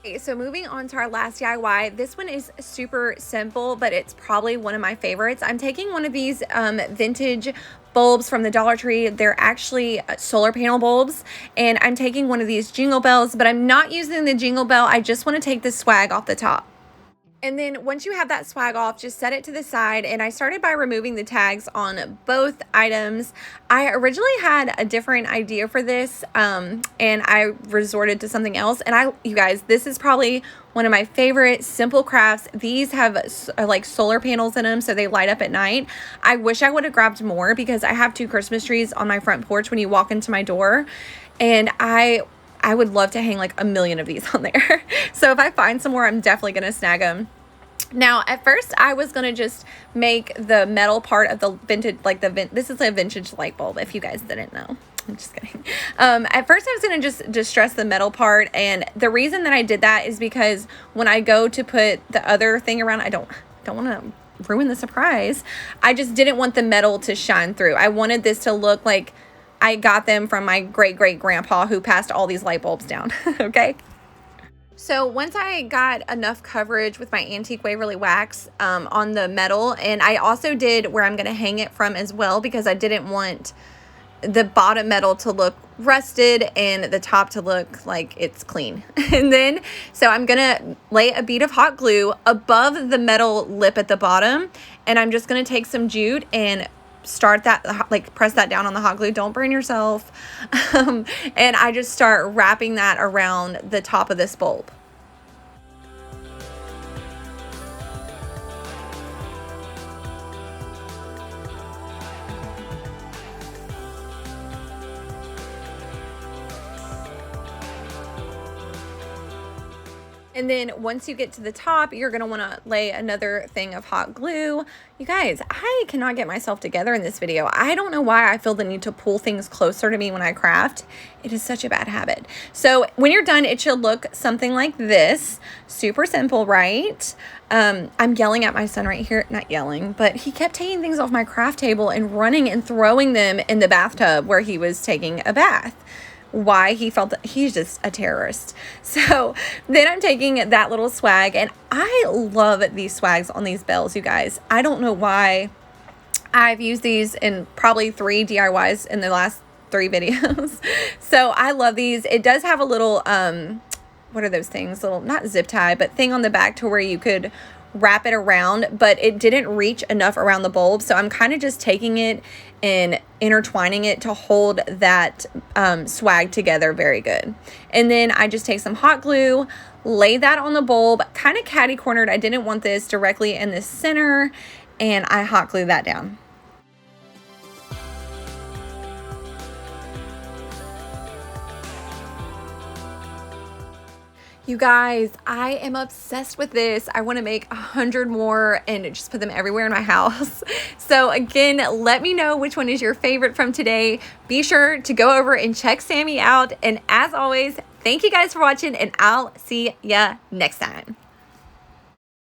[SPEAKER 2] Okay, so moving on to our last DIY. This one is super simple, but it's probably one of my favorites. I'm taking one of these vintage bulbs from the Dollar Tree. They're actually solar panel bulbs, and I'm taking one of these jingle bells, but I'm not using the jingle bell. I just want to take the swag off the top. And then once you have that swag off, just set it to the side. And I started by removing the tags on both items. I originally had a different idea for this, and I resorted to something else. And you guys, this is probably one of my favorite simple crafts. These have like solar panels in them, so they light up at night. I wish I would have grabbed more because I have 2 Christmas trees on my front porch when you walk into my door. And I would love to hang like a million of these on there. So if I find some more, I'm definitely going to snag them. Now, at first, I was going to just make the metal part of the vintage, this is a vintage light bulb, if you guys didn't know. I'm just kidding. At first, I was going to just distress the metal part. And the reason that I did that is because when I go to put the other thing around, I don't want to ruin the surprise. I just didn't want the metal to shine through. I wanted this to look like I got them from my great-great-grandpa who passed all these light bulbs down, okay? So once I got enough coverage with my antique Waverly wax on the metal, and I also did where I'm going to hang it from as well because I didn't want the bottom metal to look rusted and the top to look like it's clean. And then, so I'm going to lay a bead of hot glue above the metal lip at the bottom, and I'm just going to take some jute and start that, like press that down on the hot glue. Don't burn yourself. And I just start wrapping that around the top of this bulb. And then once you get to the top, you're gonna wanna lay another thing of hot glue. You guys, I cannot get myself together in this video. I don't know why I feel the need to pull things closer to me when I craft. It is such a bad habit. So when you're done, it should look something like this. Super simple, right? I'm yelling at my son right here, not yelling, but he kept taking things off my craft table and running and throwing them in the bathtub where he was taking a bath. Why? He felt that he's just a terrorist. So then I'm taking that little swag, and I love these swags on these bells, you guys. I don't know why. I've used these in probably 3 DIYs in the last 3 videos. So I love these. It does have a little, what are those things? Little, not zip tie, but thing on the back to where you could wrap it around, but it didn't reach enough around the bulb. So I'm kind of just taking it and intertwining it to hold that swag together very good. And then I just take some hot glue, lay that on the bulb, kind of catty cornered. I didn't want this directly in the center, and I hot glue that down. You guys, I am obsessed with this. I want to make 100 more and just put them everywhere in my house. So again, let me know which one is your favorite from today. Be sure to go over and check Sammy out. And as always, thank you guys for watching, and I'll see ya next time.